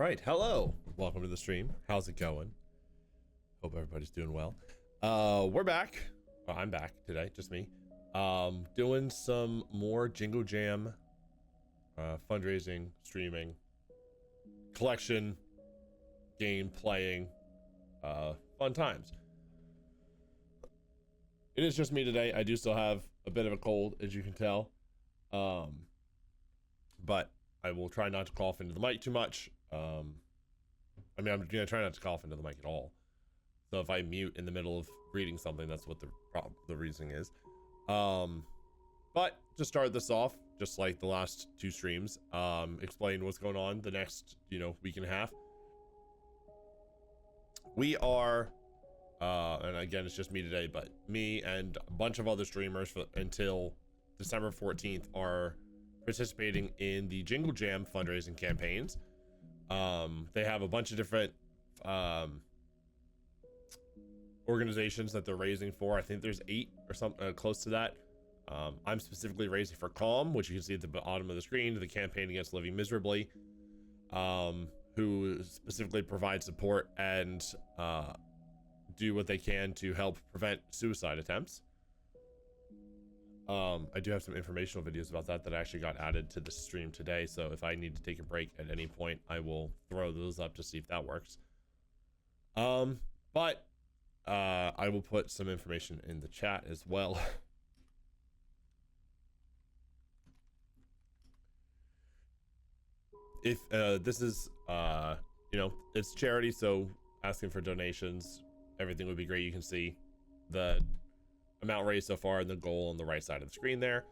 right, hello. Welcome to the stream. How's it going? Hope everybody's doing well. We're back. Well, I'm back today, just me. Doing some more Jingle Jam, fundraising, streaming, collection, game playing, fun times. It is just me today. I do still have a bit of a cold, as you can tell. But I will try not to cough into the mic too much. I'm gonna try not to cough into the mic at all. So if I mute in the middle of reading something, that's what the reasoning is. But to start this off, just like the last two streams, explain what's going on the next, week and a half. We are, and again, it's just me today, but me and a bunch of other streamers until December 14th are participating in the Jingle Jam fundraising campaigns. They have a bunch of different organizations that they're raising for. I think there's 8 or something close to that. I'm specifically raising for Calm, which you can see at the bottom of the screen, the campaign against living miserably, who specifically provide support and do what they can to help prevent suicide attempts. I do have some informational videos about that I actually got added to the stream today, so if I need to take a break at any point, I will throw those up to see if that works. But I will put some information in the chat as well. If this is it's charity, so asking for donations, everything would be great. You can see the amount raised so far and the goal on the right side of the screen there.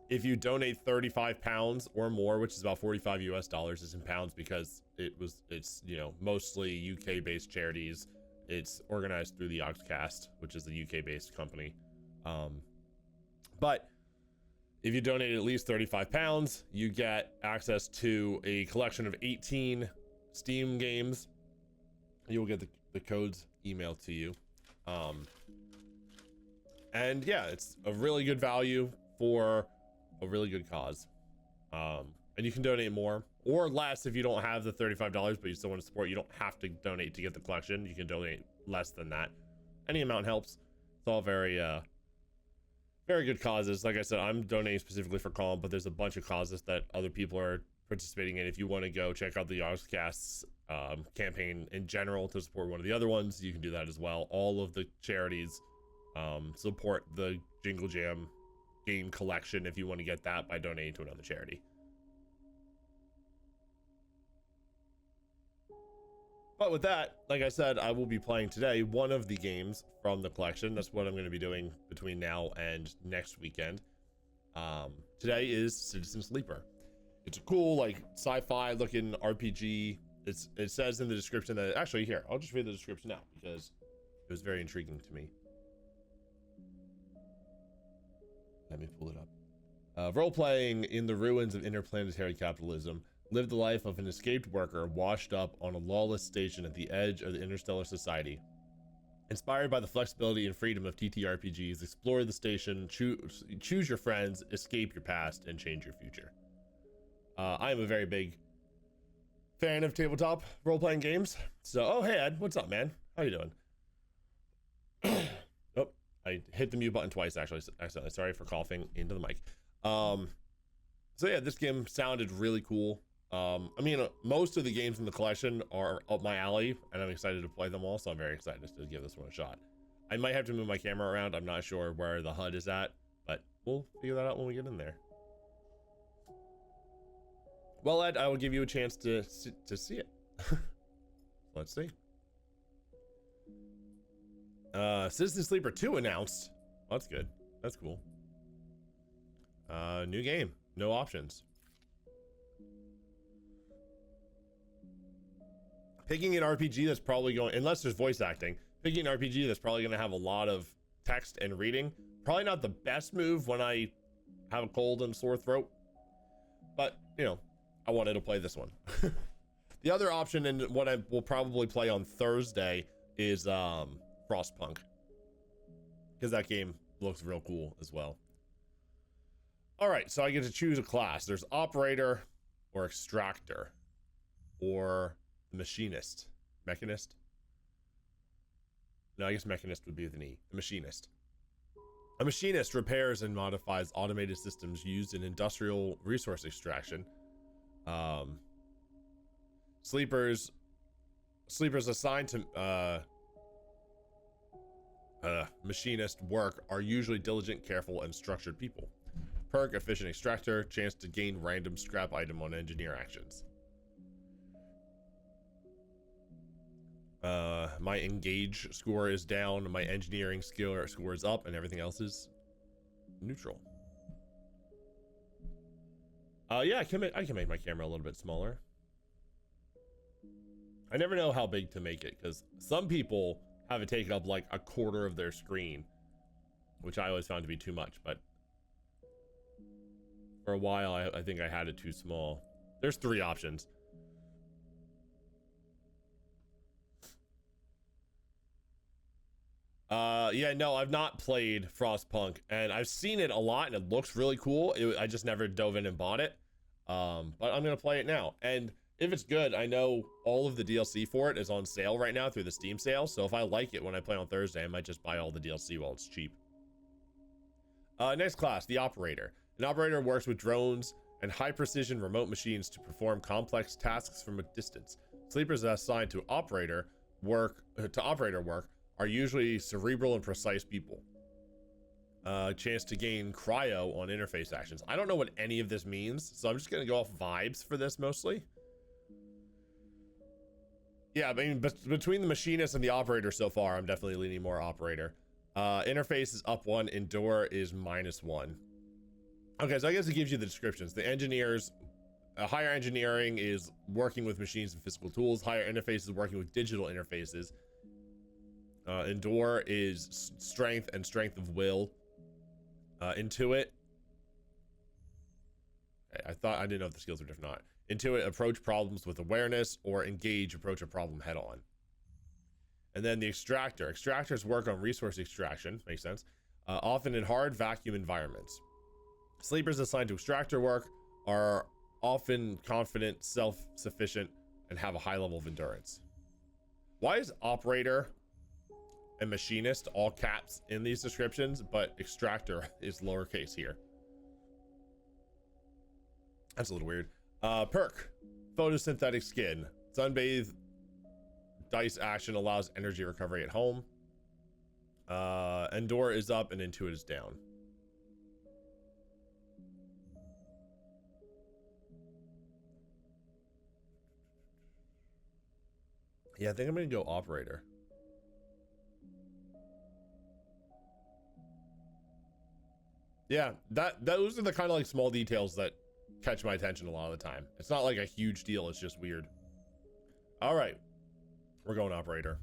If you donate 35 pounds or more, which is about 45 US dollars, is in pounds because it's mostly UK based charities. It's organized through the Yogscast, which is a UK based company. But if you donate at least 35 pounds, you get access to a collection of 18 Steam games. You will get the codes emailed to you. And yeah, it's a really good value for a really good cause. And you can donate more or less if you don't have the $35, but you still want to support. You don't have to donate to get the collection. You can donate less than that. Any amount helps. It's all very good causes. Like I said, I'm donating specifically for Calm, but there's a bunch of causes that other people are participating in. If you want to go check out the Yogscast's campaign in general to support one of the other ones, you can do that as well. All of the charities support the Jingle Jam game collection if you want to get that by donating to another charity. But with that, like I said, I will be playing today one of the games from the collection. That's what I'm going to be doing between now and next weekend. Today is Citizen Sleeper. It's a cool, sci-fi looking RPG. It says in the description that, actually, here, I'll just read the description now because it was very intriguing to me. Let me pull it up. Role-playing in the ruins of interplanetary capitalism, live the life of an escaped worker washed up on a lawless station at the edge of the interstellar society. Inspired by the flexibility and freedom of TTRPGs, explore the station, choose your friends, escape your past, and change your future. I am a very big fan of tabletop role-playing games. So, oh, hey, Ed, what's up, man? How you doing? Oh, I hit the mute button twice, actually, accidentally. Sorry for coughing into the mic. So yeah, this game sounded really cool. Most of the games in the collection are up my alley, and I'm excited to play them all, so I'm very excited to give this one a shot. I might have to move my camera around. I'm not sure where the HUD is at, but we'll figure that out when we get in there. Well, Ed, I will give you a chance to see it. Let's see. Citizen Sleeper 2 announced. Oh, that's good. That's cool. New game. No options. Picking an RPG that's probably going, unless there's voice acting, picking an RPG that's probably going to have a lot of text and reading. Probably not the best move when I have a cold and sore throat. But, I wanted to play this one. The other option, and what I will probably play on Thursday, is Frostpunk. Because that game looks real cool as well. All right, so I get to choose a class. There's Operator or Extractor. or the machinist? Mechanist? No, I guess mechanist would be with an E. A machinist. A machinist repairs and modifies automated systems used in industrial resource extraction. Sleepers assigned to machinist work are usually diligent, careful, and structured people. Perk, efficient extractor, chance to gain random scrap item on engineer actions. My engage score is down, my engineering skill score is up, and everything else is neutral. Yeah, I can make my camera a little bit smaller. I never know how big to make it, because some people have it take up like a quarter of their screen, which I always found to be too much, but for a while I think I had it too small. There's 3 options. Yeah, no, I've not played Frostpunk, and I've seen it a lot, and it looks really cool. I just never dove in and bought it. But I'm gonna play it now, and if it's good, I know all of the DLC for it is on sale right now through the Steam sale, so if I like it when I play on Thursday, I might just buy all the DLC while it's cheap. Next class, the Operator. An operator works with drones and high-precision remote machines to perform complex tasks from a distance. Sleepers assigned to operator work are usually cerebral and precise people. Chance to gain cryo on interface actions. I don't know what any of this means, so I'm just gonna go off vibes for this mostly. Yeah, I mean, between the machinist and the operator so far, I'm definitely leaning more operator. Interface is up 1, endure is -1. Okay, so I guess it gives you the descriptions. The engineers, higher engineering is working with machines and physical tools. Higher interface is working with digital interfaces. Endure is strength and strength of will. Intuit. I didn't know if the skills were different or not. Intuit, approach problems with awareness, or engage, approach a problem head on. And then the extractor. Extractors work on resource extraction, makes sense, often in hard vacuum environments. Sleepers assigned to extractor work are often confident, self-sufficient, and have a high level of endurance. Why is operator and machinist all caps in these descriptions, but extractor is lowercase here? That's a little weird. Perk, photosynthetic skin. Sunbathe dice action allows energy recovery at home. Endure is up and Intuit is down. Yeah, I think I'm gonna go operator. Yeah, those are the kind of like small details that catch my attention a lot of the time. It's not like a huge deal, it's just weird. All right, we're going operator.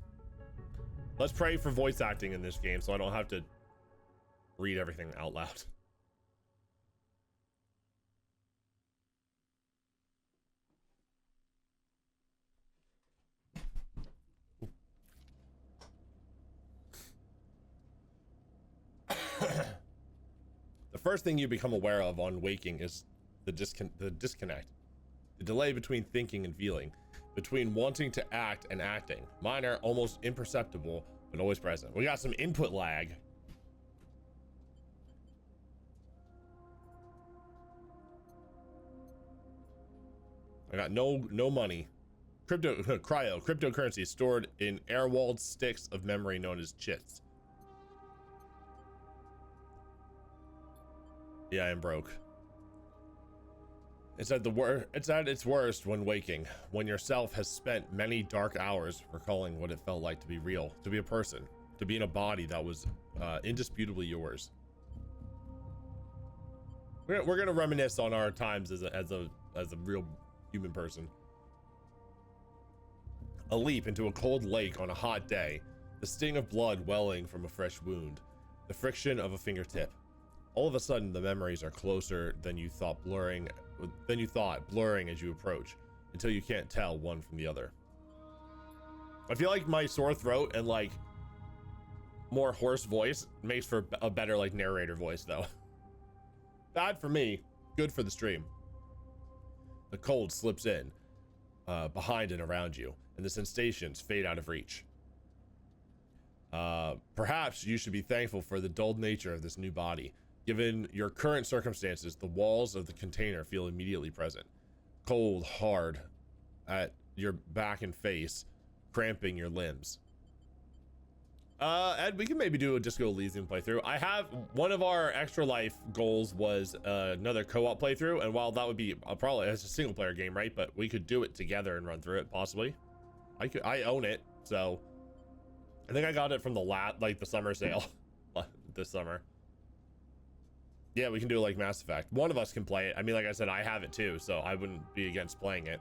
Let's pray for voice acting in this game so I don't have to read everything out loud. The first thing you become aware of on waking is the disconnect. The delay between thinking and feeling, between wanting to act and acting. Minor, almost imperceptible, but always present. We got some input lag. I got no money. Cryptocurrency stored in air-walled sticks of memory known as chits. Yeah, I am broke. It's at its worst when waking, when yourself has spent many dark hours recalling what it felt like to be real, to be a person, to be in a body that was indisputably yours. We're gonna reminisce on our times as a real human person. A leap into a cold lake on a hot day, the sting of blood welling from a fresh wound, the friction of a fingertip. All of a sudden, the memories are closer than you thought, blurring as you approach, until you can't tell one from the other. I feel like my sore throat and like more hoarse voice makes for a better like narrator voice though. Bad for me, good for the stream. The cold slips in. behind and around you, and the sensations fade out of reach. Perhaps you should be thankful for the dulled nature of this new body. Given your current circumstances, the walls of the container feel immediately present. Cold, hard at your back and face, cramping your limbs. Ed, we can maybe do a Disco Elysium playthrough. I have one of our extra life goals was another co-op playthrough, and while that would be probably as a single player game, right? But we could do it together and run through it possibly. I own it, so I think I got it from the summer sale this summer. Yeah, we can do it like Mass Effect. One of us can play it. I mean, like I said, I have it too, so I wouldn't be against playing it.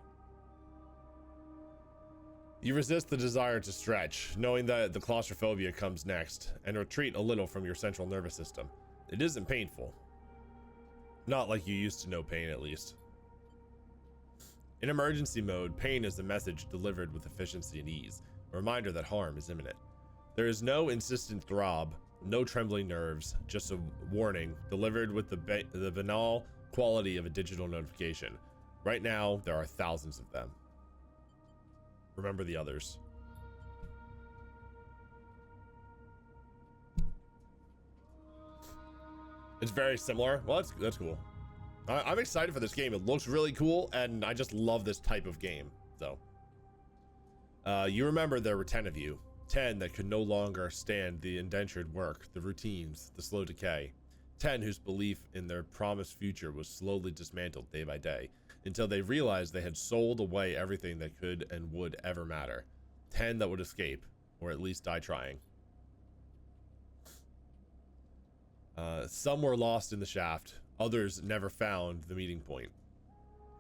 You resist the desire to stretch, knowing that the claustrophobia comes next, and retreat a little from your central nervous system. It isn't painful. Not like you used to know pain, at least. In emergency mode, pain is the message delivered with efficiency and ease, a reminder that harm is imminent. There is no insistent throb, no trembling nerves, just a warning delivered with the banal quality of a digital notification. Right now, there are thousands of them. Remember the others. It's very similar. Well, that's cool. I'm excited for this game. It looks really cool, and I just love this type of game. So, you remember there were 10 of you. 10 that could no longer stand the indentured work, the routines, the slow decay. 10 whose belief in their promised future was slowly dismantled day by day, until they realized they had sold away everything that could and would ever matter. 10 that would escape, or at least die trying. Some were lost in the shaft, others never found the meeting point.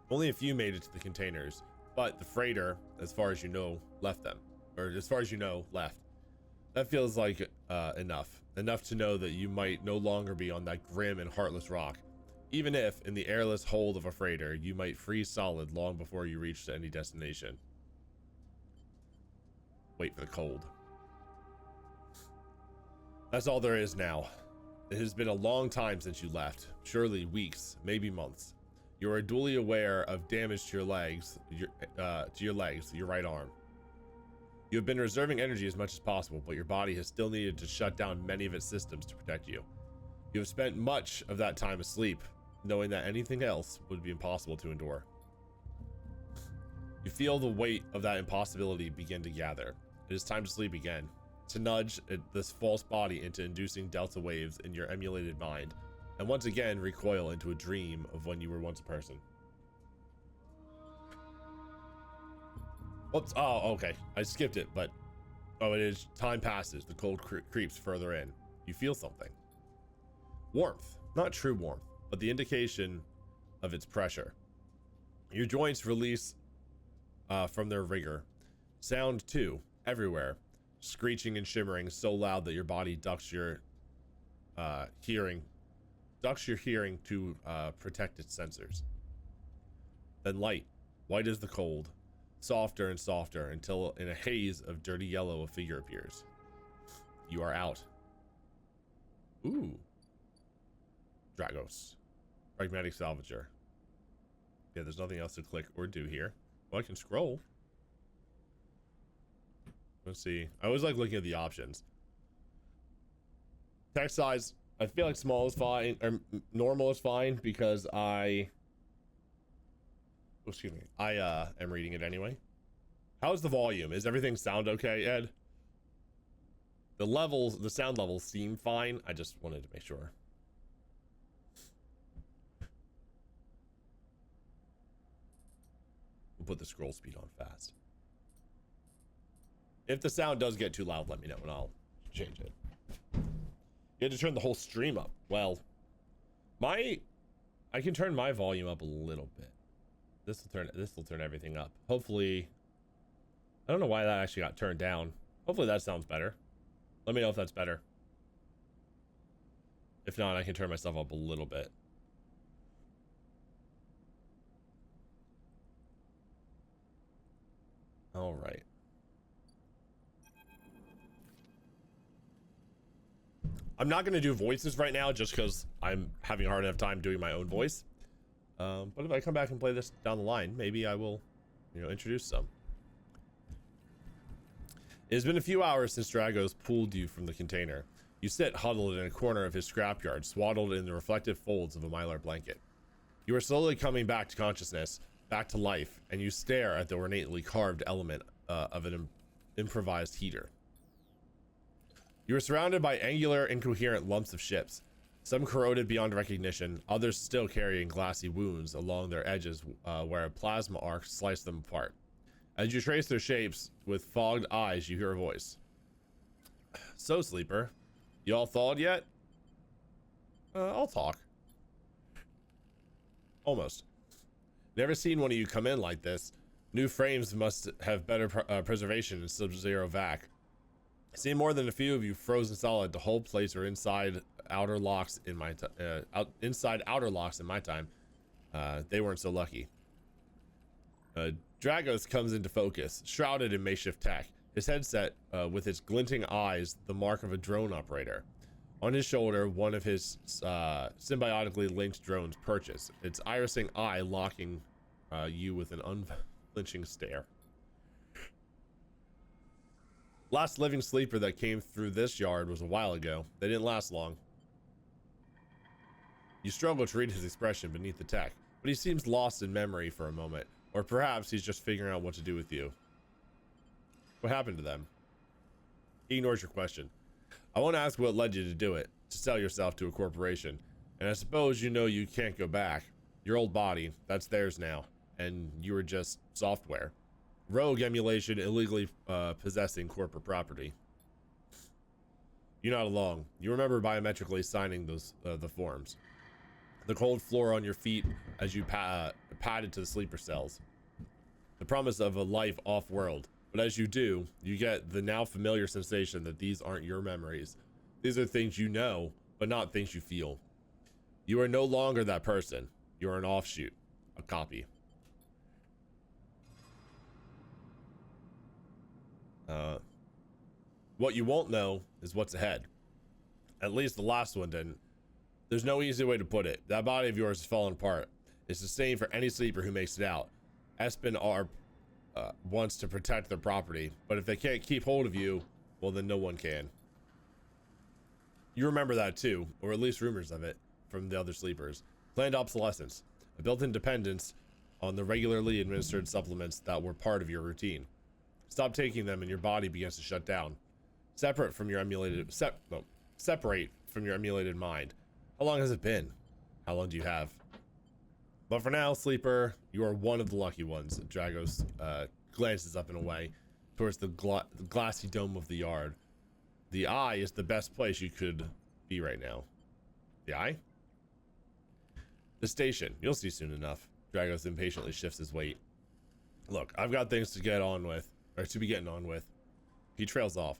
Only a few made it to the containers, but the freighter, as far as you know, left them. Or as far as you know, left. That feels like enough to know that you might no longer be on that grim and heartless rock. Even if, in the airless hold of a freighter, you might freeze solid long before you reach any destination. Wait for the cold. That's all there is now. It has been a long time since you left. Surely weeks, maybe months. You are duly aware of damage to your legs, your right arm. You have been reserving energy as much as possible, but your body has still needed to shut down many of its systems to protect you. You have spent much of that time asleep, knowing that anything else would be impossible to endure. You feel the weight of that impossibility begin to gather. It is time to sleep again, to nudge this false body into inducing delta waves in your emulated mind, and once again recoil into a dream of when you were once a person. Whoops. Oh, okay. I skipped it, but it is. Time passes. The cold creeps further in. You feel something. Warmth. Not true warmth, but the indication of its pressure. Your joints release from their rigor. Sound, too, everywhere. Screeching and shimmering so loud that your body ducks your hearing to protect its sensors. Then light. White as the cold. Softer and softer until in a haze of dirty yellow a figure appears. You are out. Ooh. Dragos. Pragmatic salvager. Yeah, there's nothing else to click or do here. Well, I can scroll. Let's see. I always like looking at the options. Text size. I feel like small is fine, or normal is fine, because excuse me. I am reading it anyway. How's the volume? Is everything sound okay, Ed? The sound levels seem fine. I just wanted to make sure. We'll put the scroll speed on fast. If the sound does get too loud, let me know and I'll change it. You had to turn the whole stream up. Well, I can turn my volume up a little bit. This will turn everything up. Hopefully, I don't know why that actually got turned down. Hopefully that sounds better. Let me know if that's better. If not, I can turn myself up a little bit. All right. I'm not going to do voices right now just because I'm having a hard enough time doing my own voice. But if I come back and play this down the line, maybe I will introduce some. It has been a few hours since Dragos pulled you from the container. You sit huddled in a corner of his scrapyard, swaddled in the reflective folds of a mylar blanket. You are slowly coming back to consciousness, back to life, and you stare at the ornately carved element of an improvised heater. You are surrounded by angular, incoherent lumps of ships, some corroded beyond recognition, others still carrying glassy wounds along their edges where a plasma arc sliced them apart. As you trace their shapes with fogged eyes, you hear a voice. So, Sleeper, you all thawed yet? I'll talk. Almost. Never seen one of you come in like this. New frames must have better preservation in sub-zero vac. Seen more than a few of you frozen solid. The whole place are inside outer locks in my inside outer locks in my time. They weren't so lucky. Dragos comes into focus, shrouded in makeshift tech. His headset, with its glinting eyes, the mark of a drone operator. On his shoulder, one of his symbiotically linked drones perches, its irising eye locking you with an unflinching stare. Last living sleeper that came through this yard was a while ago. They didn't last long. You struggle to read his expression beneath the tech, but he seems lost in memory for a moment, or perhaps he's just figuring out what to do with you. What happened to them? He ignores your question. I won't ask what led you to do it, to sell yourself to a corporation, and I suppose you know you can't go back. Your old body, that's theirs now, and you were just software. Rogue emulation, illegally possessing corporate property. You're not alone. You remember biometrically signing those the forms. The cold floor on your feet as you padded to the sleeper cells. The promise of a life off-world. But as you do, you get the now familiar sensation that these aren't your memories. These are things you know, but not things you feel. You are no longer that person. You're an offshoot, a copy. What you won't know is what's ahead. At least the last one didn't. There's no easy way to put it. That body of yours is falling apart. It's the same for any sleeper who makes it out. Espen wants to protect their property, but if they can't keep hold of you, well, then no one can. You remember that too, or at least rumors of it from the other sleepers. Planned obsolescence, a built-in dependence on the regularly administered supplements that were part of your routine. Stop taking them and your body begins to shut down. Separate from your emulated mind. How long has it been? How long do you have? But for now, sleeper, you are one of the lucky ones. Dragos glances up and away towards the glassy dome of the yard. The eye is the best place you could be right now. The eye? The station. You'll see soon enough. Dragos impatiently shifts his weight. Look, I've got things to get on with, or to be getting on with. He trails off.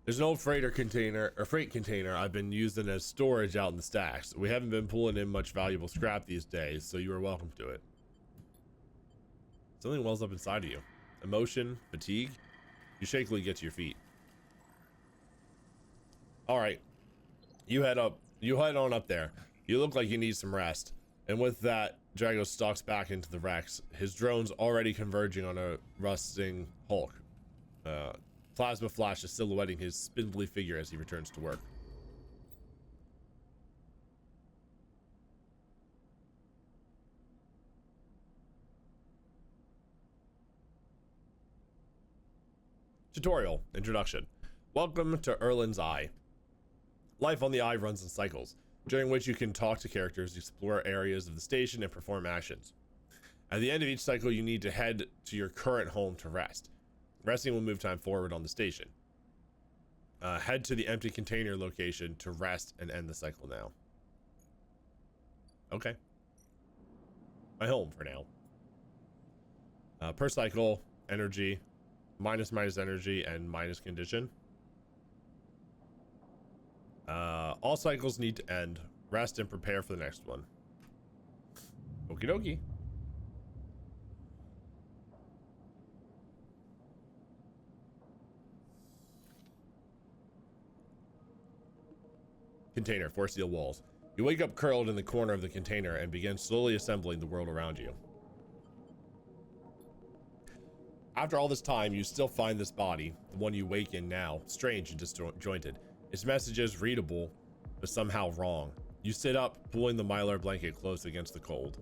There's an old freight container I've been using as storage out in the stacks. We haven't been pulling in much valuable scrap these days, so you are welcome to it. Something wells up inside of you. Emotion, fatigue. You shakily get to your feet. All right, you head on up there. You look like you need some rest. And with that, Drago stalks back into the wrecks, his drones already converging on a rusting hulk. Plasma flashes silhouetting his spindly figure as he returns to work. Tutorial. Introduction. Welcome to Erlin's Eye. Life on the Eye runs in cycles, during which you can talk to characters, explore areas of the station, and perform actions. At the end of each cycle, you need to head to your current home to rest. Resting will move time forward on the station. Head to the empty container location to rest and end the cycle now. Okay. My home for now. Per cycle, energy, minus energy, and minus condition. All cycles need to end. Rest and prepare for the next one. Okie dokie. Container, force steel walls. You wake up curled in the corner of the container and begin slowly assembling the world around you. After all this time, you still find this body, the one you wake in now, strange and disjointed. Its messages readable, but somehow wrong. You sit up, pulling the mylar blanket close against the cold.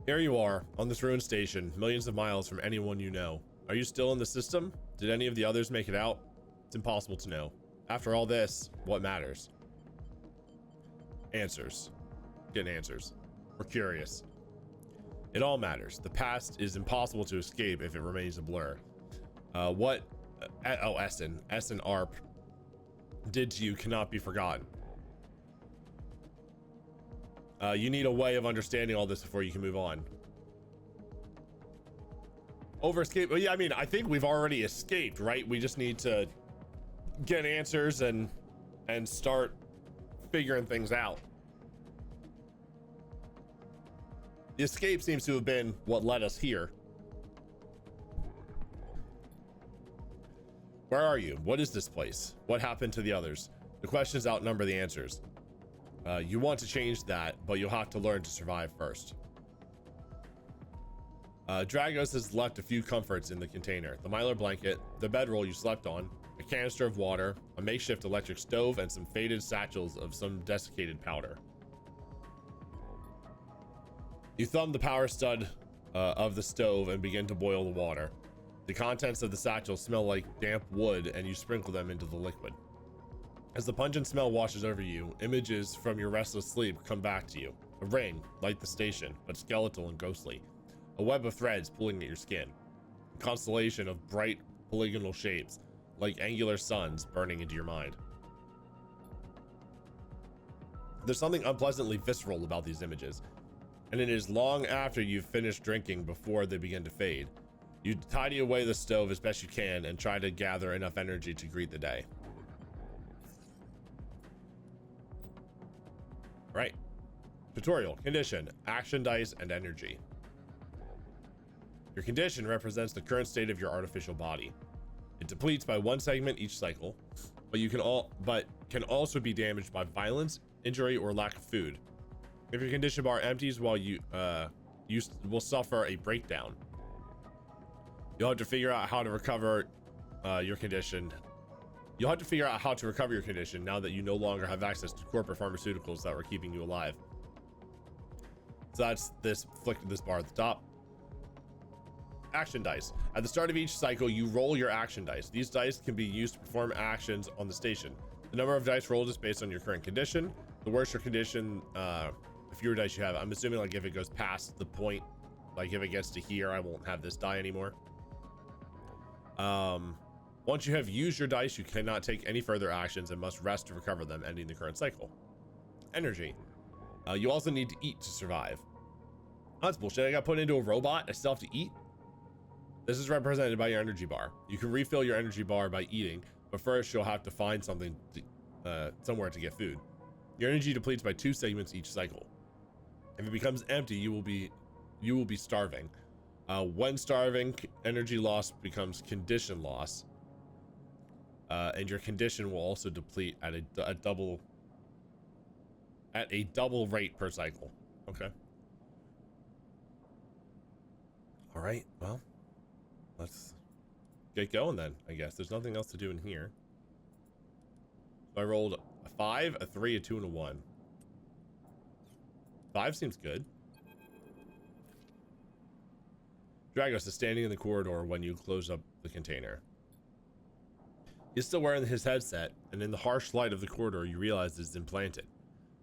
Here you are, on this ruined station, millions of miles from anyone you know. Are you still in the system? Did any of the others make it out? It's impossible to know. After all this, what matters? Answers. Getting answers. We're curious. It all matters. The past is impossible to escape if it remains a blur. What Essen Arp did to you cannot be forgotten. You need a way of understanding all this before you can move on. Over escape. Well, yeah, I mean, I think we've already escaped, right? We just need to get answers and start figuring things out. The escape seems to have been what led us here. Where are you? What is this place? What happened to the others? The questions outnumber the answers. You want to change that, but you'll have to learn to survive first. Dragos has left a few comforts in the container. The mylar blanket, the bedroll you slept on, a canister of water, a makeshift electric stove, and some faded satchels of some desiccated powder. You thumb the power stud of the stove and begin to boil the water. The contents of the satchel smell like damp wood, and you sprinkle them into the liquid. As the pungent smell washes over you, images from your restless sleep come back to you. A ring, like the station, but skeletal and ghostly. A web of threads pulling at your skin. A constellation of bright polygonal shapes, like angular suns burning into your mind. There's something unpleasantly visceral about these images, and it is long after you've finished drinking before they begin to fade. You tidy away the stove as best you can and try to gather enough energy to greet the day. Right. Tutorial. Condition. Action dice and energy. Your condition represents the current state of your artificial body. It depletes by one segment each cycle, but can also be damaged by violence, injury, or lack of food. If your condition bar empties while you will suffer a breakdown. You'll have to figure out how to recover your condition. You'll have to figure out how to recover your condition now that you no longer have access to corporate pharmaceuticals that were keeping you alive. So that's this, flick to this bar at the top. Action dice. At the start of each cycle, you roll your action dice. These dice can be used to perform actions on the station. The number of dice rolled is based on your current condition. The worse your condition, the fewer dice you have. I'm assuming like if it goes past the point, like if it gets to here, I won't have this die anymore. Once you have used your dice, you cannot take any further actions and must rest to recover them, ending the current cycle. Energy. You also need to eat to survive. Oh, that's bullshit. I got put into a robot. I still have to eat. This is represented by your energy bar. You can refill your energy bar by eating, but first you'll have to find something somewhere to get food. Your energy depletes by 2 segments each cycle. If it becomes empty, you will be starving. When starving, energy loss becomes condition loss, and your condition will also deplete at a double rate per cycle. Okay. All right. Well, let's get going then. I guess there's nothing else to do in here. So I rolled a 5, a 3, a 2, and a 1. 5 seems good. Dragos is standing in the corridor when you close up the container. He's still wearing his headset, and in the harsh light of the corridor, you realize it's implanted.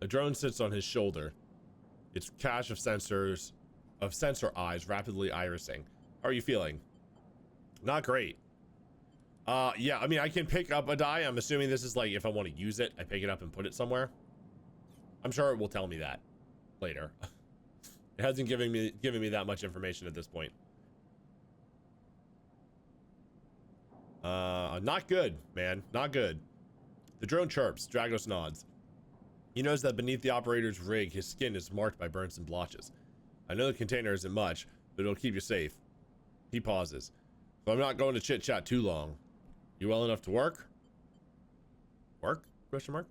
A drone sits on his shoulder, its cache of sensor eyes rapidly irising. How are you feeling? Not great. Yeah, I mean, I can pick up a die. I'm assuming this is like if I want to use it, I pick it up and put it somewhere. I'm sure it will tell me that later. It hasn't given me that much information at this point. Not good, man. Not good. The drone chirps. Dragos nods. He knows that beneath the operator's rig, his skin is marked by burns and blotches. I know the container isn't much, but it'll keep you safe. He pauses. So I'm not going to chit-chat too long. You well enough to work? Work? Question mark?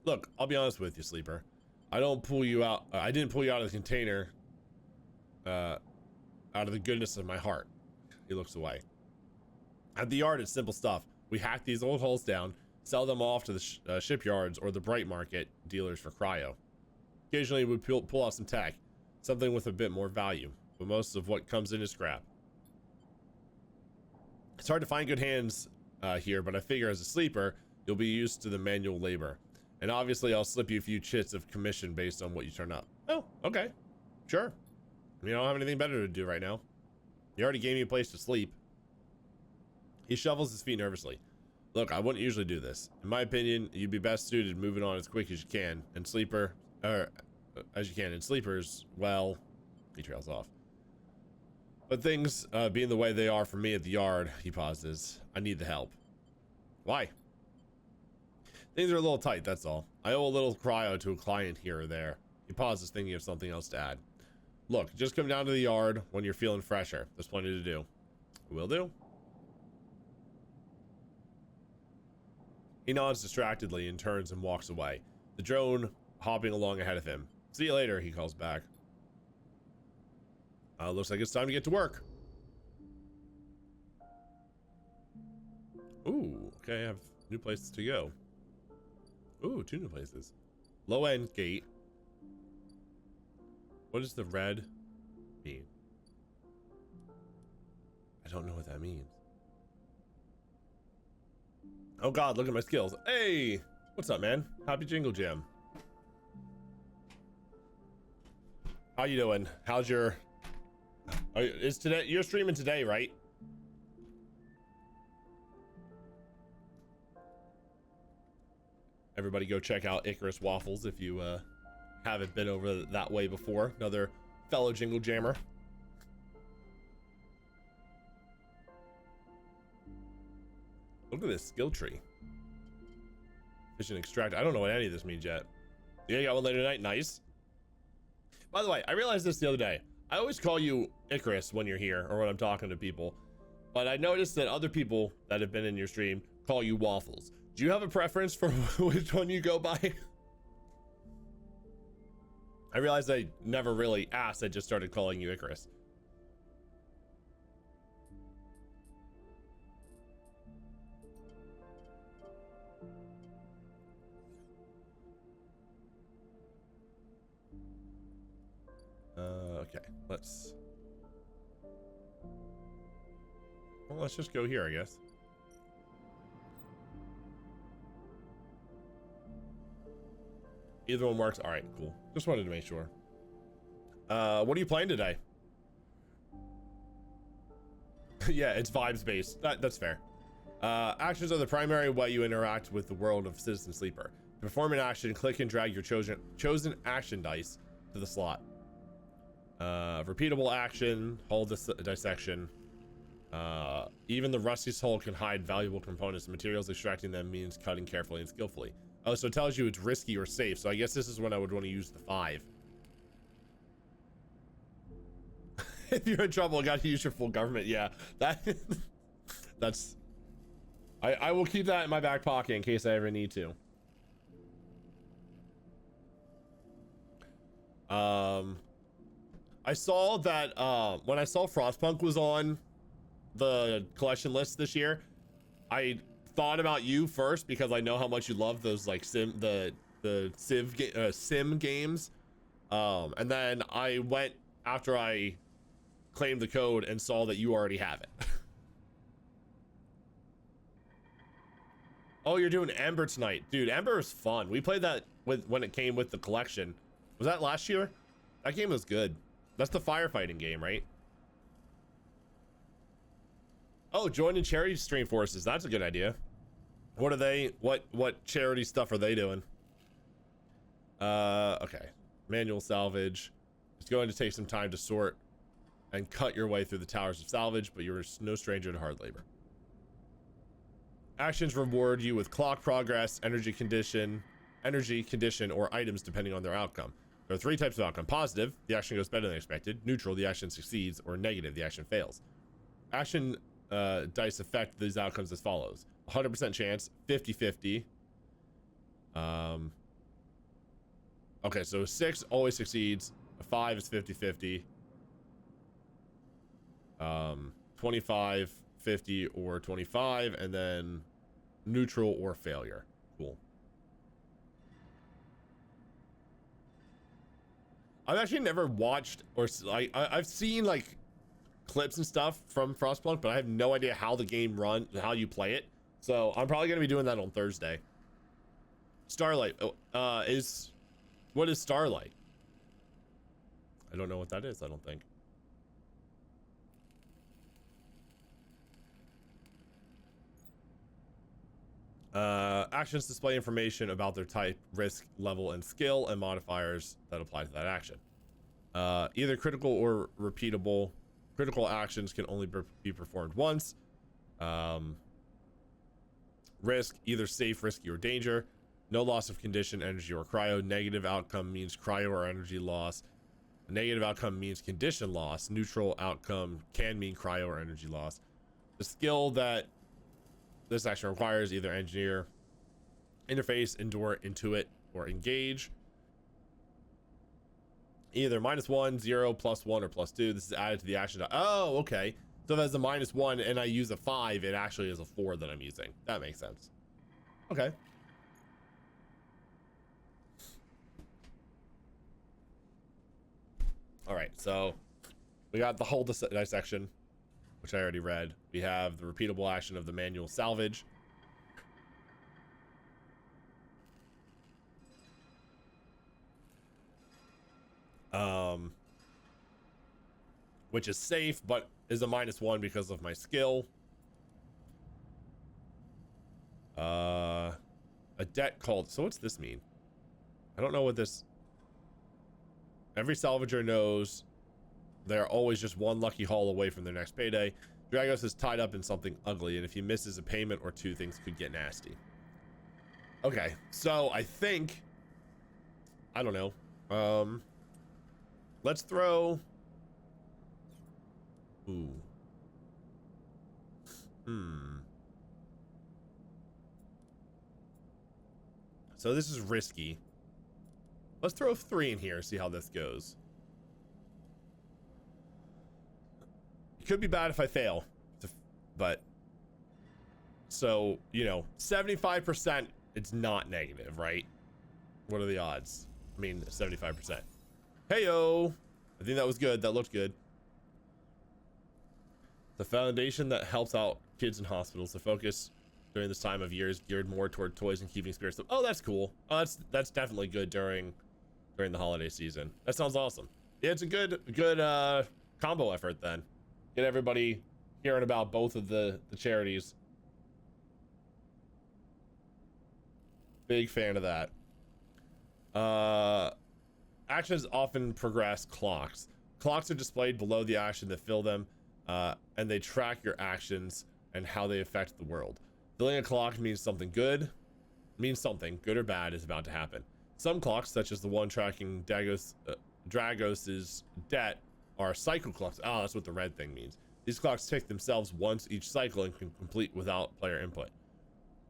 Look, I'll be honest with you, Sleeper. I didn't pull you out of the container out of the goodness of my heart. He looks away. At the yard, it's simple stuff. We hack these old hulls down, sell them off to the shipyards or the bright market dealers for cryo. Occasionally, we pull out some tech, something with a bit more value, but most of what comes in is scrap. It's hard to find good hands here, but I figure as a sleeper, you'll be used to the manual labor. And obviously, I'll slip you a few chits of commission based on what you turn up. Oh, okay. Sure. You don't have anything better to do right now. You already gave me a place to sleep. He shovels his feet nervously. Look, I wouldn't usually do this. In my opinion, you'd be best suited moving on as quick as you can. And as you can. And sleepers, well, he trails off. But things being the way they are for me at the yard, he pauses. I need the help. Why? Things are a little tight, that's all. I owe a little cryo to a client here or there. He pauses, thinking of something else to add. Look, just come down to the yard when you're feeling fresher. There's plenty to do. Will do. He nods distractedly and turns and walks away. The drone hopping along ahead of him. See you later, he calls back. Looks like it's time to get to work. Ooh, okay, I have new places to go. Ooh, 2 new places. Low end gate. What does the red mean? I don't know what that means. Oh god, look at my skills. Hey! What's up, man? Happy Jingle Jam. How you doing? How's your... is today... You're streaming today, right? Everybody go check out Icarus Waffles if you haven't been over that way before. Another fellow Jingle Jammer. Look at this skill tree. Fission extract. I don't know what any of this means yet. Yeah, you got one later tonight. Nice. By the way, I realized this the other day. I always call you Icarus when you're here or when I'm talking to people. But I noticed that other people that have been in your stream call you Waffles. Do you have a preference for which one you go by? I realized I never really asked. I just started calling you Icarus. Okay, let's just go here, I guess. Either one works. All right, cool. Just wanted to make sure. What are you playing today? Yeah, it's vibes based. That's fair. Actions are the primary way you interact with the world of Citizen Sleeper. To perform an action, click and drag your chosen action dice to the slot. Repeatable action, hull dissection. Even the rusty hull can hide valuable components and materials. Extracting them means cutting carefully and skillfully. Oh, so it tells you it's risky or safe. So I guess this is when I would want to use the 5. If you're in trouble, I got to use your full government. Yeah, that's. I will keep that in my back pocket in case I ever need to. I saw that when I saw Frostpunk was on the collection list this year, I thought about you first because I know how much you love those like sim games. And then I went after I claimed the code and saw that you already have it. Oh, you're doing Ember tonight, dude. Ember is fun. We played that when it came with the collection. Was that last year? That game was good. That's the firefighting game, right? Oh, joining charity stream forces. That's a good idea. What are they? What charity stuff are they doing? Okay. Manual salvage. It's going to take some time to sort and cut your way through the towers of salvage, but you're no stranger to hard labor. Actions reward you with clock progress, energy condition, or items depending on their outcome. There are 3 types of outcome. Positive, the action goes better than expected. Neutral, the action succeeds. Or negative, the action fails. Action dice affect these outcomes as follows. 100% chance, 50-50. Okay, so 6 always succeeds. A 5 is 50-50. 25, 50, or 25, and then neutral or failure. Cool. I've actually never watched or I've seen like clips and stuff from Frostpunk, but I have no idea how the game runs, how you play it. So I'm probably going to be doing that on Thursday. Starlight. What is Starlight? I don't know what that is, I don't think. Actions display information about their type, risk, level, and skill, and modifiers that apply to that action. Either critical or repeatable. Critical actions can only be performed once. Risk, either safe, risky, or danger. No loss of condition, energy, or cryo. Negative outcome means cryo or energy loss. Negative outcome means condition loss. Neutral outcome can mean cryo or energy loss. The skill that this action requires either engineer, interface, endure, intuit, or engage. Either -1, 0, +1, or +2. This is added to the action. Oh, okay. So if it has a -1 and I use a 5, it actually is a 4 that I'm using. That makes sense. Okay. All right, so we got the whole dissection, which I already read. We have the repeatable action of the manual salvage. Which is safe, but is a -1 because of my skill. A debt called. So what's this mean? I don't know what this. Every salvager knows they're always just one lucky haul away from their next payday. Dragos is tied up in something ugly, and if he misses a payment or two, things could get nasty. Okay, so I think, I don't know. Let's throw. Ooh. So this is risky. Let's throw 3 in here, see how this goes. It could be bad if I fail, but so, you know, 75%, it's not negative, right? What are the odds? I mean, 75%. Heyo! I think that was good. That looked good. The foundation that helps out kids in hospitals. The focus during this time of year is geared more toward toys and keeping spirits. Oh, that's cool. Oh, that's definitely good during the holiday season. That sounds awesome. Yeah, it's a good combo effort then. Get everybody hearing about both of the charities. Big fan of that. Actions often progress clocks. Clocks are displayed below the action that fill them, and they track your actions and how they affect the world. Filling a clock means something good, good or bad, is about to happen. Some clocks, such as the one tracking Dragos's debt, are cycle clocks. Oh, that's what the red thing means. These clocks tick themselves once each cycle and can complete without player input.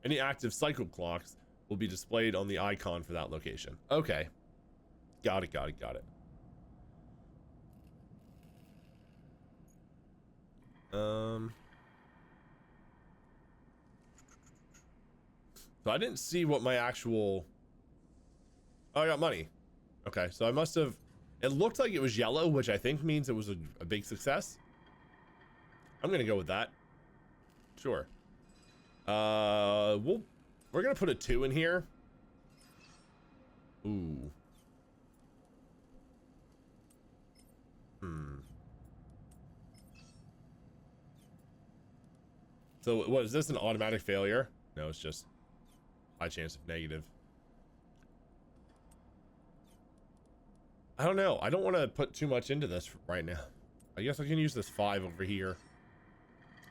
Any active cycle clocks will be displayed on the icon for that location. Okay. Got it. So I didn't see what my actual. Oh, I got money. Okay, so I must have. It looked like it was yellow, which I think means it was a big success. I'm gonna go with that. Sure. We're gonna put a 2 in here. Ooh. So what is this, an automatic failure? No, it's just high chance of negative. I don't know. I don't want to put too much into this right now. I guess I can use this 5 over here.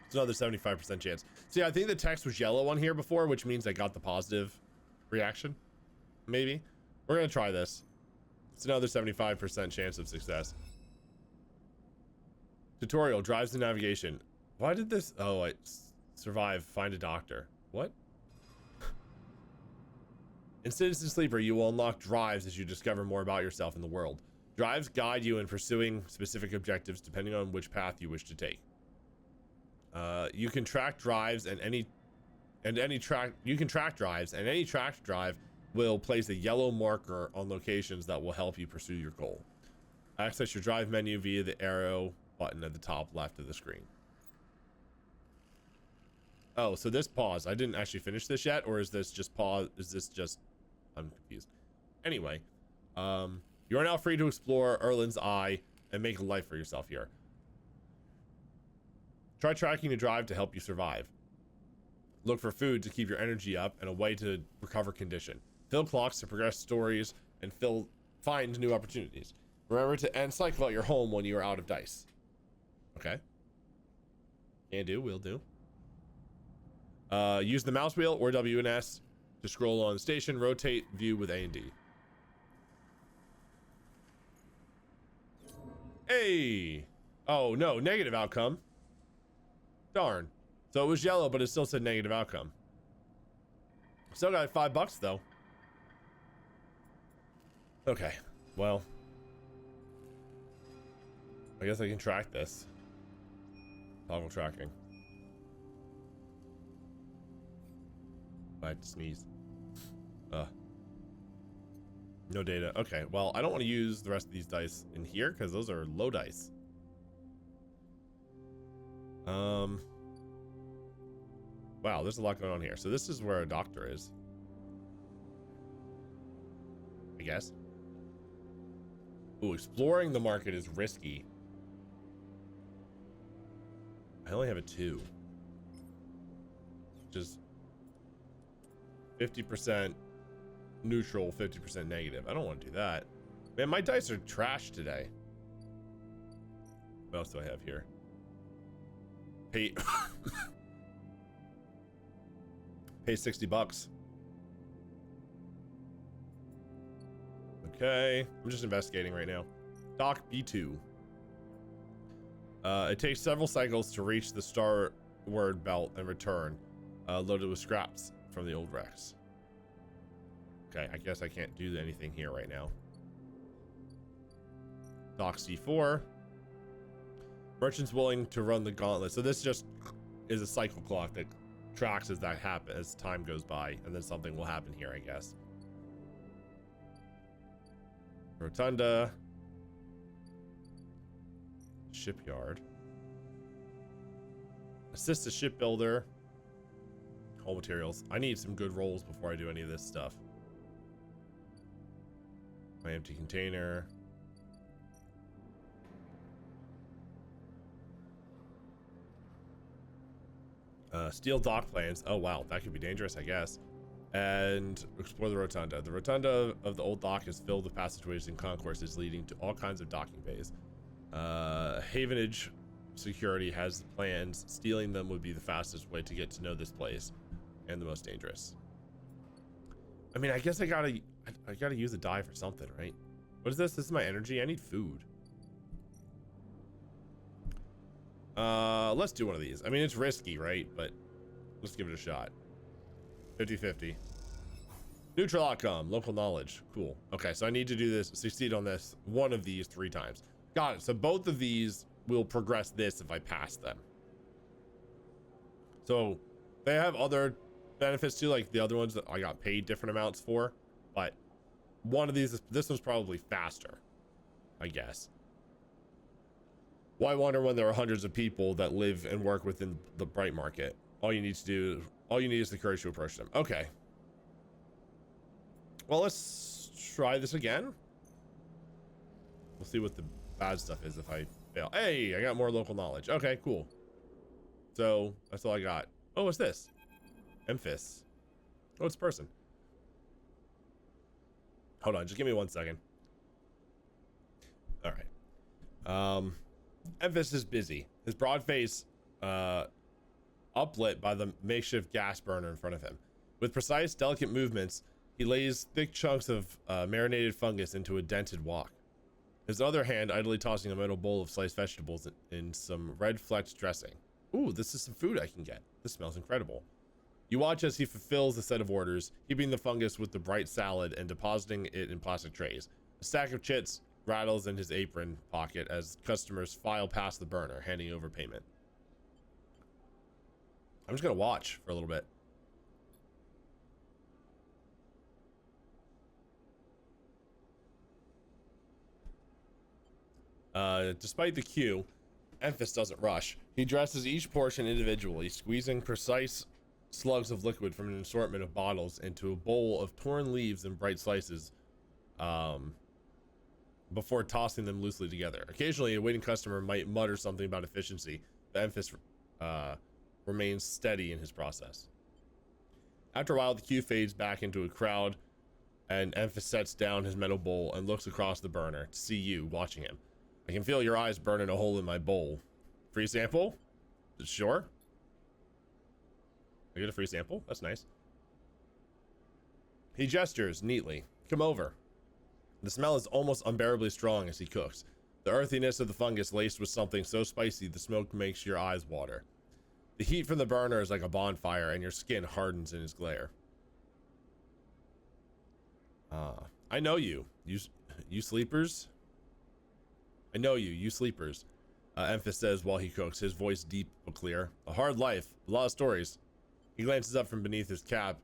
It's another 75% chance. See, I think the text was yellow on here before, which means I got the positive reaction. Maybe. We're going to try this. It's another 75% chance of success. Tutorial drives the navigation. Why did this? Oh, I survive. Find a doctor. What? In Citizen Sleeper, you will unlock drives as you discover more about yourself in the world. Drives guide you in pursuing specific objectives depending on which path you wish to take. You can track drives and any tracked drive will place a yellow marker on locations that will help you pursue your goal. Access your drive menu via the arrow button at the top left of the screen. Oh, so this pause. I didn't actually finish this yet, or is this just pause? Is this just... I'm confused. Anyway, you are now free to explore Erlin's Eye and make a life for yourself here. Try tracking the drive to help you survive. Look for food to keep your energy up and a way to recover condition. Fill clocks to progress stories and find new opportunities. Remember to end cycle at your home when you are out of dice. Okay. Can do, will do. Use the mouse wheel or W and S to scroll on the station. Rotate view with A and D. Hey! Oh no, negative outcome. Darn. So it was yellow, but it still said negative outcome. Still got $5 though. Okay, well, I guess I can track this. Toggle tracking. I had to sneeze. No data. Okay, well, I don't want to use the rest of these dice in here because those are low dice. Wow, there's a lot going on here. So this is where a doctor is, I guess. Ooh, exploring the market is risky. I only have a 2. Which is 50% neutral, 50% negative. I don't want to do that. Man, my dice are trash today. What else do I have here? Pay pay $60. Okay, I'm just investigating right now. Dock B2. It takes several cycles to reach the starward belt and return, loaded with scraps from the old wrecks. Okay, I guess I can't do anything here right now. Dock C4. Merchants willing to run the gauntlet. So this just is a cycle clock that tracks as that happens, as time goes by, and then something will happen here, I guess. Rotunda. Shipyard. Assist a shipbuilder. Hull materials. I need some good rolls before I do any of this stuff. My empty container. Steel dock plans. Oh wow, that could be dangerous, I guess. And explore the rotunda. The rotunda of the old dock is filled with passageways and concourses leading to all kinds of docking bays. Havenage security has plans. Stealing them would be the fastest way to get to know this place, and the most dangerous. I mean, I guess I gotta use a die for something, right? What is this? This is my energy. I need food. Let's do one of these. I mean, it's risky, right? But let's give it a shot. 50-50. Neutral outcome. Local knowledge. Cool. Okay, so I need to do this, succeed on this, one of these 3 times. Got it. So both of these will progress this if I pass them. So they have other benefits too, like the other ones that I got paid different amounts for. But one of these, this one's probably faster, I guess. Why wonder when there are hundreds of people that live and work within the bright market? All you need is the courage to approach them. Okay. Well, let's try this again. We'll see what the bad stuff is if I fail. Hey, I got more local knowledge. Okay, cool. So that's all I got. Oh, what's this? Memphis. Oh, it's a person. Hold on, just give me 1 second. All right. Memphis is busy. His broad face uplit by the makeshift gas burner in front of him. With precise, delicate movements, he lays thick chunks of marinated fungus into a dented wok. His other hand idly tossing a metal bowl of sliced vegetables in some red flecked dressing. Ooh, this is some food I can get. This smells incredible. You watch as he fulfills the set of orders, heaping the fungus with the bright salad and depositing it in plastic trays. A stack of chits rattles in his apron pocket as customers file past the burner, handing over payment. I'm just gonna watch for a little bit. Despite the queue, Emphas doesn't rush. He dresses each portion individually, squeezing precise slugs of liquid from an assortment of bottles into a bowl of torn leaves and bright slices, before tossing them loosely together. Occasionally, a waiting customer might mutter something about efficiency, but Emphas remains steady in his process. After a while, the queue fades back into a crowd, and Emphas sets down his metal bowl and looks across the burner to see you watching him. I can feel your eyes burning a hole in my bowl. Free sample? Sure. I get a free sample? That's nice. He gestures neatly. Come over. The smell is almost unbearably strong as he cooks. The earthiness of the fungus laced with something so spicy the smoke makes your eyes water. The heat from the burner is like a bonfire and your skin hardens in its glare. I know you. You sleepers? I know you, you sleepers. Emphas says while he cooks, his voice deep but clear. A hard life, a lot of stories. He glances up from beneath his cap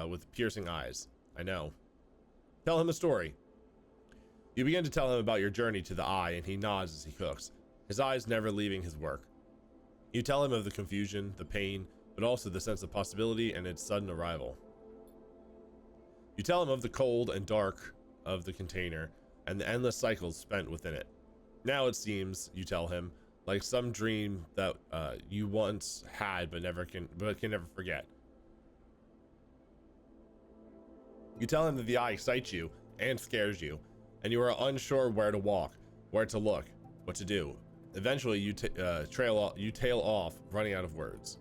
with piercing eyes. I know. Tell him a story. You begin to tell him about your journey to the eye, and he nods as he cooks, his eyes never leaving his work. You tell him of the confusion, the pain, but also the sense of possibility and its sudden arrival. You tell him of the cold and dark of the container and the endless cycles spent within it. Now it seems, you tell him, like some dream that you once had but can never forget. You tell him that the eye excites you and scares you, and you are unsure where to walk, where to look, what to do. Eventually, you tail off, running out of words.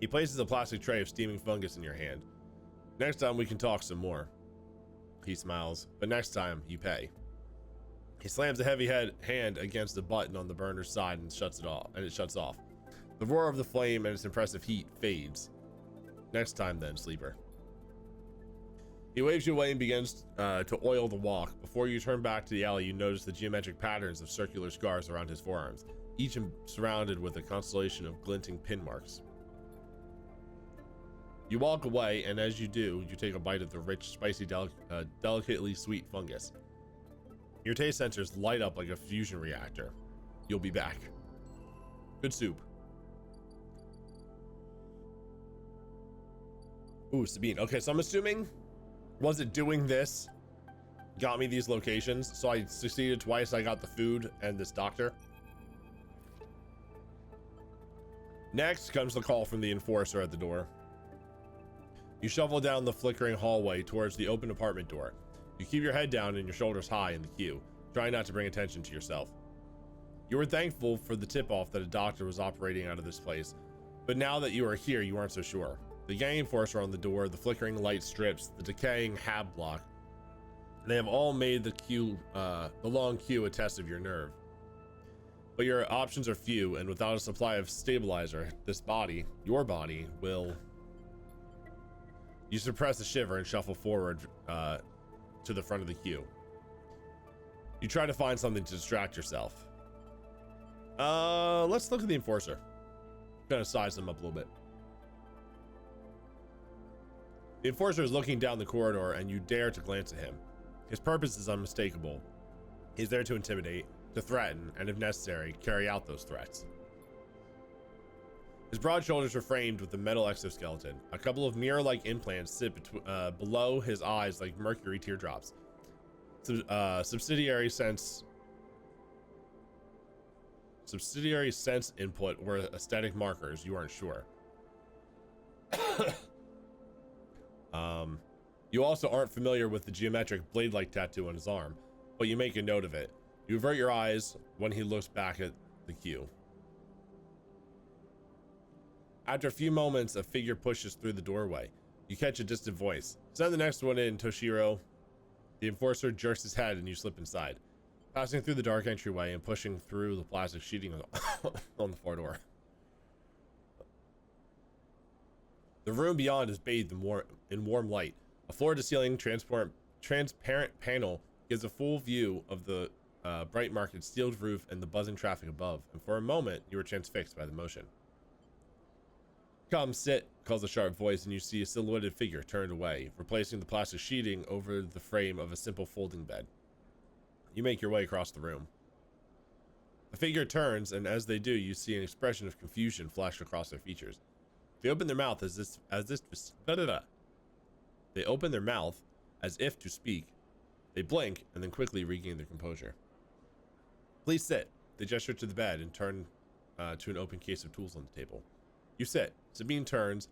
He places a plastic tray of steaming fungus in your hand. Next time we can talk some more. He smiles, but next time you pay. He slams a heavy hand against the button on the burner's side and shuts off. The roar of the flame and its impressive heat fades. Next time then, sleeper. He waves you away and begins to oil the walk. Before you turn back to the alley, you notice the geometric patterns of circular scars around his forearms, each surrounded with a constellation of glinting pin marks. You walk away, and as you do, you take a bite of the rich, spicy, delicately sweet fungus. Your taste sensors light up like a fusion reactor. You'll be back. Good soup. Ooh, Sabine. Okay, so I'm assuming, was it doing this got me these locations? So I succeeded twice. I got the food and this doctor. Next comes the call from the enforcer at the door. You shuffle down the flickering hallway towards the open apartment door. You keep your head down and your shoulders high in the queue, trying not to bring attention to yourself. You were thankful for the tip-off that a doctor was operating out of this place, but now that you are here, you aren't so sure. The gang enforcer on the door, the flickering light strips, the decaying hab block, they have all made the long queue a test of your nerve. But your options are few, and without a supply of stabilizer, your body will... You suppress a shiver and shuffle forward to the front of the queue. You try to find something to distract yourself. Let's look at the enforcer. Kind of size him up a little bit. The enforcer is looking down the corridor, and you dare to glance at him. His purpose is unmistakable. He's there to intimidate, to threaten, and if necessary, carry out those threats. His broad shoulders are framed with a metal exoskeleton. A couple of mirror-like implants sit below his eyes like mercury teardrops. Subsidiary sense input or aesthetic markers, you aren't sure. You also aren't familiar with the geometric blade-like tattoo on his arm, but you make a note of it. You avert your eyes when he looks back at the queue. After a few moments, a figure pushes through the doorway. You catch a distant voice. Send the next one in, Toshiro. The enforcer jerks his head and you slip inside, passing through the dark entryway and pushing through the plastic sheeting on the far door. The room beyond is bathed in warm light. A floor-to-ceiling transparent panel gives a full view of the bright market steeled roof and the buzzing traffic above, and for a moment you are transfixed by the motion. Come, sit, calls a sharp voice, and you see a silhouetted figure turned away, replacing the plastic sheeting over the frame of a simple folding bed. You make your way across the room. The figure turns, and as they do, you see an expression of confusion flash across their features. They open their mouth as They open their mouth as if to speak. They blink and then quickly regain their composure. Please sit. They gesture to the bed and turn to an open case of tools on the table. You sit. Sabine turns,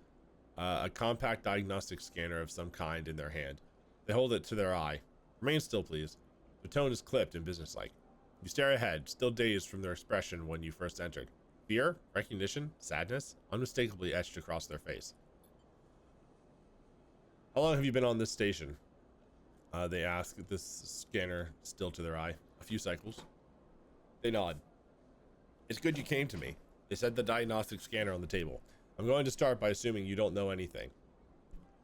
a compact diagnostic scanner of some kind in their hand. They hold it to their eye. Remain still, please. The tone is clipped and businesslike. You stare ahead, still dazed from their expression when you first entered. Fear, recognition, sadness, unmistakably etched across their face. How long have you been on this station? They ask, this scanner still to their eye. A few cycles. They nod. It's good you came to me. They set the diagnostic scanner on the table. I'm going to start by assuming you don't know anything.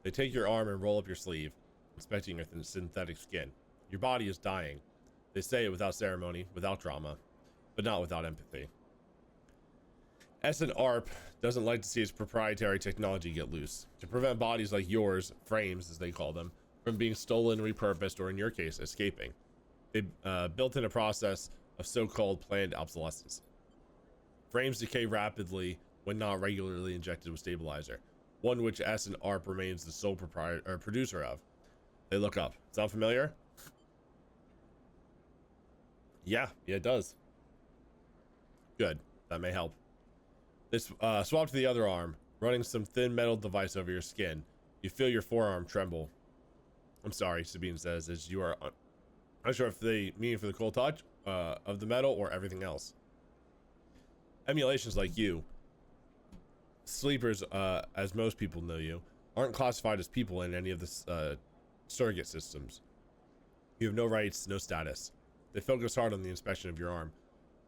They take your arm and roll up your sleeve, inspecting your synthetic skin. Your body is dying. They say it without ceremony, without drama, but not without empathy. ARP doesn't like to see its proprietary technology get loose, to prevent bodies like yours, frames as they call them, from being stolen, repurposed, or in your case, escaping. They built in a process of so-called planned obsolescence. Frames decay rapidly when not regularly injected with stabilizer, one which ARP remains the sole producer of. They look up. Sound familiar? Yeah, it does. Good. That may help. This swap to the other arm, running some thin metal device over your skin. You feel your forearm tremble. I'm sorry, Sabine says, as you are unsure if they mean for the cold touch of the metal or everything else. Emulations like you, sleepers, as most people know you, aren't classified as people in any of the surrogate systems. You have no rights, no status. They focus hard on the inspection of your arm,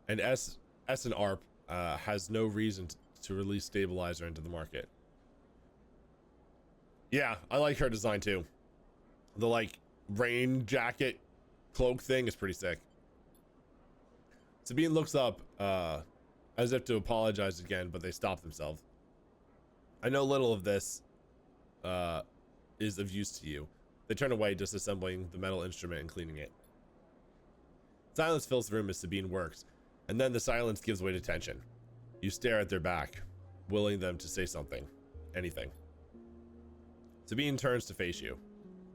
and ARP has no reason to release stabilizer into the market. Yeah, I like her design too. The like rain jacket cloak thing is pretty sick. Sabine looks up as if to apologize again, but they stop themselves. I know little of this is of use to you. They turn away, disassembling the metal instrument and cleaning it. Silence fills the room as Sabine works, and then the silence gives way to tension. You stare at their back, willing them to say something, anything. Sabine turns to face you.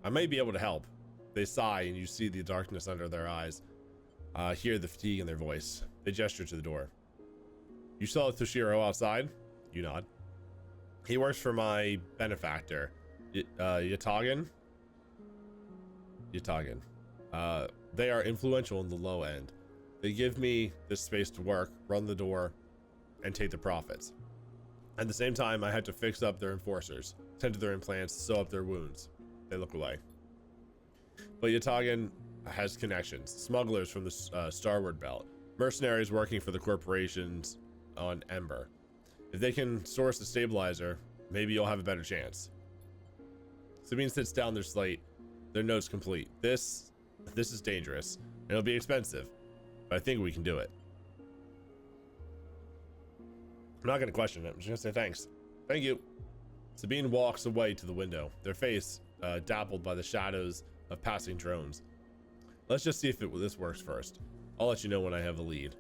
I may be able to help. They sigh, and you see the darkness under their eyes, hear the fatigue in their voice. They gesture to the door. You saw Toshiro outside? You nod. He works for my benefactor, Yatagan. They are influential in the low end. They give me this space to work, run the door, and take the profits. At the same time, I had to fix up their enforcers, tend to their implants, sew up their wounds. They look away. But Yatagan has connections. Smugglers from the Starward Belt. Mercenaries working for the corporations on Ember. If they can source the stabilizer, maybe you'll have a better chance. Sabine sits down their slate, their notes complete. This is dangerous. It'll be expensive, but I think we can do it. I'm not going to question it. I'm just going to say thanks. Thank you. Sabine walks away to the window, their face dappled by the shadows of passing drones. Let's just see if this works first. I'll let you know when I have a lead.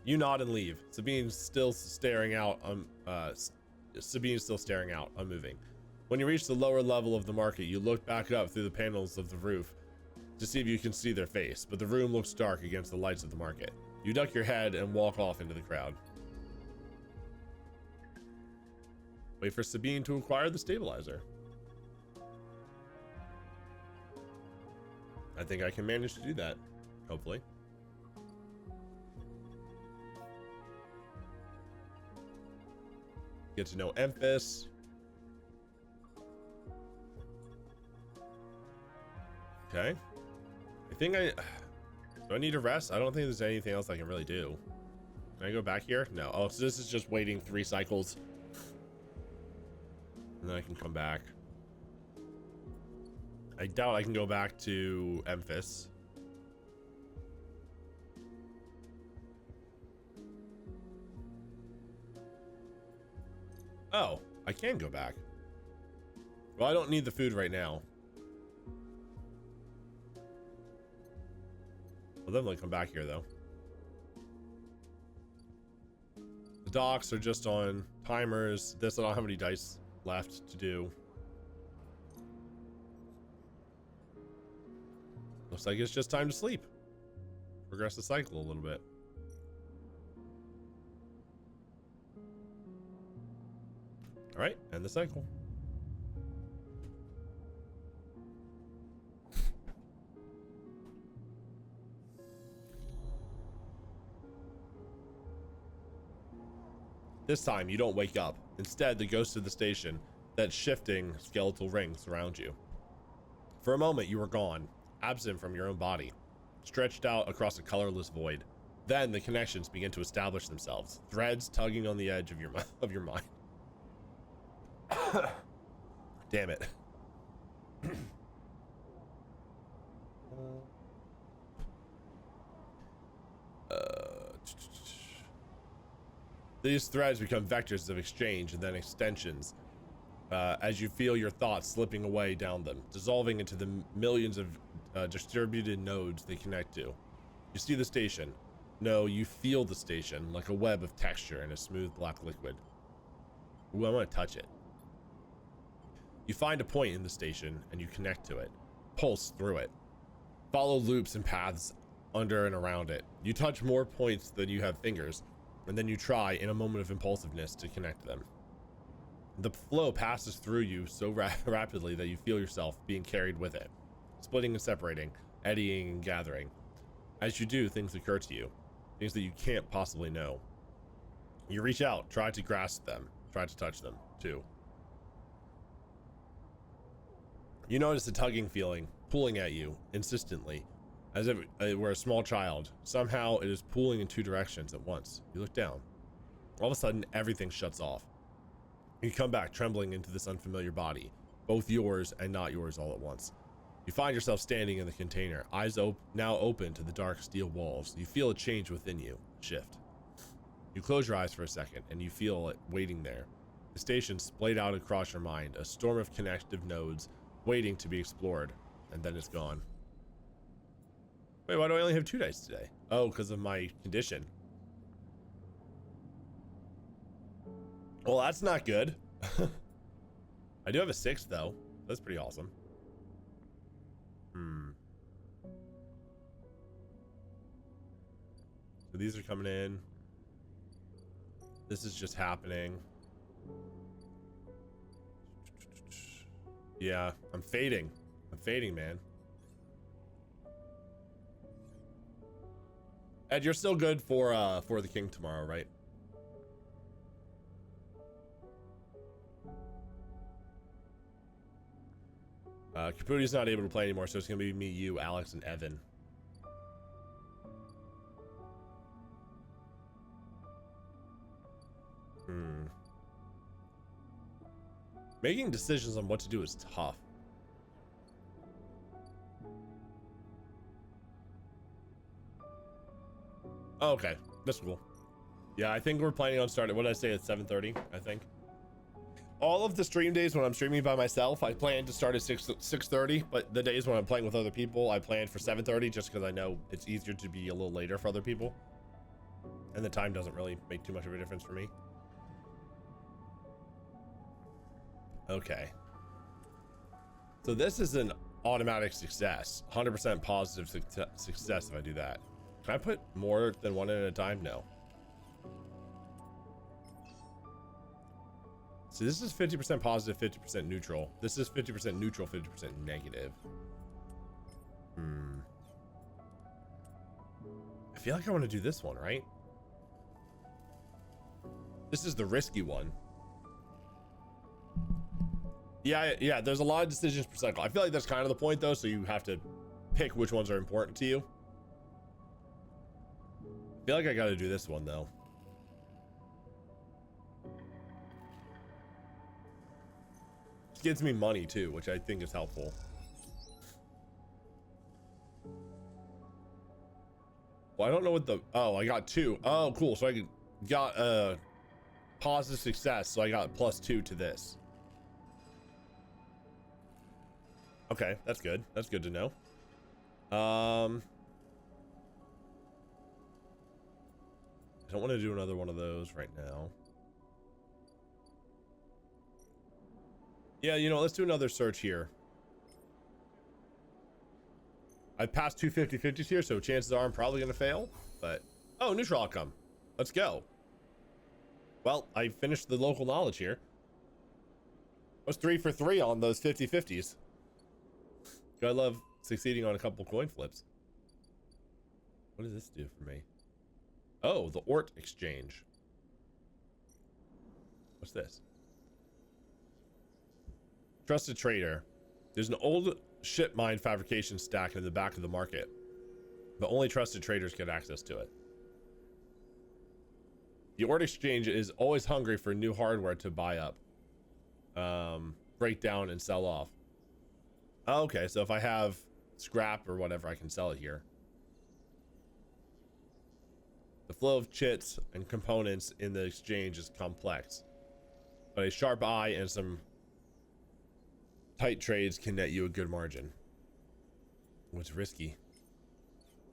You nod and leave. Sabine's still staring out, unmoving. When you reach the lower level of the market, you look back up through the panels of the roof to see if you can see their face, but the room looks dark against the lights of the market. You duck your head and walk off into the crowd. Wait for Sabine to acquire the stabilizer. I think I can manage to do that, hopefully. Get to know Emphis. Okay. Do I need to rest? I don't think there's anything else I can really do. Can I go back here? No. Oh, so this is just waiting 3 cycles. And then I can come back. I doubt I can go back to Emphis. Oh, I can go back. Well, I don't need the food right now. I'll definitely come back here though. The docks are just on timers. This, I don't have any dice left to do. Looks like it's just time to sleep. Progress the cycle a little bit. All right, end the cycle. This time you don't wake up. Instead, the ghost of the station, that shifting skeletal ring, surrounds you. For a moment, you are gone, absent from your own body, stretched out across a colorless void. Then the connections begin to establish themselves, threads tugging on the edge of your mind. Damn it. These threads become vectors of exchange and then extensions as you feel your thoughts slipping away down them, dissolving into the millions of distributed nodes they connect to. You see the station. No, you feel the station like a web of texture in a smooth black liquid. Ooh, I want to touch it. You find a point in the station and you connect to it, pulse through it, follow loops and paths under and around it. You touch more points than you have fingers, and then you try, in a moment of impulsiveness, to connect them. The flow passes through you so rapidly that you feel yourself being carried with it, splitting and separating, eddying and gathering. As you do, things occur to you, things that you can't possibly know. You reach out, try to grasp them, try to touch them, too. You notice a tugging feeling, pulling at you, insistently, as if it were a small child. Somehow it is pulling in two directions at once. You look down. All of a sudden, everything shuts off. You come back trembling into this unfamiliar body, both yours and not yours all at once. You find yourself standing in the container, eyes now open to the dark steel walls. You feel a change within you, shift. You close your eyes for a second, and you feel it waiting there. The station splayed out across your mind, a storm of connective nodes waiting to be explored, and then it's gone. Wait, why do I only have 2 dice today? Oh, because of my condition. Well, that's not good. I do have a 6 though. That's pretty awesome. So these are coming in. This is just happening. Yeah, I'm fading. I'm fading, man. Ed, you're still good for the king tomorrow, right? Caputi's not able to play anymore, so it's gonna be me, you, Alex, and Evan. Making decisions on what to do is tough. Oh, okay, that's cool. Yeah, I think we're planning on starting, what did I say, at 7:30, I think. All of the stream days when I'm streaming by myself, I plan to start at 6:30, but the days when I'm playing with other people, I planned for 7:30 just because I know it's easier to be a little later for other people. And the time doesn't really make too much of a difference for me. Okay. So this is an automatic success. 100% positive success if I do that. Can I put more than one at a time? No. So this is 50% positive, 50% neutral. This is 50% neutral, 50% negative. I feel like I want to do this one, right? This is the risky one. Yeah, there's a lot of decisions per cycle. I feel like that's kind of the point though, so you have to pick which ones are important to you. I feel like I gotta do this one though. This gets me money too, which I think is helpful. Well, I don't know what the, oh, I got 2. Oh, cool. So I got positive success, so I got +2 to this. Okay, that's good. That's good to know. I don't want to do another one of those right now. Yeah, you know, let's do another search here. I've passed 2 50/50s here, so chances are I'm probably going to fail. But, oh, neutral outcome. Let's go. Well, I finished the local knowledge here. I was 3 for 3 on those 50/50s. I love succeeding on a couple coin flips. What does this do for me? Oh, the Ort exchange. What's this? Trusted trader. There's an old ship mine fabrication stack in the back of the market, but only trusted traders get access to it. The Ort exchange is always hungry for new hardware to buy up, break down, and sell off. Okay, so if I have scrap or whatever, I can sell it here. The flow of chits and components in the exchange is complex, but a sharp eye and some tight trades can net you a good margin. What's risky?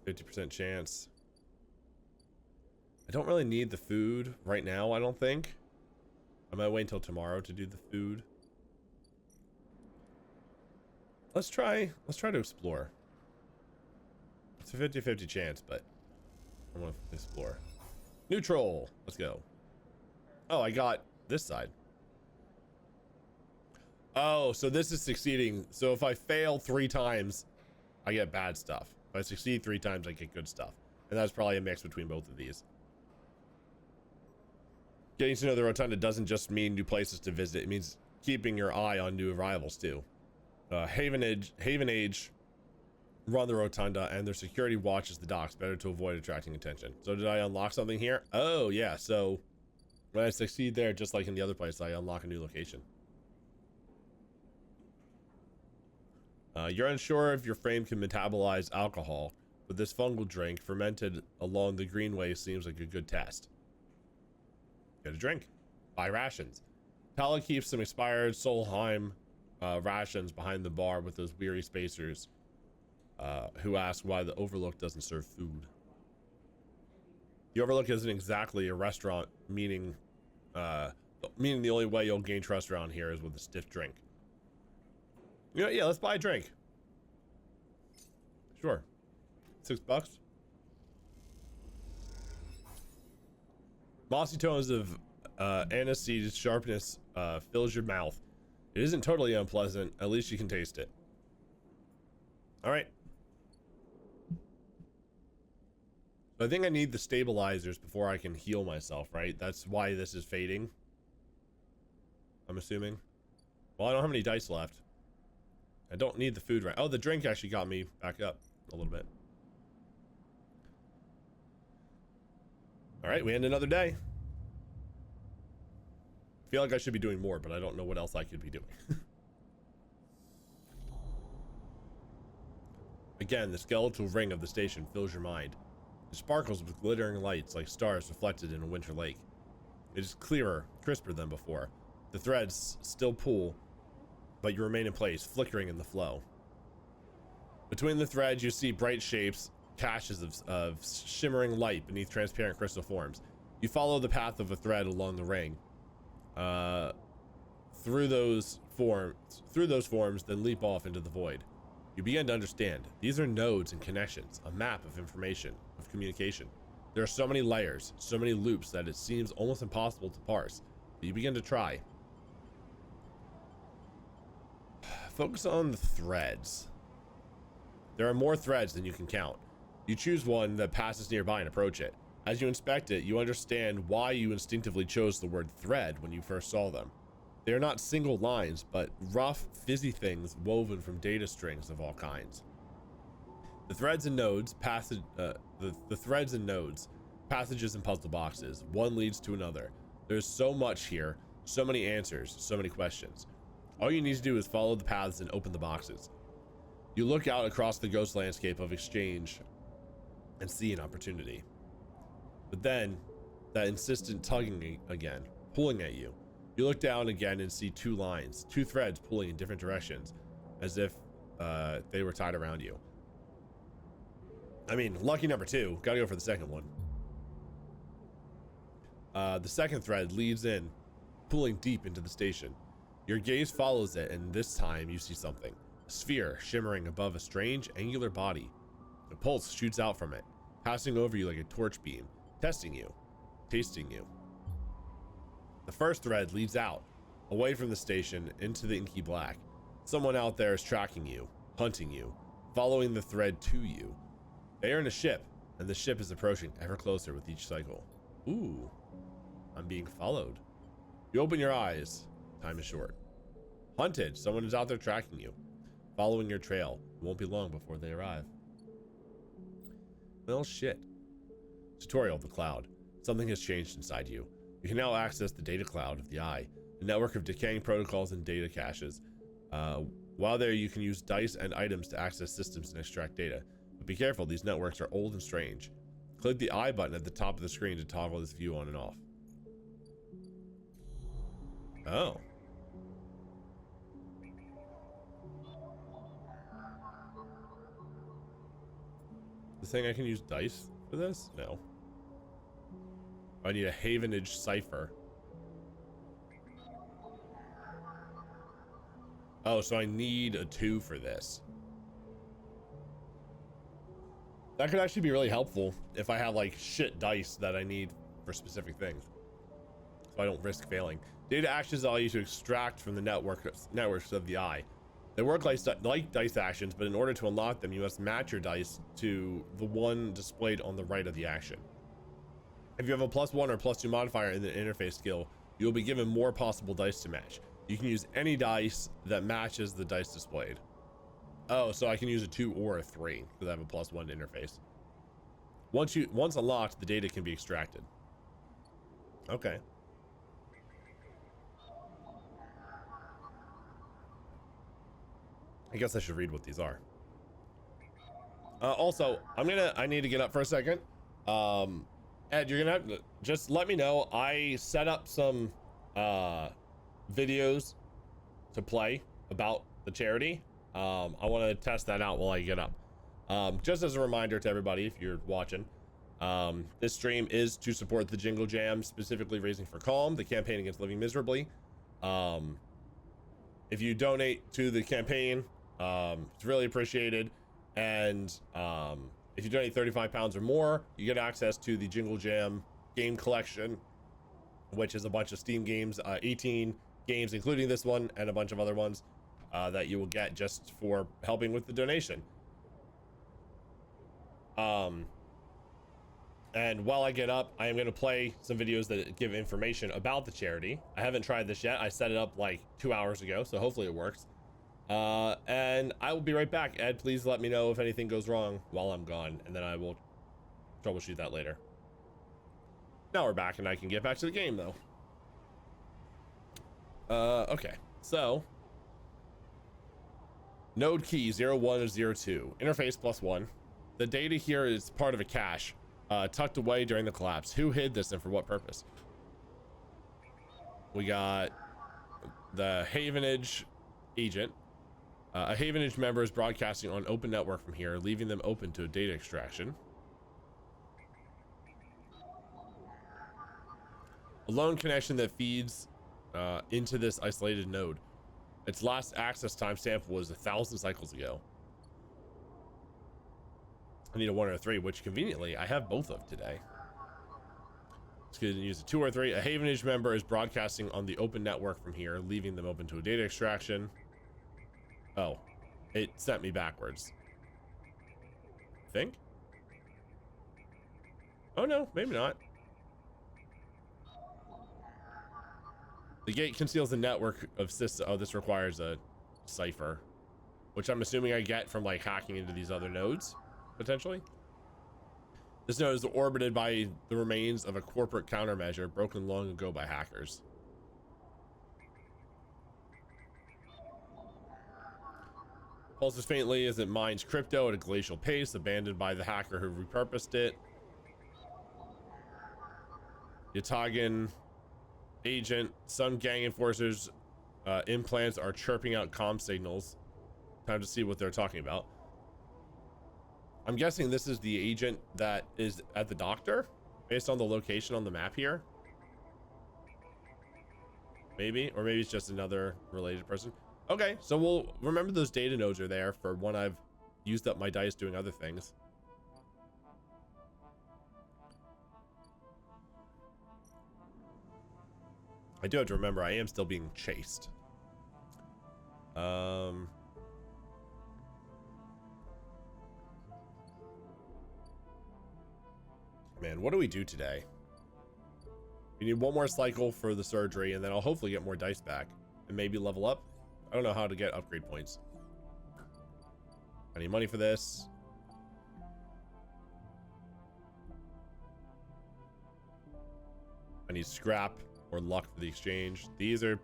50% chance. I don't really need the food right now, I don't think. I might wait until tomorrow to do the food. Let's try to explore. It's a 50/50 chance, but I want to explore. Neutral. Let's go. Oh, I got this side. Oh, so this is succeeding. So if I fail 3 times, I get bad stuff. If I succeed 3 times, I get good stuff. And that's probably a mix between both of these. Getting to know the Rotunda doesn't just mean new places to visit. It means keeping your eye on new arrivals too. Haven Age run the Rotunda, and their security watches the docks, better to avoid attracting attention. So did I unlock something here? Oh yeah, so when I succeed there, just like in the other place, I unlock a new location. You're unsure if your frame can metabolize alcohol, but this fungal drink fermented along the greenway seems like a good test. Get a drink. Buy rations. Tala keeps some expired Solheim rations behind the bar with those weary spacers who ask why the Overlook doesn't serve food. The Overlook isn't exactly a restaurant, meaning the only way you'll gain trust around here is with a stiff drink. You know, yeah, let's buy a drink. Sure. $6. Mossy tones of aniseed sharpness fills your mouth. It isn't totally unpleasant. At least you can taste it. All right. I think I need the stabilizers before I can heal myself, right? That's why this is fading, I'm assuming. Well, I don't have any dice left. I don't need the food right. Oh, the drink actually got me back up a little bit. All right, we end another day. I feel like I should be doing more, but I don't know what else I could be doing. Again, the skeletal ring of the station fills your mind. It sparkles with glittering lights like stars reflected in a winter lake. It is clearer, crisper than before. The threads still pull, but you remain in place, flickering in the flow. Between the threads, you see bright shapes, caches of shimmering light beneath transparent crystal forms. You follow the path of a thread along the ring. Through those forms, then leap off into the void. You begin to understand. These are nodes and connections, a map of information, of communication. There are so many layers, so many loops that it seems almost impossible to parse. But you begin to try. Focus on the threads. There are more threads than you can count. You choose one that passes nearby and approach it. As you inspect it, you understand why you instinctively chose the word thread when you first saw them. They are not single lines, but rough, fizzy things woven from data strings of all kinds. The threads and nodes, passages and puzzle boxes. One leads to another. There's so much here, so many answers, so many questions. All you need to do is follow the paths and open the boxes. You look out across the ghost landscape of exchange and see an opportunity. But then, that insistent tugging again. pulling at you. You look down again and see two lines, two threads pulling in different directions, as if they were tied around you. I mean, lucky number two. Gotta go for the second one. The second thread leads in, pulling deep into the station. Your gaze follows it, and this time you see something. A sphere shimmering above a strange, angular body. A pulse shoots out from it, passing over you like a torch beam, testing you, tasting you. The first thread leads out, away from the station, into the inky black. Someone out there is tracking you, hunting you, following the thread to you. They are in a ship, and the ship is approaching ever closer with each cycle. Ooh, I'm being followed. You open your eyes. Time is short. Hunted, someone is out there tracking you, following your trail. It won't be long before they arrive. Well, shit. Tutorial of the cloud. Something has changed inside you. You can now access the data cloud of the eye, a network of decaying protocols and data caches. While there, you can use dice and items to access systems and extract data. But be careful, these networks are old and strange. Click the eye button at the top of the screen to toggle this view on and off. Oh. This thing I can use dice for this? No. I need a Havenage cipher. Oh, so I need a 2 for this. That could actually be really helpful if I have like shit dice that I need for specific things, so I don't risk failing. Data actions allow you to extract from the networks of the eye. They work like dice actions, but in order to unlock them, you must match your dice to the one displayed on the right of the action. If you have a +1 or +2 modifier in the interface skill, you will be given more possible dice to match. You can use any dice that matches the dice displayed. Oh, so I can use a 2 or a 3 because I have a +1 interface. Once unlocked, the data can be extracted. Okay. I guess I should read what these are. Also, I need to get up for a second. Ed, you're gonna have to just let me know. I set up some videos to play about the charity. I want to test that out while I get up. Just as a reminder to everybody, if you're watching, this stream is to support the Jingle Jam, specifically Raising for Calm, the campaign against living miserably. If you donate to the campaign, it's really appreciated. And if you donate £35 or more, you get access to the Jingle Jam game collection, which is a bunch of Steam games, 18 games, including this one and a bunch of other ones that you will get just for helping with the donation. And while I get up, I am going to play some videos that give information about the charity. I haven't tried this yet. I set it up like 2 hours ago, so hopefully it works. And I will be right back. Ed, please let me know if anything goes wrong while I'm gone, and then I will troubleshoot that later. Now we're back, and I can get back to the game, though. Okay, so node key 01 is 02, interface +1. The data here is part of a cache, tucked away during the collapse. Who hid this and for what purpose? We got the Havenage agent. A Havenage member is broadcasting on open network from here, leaving them open to a data extraction. A lone connection that feeds into this isolated node. Its last access time sample was 1,000 cycles ago. I need a 1 or a 3, which conveniently I have both of today. Let's go ahead and use a 2 or 3. A Havenage member is broadcasting on the open network from here, leaving them open to a data extraction. Oh, it sent me backwards. I think. Oh no, maybe not. The gate conceals the network of systems. Oh, this requires a cipher, which I'm assuming I get from like hacking into these other nodes, potentially. This node is orbited by the remains of a corporate countermeasure broken long ago by hackers. Pulses faintly as it mines crypto at a glacial pace, abandoned by the hacker who repurposed it. Yatagan Agent, some gang enforcers implants are chirping out comm signals. Time to see what they're talking about. I'm guessing this is the agent that is at the doctor based on the location on the map here. Maybe, or maybe it's just another related person. Okay, so we'll remember those data nodes are there for when I've used up my dice doing other things. I do have to remember I am still being chased. Man, what do we do today? We need one more cycle for the surgery, and then I'll hopefully get more dice back and maybe level up. I don't know how to get upgrade points. I need money for this. I need scrap or luck for the exchange. These are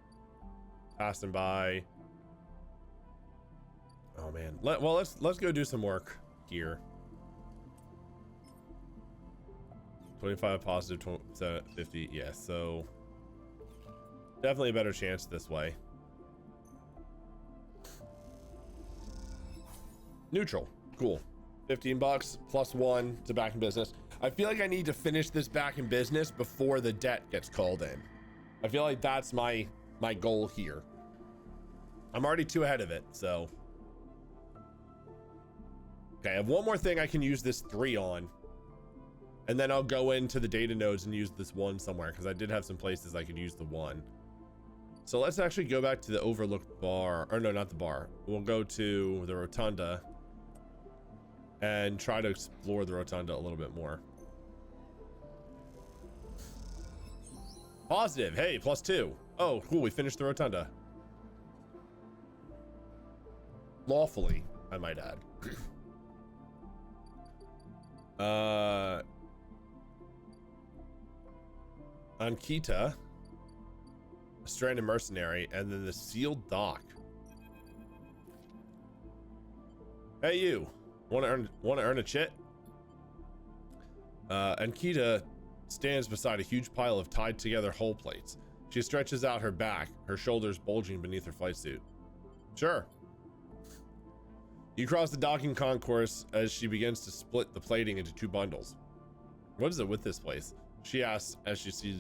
passing by. Oh man. Well, let's go do some work here. 25 positive, 50. Yeah, so definitely a better chance this way. Neutral. Cool. 15 bucks plus 1 to back in business. I feel like I need to finish this back in business before the debt gets called in. I feel like that's my goal here. I'm already 2 ahead of it, so. Okay, I have one more thing I can use this 3 on. And then I'll go into the data nodes and use this 1 somewhere, because I did have some places I could use the 1. So let's actually go back to the overlooked bar, or no, not the bar. We'll go to the rotunda and try to explore the rotunda a little bit more. Positive. Hey, +2. Oh, cool. We finished the rotunda. Lawfully, I might add. Ankita, a stranded mercenary, and then the sealed dock. Hey, you want to earn a chit? Ankita stands beside a huge pile of tied together hull plates. She stretches out her back, her shoulders bulging beneath her flight suit. Sure. You cross the docking concourse as she begins to split the plating into 2 bundles. What is it with this place? She asks as she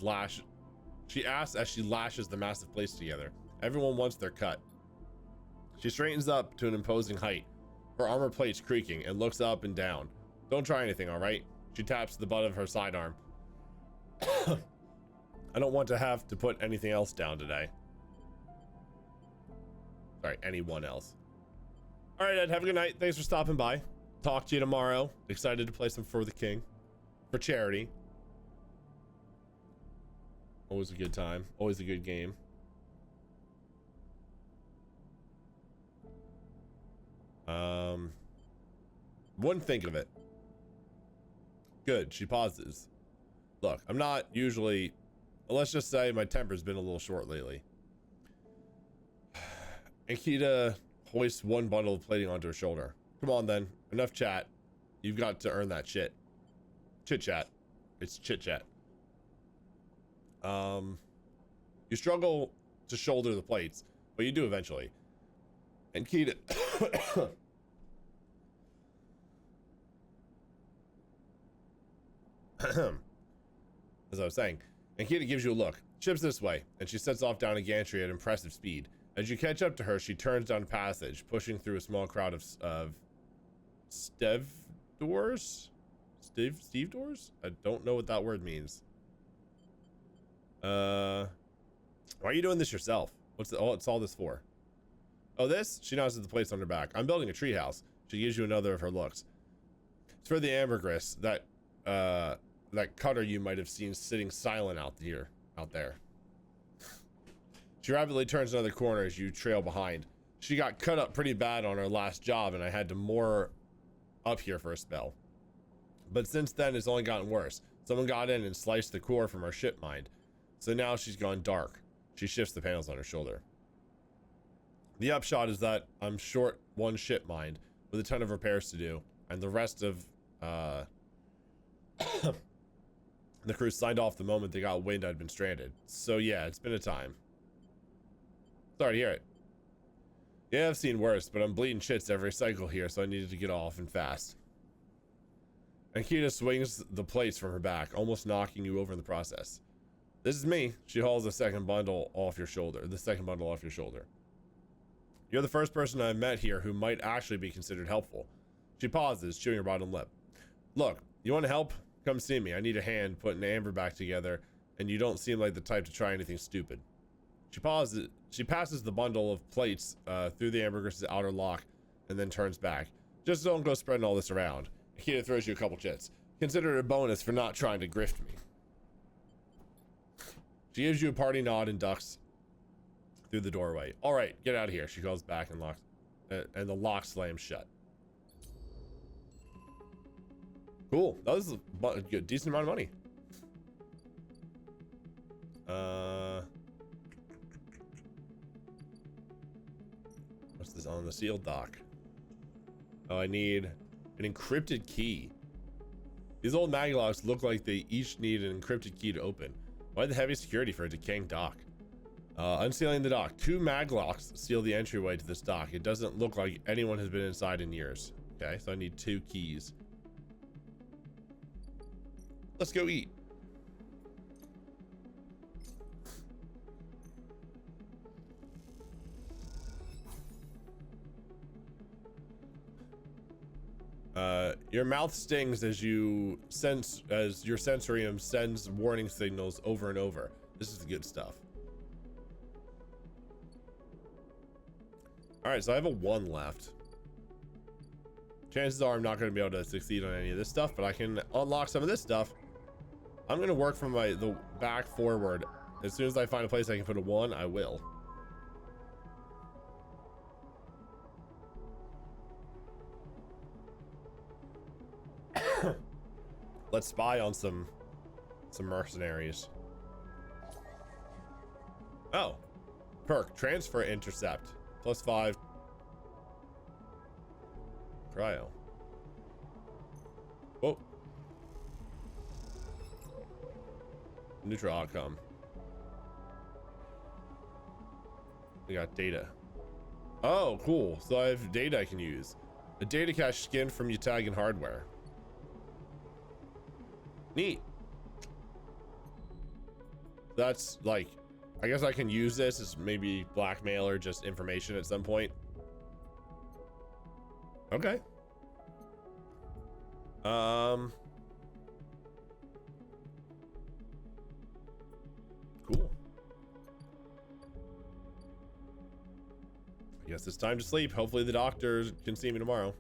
lashes the massive plates together. Everyone wants their cut. She straightens up to an imposing height, her armor plates creaking, and looks up and down. Don't try anything, all right? She taps the butt of her sidearm. I don't want to have to put anything else down today. Sorry, anyone else. All right, Ed, have a good night. Thanks for stopping by. Talk to you tomorrow. Excited to play some For the King. For charity. Always a good time. Always a good game. Wouldn't think of it. Good, she pauses. Look, I'm not usually, let's just say my temper's been a little short lately. Ankita hoists 1 bundle of plating onto her shoulder. Come on then, enough chat. You've got to earn that shit. Chit chat. It's chit chat. You struggle to shoulder the plates, but you do eventually. Ankita as I was saying, Ankita gives you a look. Ship's this way, and she sets off down a gantry at impressive speed. As you catch up to her, she turns down a passage, pushing through a small crowd of stevedores? Stevedores? I don't know what that word means. Why are you doing this yourself? What's all this for? Oh, this? She nods at the plates on her back. I'm building a treehouse. She gives you another of her looks. It's for the ambergris, that cutter you might have seen sitting silent out there. She rapidly turns another corner as you trail behind. She got cut up pretty bad on her last job, and I had to moor up here for a spell. But since then, it's only gotten worse. Someone got in and sliced the core from her ship mind. So now she's gone dark. She shifts the panels on her shoulder. The upshot is that I'm short 1 ship mind with a ton of repairs to do, and the rest of The crew signed off the moment they got wind I'd been stranded. So yeah, it's been a time. Sorry to hear it. Yeah, I've seen worse, but I'm bleeding shits every cycle here, so I needed to get off and fast. Ankita swings the plates from her back, almost knocking you over in the process. This is me. She hauls the second bundle off your shoulder. You're the first person I've met here who might actually be considered helpful. She pauses, chewing her bottom lip. Look, you want to help? Come see me. I need a hand putting Amber back together, and you don't seem like the type to try anything stupid. She pauses. She passes the bundle of plates through the Ambergris' outer lock, and then turns back. Just don't go spreading all this around. Akita throws you a couple chits. Consider it a bonus for not trying to grift me. She gives you a party nod and ducks through the doorway. All right, get out of here. She calls back and locks, and the lock slams shut. Cool. That was a good, decent amount of money. What's this on the sealed dock? Oh, I need an encrypted key. These old mag locks look like they each need an encrypted key to open. Why the heavy security for a decaying dock? Unsealing the dock. 2 mag locks seal the entryway to this dock. It doesn't look like anyone has been inside in years. Okay, so I need 2 keys. Let's go eat. Your mouth stings as your sensorium sends warning signals over and over. This is the good stuff. All right, so I have a 1 left. Chances are I'm not going to be able to succeed on any of this stuff, but I can unlock some of this stuff. I'm going to work from the back forward. As soon as I find a place I can put a 1, I will. Let's spy on some mercenaries. Oh, perk, transfer intercept, +5. Cryo. Whoa. Neutral outcome. We got data. Oh, cool. So I have data I can use. A data cache skinned from your tag and hardware. Neat. That's like, I guess I can use this as maybe blackmail or just information at some point. Okay. Cool. I guess it's time to sleep. Hopefully the doctor can see me tomorrow.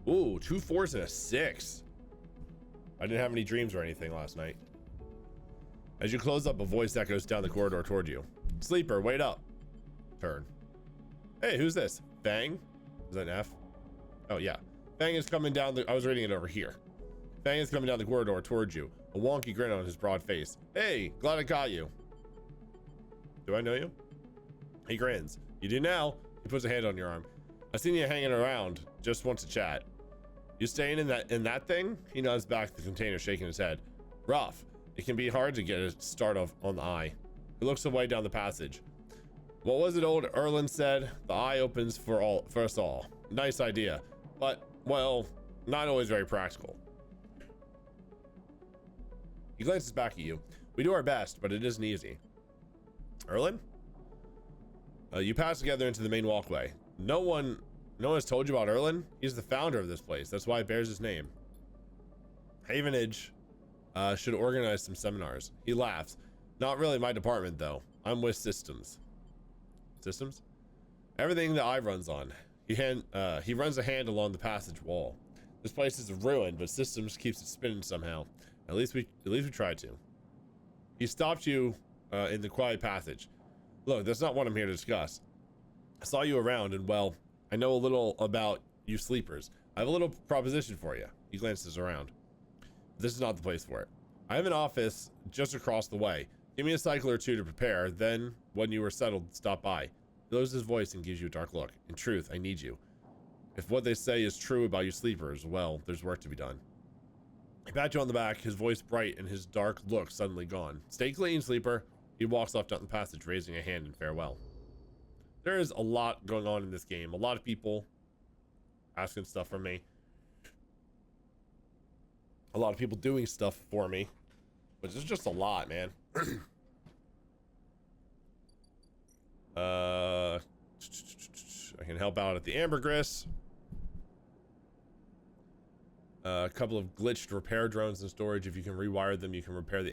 Ooh, 2 4s and a 6. I didn't have any dreams or anything last night. As you close up, a voice echoes down the corridor toward you. Sleeper, wait up. Turn. Hey, who's this? Fang? Is that an F? Oh, yeah. Fang is coming down the... I was reading it over here. Fang is coming down the corridor towards you. A wonky grin on his broad face. Hey, glad I got you. Do I know you? He grins. You do now. He puts a hand on your arm. I seen you hanging around. Just want to chat. You staying in that thing? He nods back at the container, shaking his head. Rough. It can be hard to get a start off on the eye. He looks away down the passage. What was it old Erlen said? The eye opens for us all. Nice idea. But, well, not always very practical. He glances back at you. We do our best, but it isn't easy. Erlen? You pass together into the main walkway. No one has told you about Erlen? He's the founder of this place. That's why it bears his name. Havenage should organize some seminars. He laughs. Not really my department, though. I'm with systems. Systems? Everything that I runs on. He runs a hand along the passage wall. This place is ruined, but systems keeps it spinning somehow. At least we try to. He stopped you in the quiet passage. Look, that's not what I'm here to discuss. I saw you around, and well, I know a little about you sleepers. I have a little proposition for you. He glances around. This is not the place for it. I have an office just across the way. Give me a cycle or two to prepare, then, when you are settled, stop by. He lowers his voice and gives you a dark look. In truth, I need you. If what they say is true about you sleepers, well, there's work to be done. He pats you on the back, his voice bright and his dark look suddenly gone. Stay clean, sleeper. He walks off down the passage, raising a hand in farewell. There is a lot going on in this game. A lot of people asking stuff from me. A lot of people doing stuff for me. Which is just a lot, man. I can help out at the ambergris. A couple of glitched repair drones in storage. If you can rewire them, you can repair the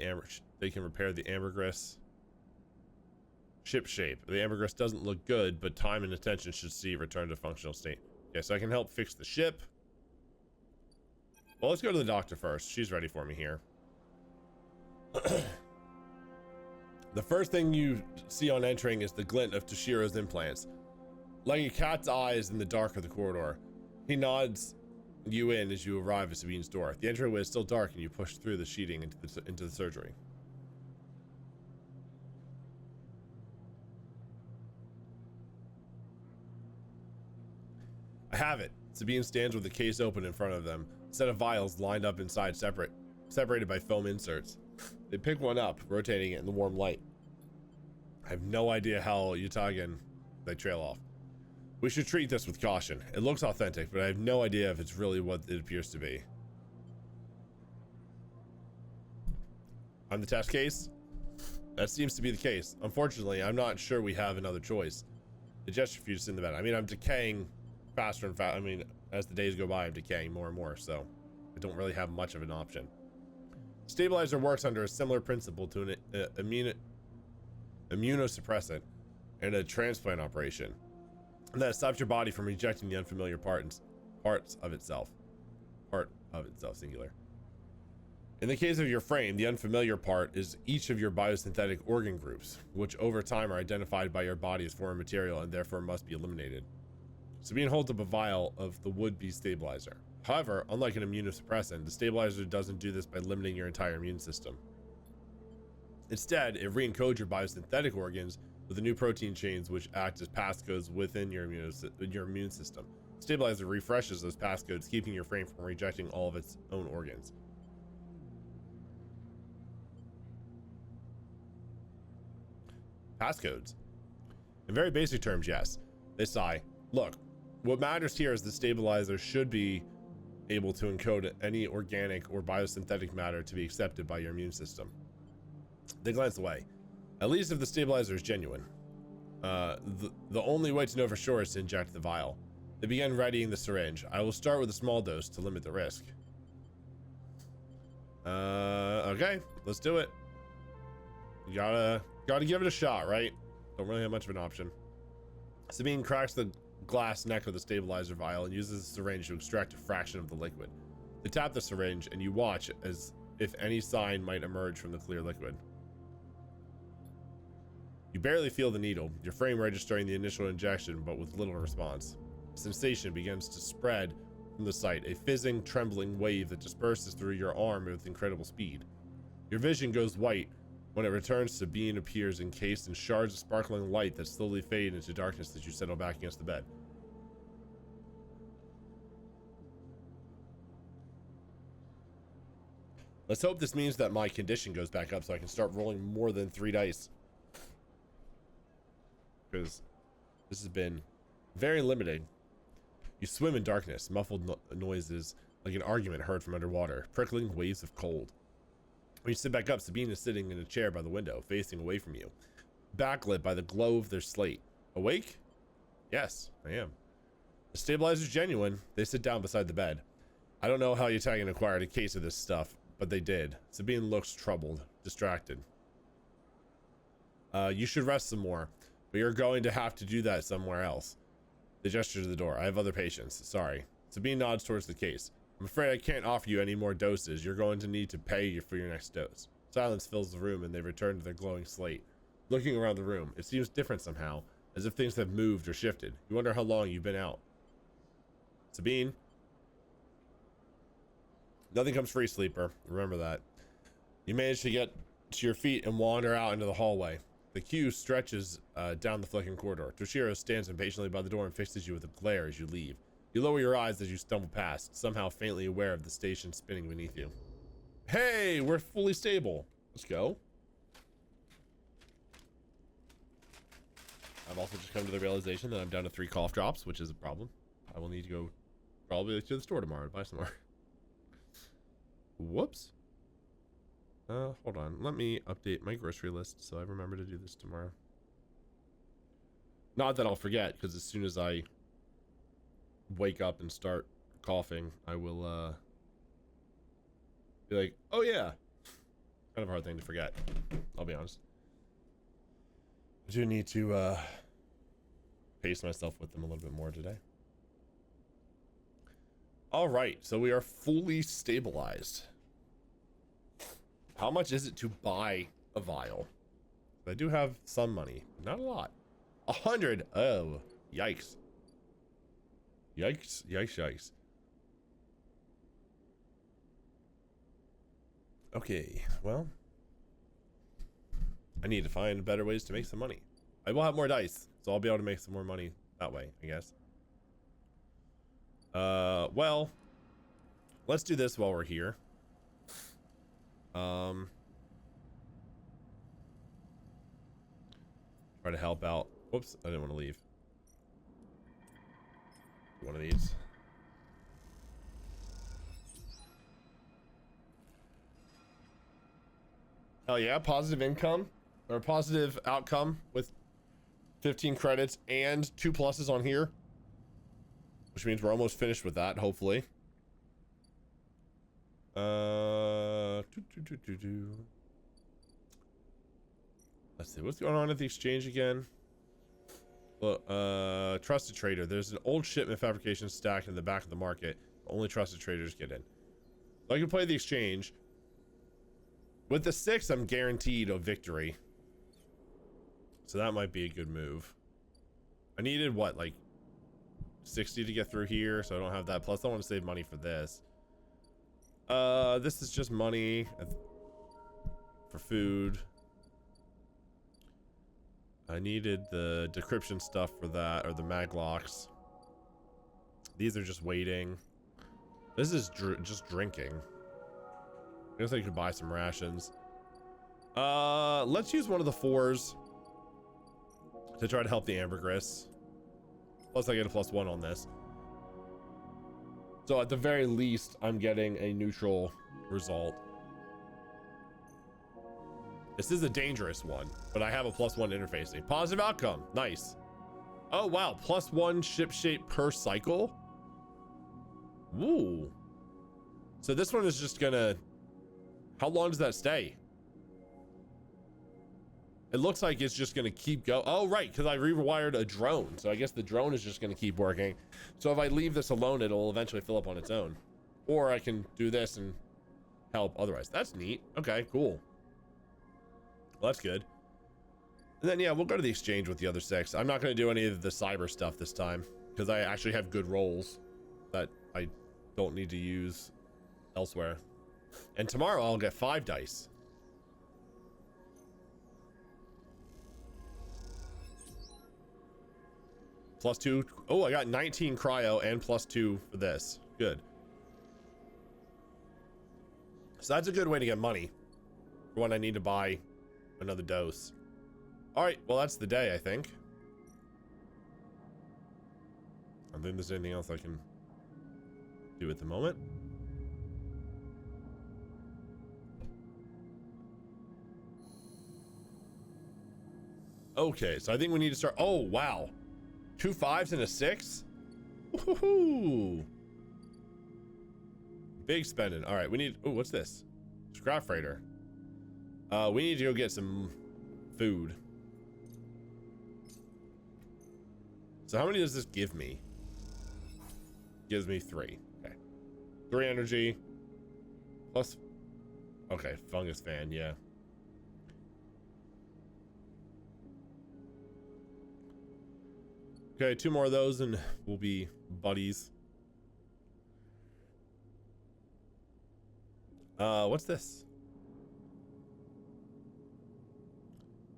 they can repair the ambergris. Ship shape. The ambergris doesn't look good, but time and attention should see it return to functional state. Okay, so I can help fix the ship. Well, let's go to the doctor first. She's ready for me here. The first thing you see on entering is the glint of Toshiro's implants. Like a cat's eyes in the dark of the corridor. He nods you in as you arrive at Sabine's door. The entryway is still dark and you push through the sheeting into the surgery. I have it. Sabine stands with the case open in front of them. A set of vials lined up inside, separated by foam inserts. They pick one up, rotating it in the warm light. I have no idea how Yutagan. They trail off. We should treat this with caution. It looks authentic, but I have no idea if it's really what it appears to be. On the test case? That seems to be the case. Unfortunately, I'm not sure we have another choice. The gesture fused in the bed. I mean, I'm decaying faster and faster. I mean, as the days go by, I'm decaying more and more, so I don't really have much of an option. Stabilizer works under a similar principle to an immunosuppressant and a transplant operation. And that stops your body from rejecting the unfamiliar parts of itself. Part of itself, singular. In the case of your frame, the unfamiliar part is each of your biosynthetic organ groups, which over time are identified by your body as foreign material and therefore must be eliminated. Sabine holds up a vial of the would-be stabilizer. However, unlike an immunosuppressant, the stabilizer doesn't do this by limiting your entire immune system. Instead, it re-encodes your biosynthetic organs with the new protein chains which act as passcodes within your immune system. Stabilizer refreshes those passcodes, keeping your frame from rejecting all of its own organs. Passcodes. In very basic terms, yes. They sigh. Look, what matters here is the stabilizer should be able to encode any organic or biosynthetic matter to be accepted by your immune system. They glance away. At least if the stabilizer is genuine. The only way to know for sure is to inject the vial. They begin readying the syringe. I will start with a small dose to limit the risk. Okay, let's do it. You gotta give it a shot, right? Don't really have much of an option. Sabine cracks the glass neck of the stabilizer vial and uses the syringe to extract a fraction of the liquid. They tap the syringe and you watch as if any sign might emerge from the clear liquid. You barely feel the needle, your frame registering the initial injection but with little response. Sensation begins to spread from the site, a fizzing, trembling wave that disperses through your arm with incredible speed. Your vision goes white. When it returns, Sabine appears encased in shards of sparkling light that slowly fade into darkness as you settle back against the bed. Let's hope this means that my condition goes back up so I can start rolling more than 3 dice. Because this has been very limiting. You swim in darkness, muffled noises like an argument heard from underwater, prickling waves of cold. When you sit back up, Sabine is sitting in a chair by the window, facing away from you, backlit by the glow of their slate. Awake? Yes, I am. The stabilizer's genuine. They sit down beside the bed. I don't know how Yutagan acquired a case of this stuff, but they did. Sabine looks troubled, distracted. You should rest some more, but you're going to have to do that somewhere else. They gesture to the door. I have other patients. Sorry. Sabine nods towards the case. I'm afraid I can't offer you any more doses. You're going to need to pay for your next dose. Silence fills the room and they return to their glowing slate. Looking around the room, it seems different somehow, as if things have moved or shifted. You wonder how long you've been out. Sabine? Nothing comes free, sleeper. Remember that. You managed to get to your feet and wander out into the hallway. The queue stretches down the flicking corridor. Toshiro stands impatiently by the door and fixes you with a glare as you leave. You lower your eyes as you stumble past, somehow faintly aware of the station spinning beneath you. Hey, we're fully stable. Let's go. I've also just come to the realization that I'm down to 3 cough drops, which is a problem. I will need to go probably to the store tomorrow to buy some more. Whoops. Hold on. Let me update my grocery list so I remember to do this tomorrow. Not that I'll forget, because as soon as I wake up and start coughing, I will be like, oh yeah. Kind of a hard thing to forget, I'll be honest. I do need to pace myself with them a little bit more today. All right, so we are fully stabilized. How much is it to buy a vial? I do have some money, not a lot. 100. Oh, yikes. Yikes, yikes, yikes. Okay, well, I need to find better ways to make some money. I will have more dice, so I'll be able to make some more money that way, I guess. Well, let's do this while we're here. Try to help out. Whoops, I didn't want to leave. One of these. Hell yeah, positive income or positive outcome with 15 credits and 2 pluses on here, which means we're almost finished with that, hopefully. Let's see, what's going on at the exchange again? Well, trusted trader. There's an old shipment fabrication stacked in the back of the market. Only trusted traders get in. So I can play the exchange. With the 6, I'm guaranteed a victory. So that might be a good move. I needed what, like 60 to get through here, so I don't have that. Plus I want to save money for this. This is just money for food. I needed the decryption stuff for that, or the maglocks. These are just waiting. This is just drinking. I guess I could buy some rations. Let's use one of the 4s to try to help the ambergris. Plus I get a +1 on this. So at the very least, I'm getting a neutral result. This is a dangerous one, but I have a +1 interfacing. Positive outcome, nice. Oh wow, +1 ship shape per cycle. Woo. So this one is just gonna, how long does that stay? It looks like it's just gonna keep go. Oh right, because I rewired a drone, so I guess the drone is just gonna keep working. So if I leave this alone, it'll eventually fill up on its own, or I can do this and help otherwise. That's neat. Okay, cool. Well, that's good. And then yeah, we'll go to the exchange with the other 6. I'm not going to do any of the cyber stuff this time because I actually have good rolls that I don't need to use elsewhere. And tomorrow I'll get 5 dice. +2. Oh, I got 19 cryo and +2 for this. Good. So that's a good way to get money for when I need to buy another dose. All right, well, that's the day, I think. I don't think there's anything else I can do at the moment. Okay, so I think we need to start. Oh, wow. 2 5s and a 6. Woohoo! Big spending. All right, we need. Oh, what's this? Scrap freighter. We need to go get some food. So how many does this give me? Gives me 3. Okay. 3 energy. Plus. Okay, fungus fan, yeah. Okay, 2 more of those and we'll be buddies. What's this?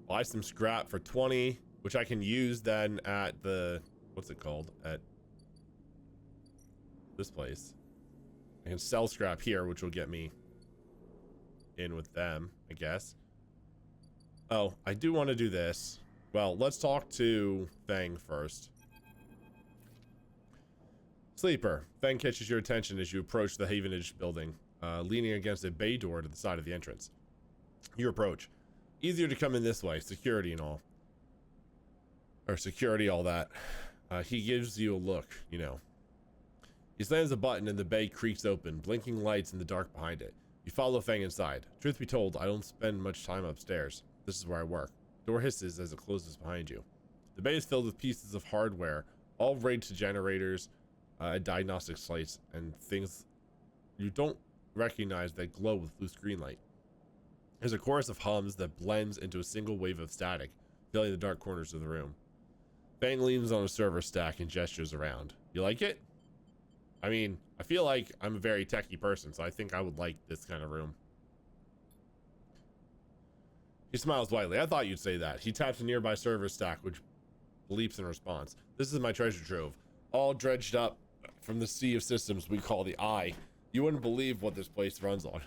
Buy some scrap for 20, which I can use then at the, what's it called? At this place. I can sell scrap here, which will get me in with them, I guess. Oh, I do want to do this. Well, let's talk to Fang first. Sleeper. Fang catches your attention as you approach the Havenage building, leaning against a bay door to the side of the entrance. You approach. Easier to come in this way, security and all. Or security, all that. He gives you a look, you know. He slams a button and the bay creaks open, blinking lights in the dark behind it. You follow Fang inside. Truth be told, I don't spend much time upstairs. This is where I work. Door hisses as it closes behind you. The bay is filled with pieces of hardware, all rigged to generators, diagnostic slates, and things you don't recognize that glow with loose green light. There's a chorus of hums that blends into a single wave of static, filling the dark corners of the room. Fang leans on a server stack and gestures around. You like it? I mean, I feel like I'm a very techie person, so I think I would like this kind of room. He smiles widely. I thought you'd say that. He taps a nearby server stack, which leaps in response. This is my treasure trove, all dredged up from the sea of systems we call the Eye. You wouldn't believe what this place runs on.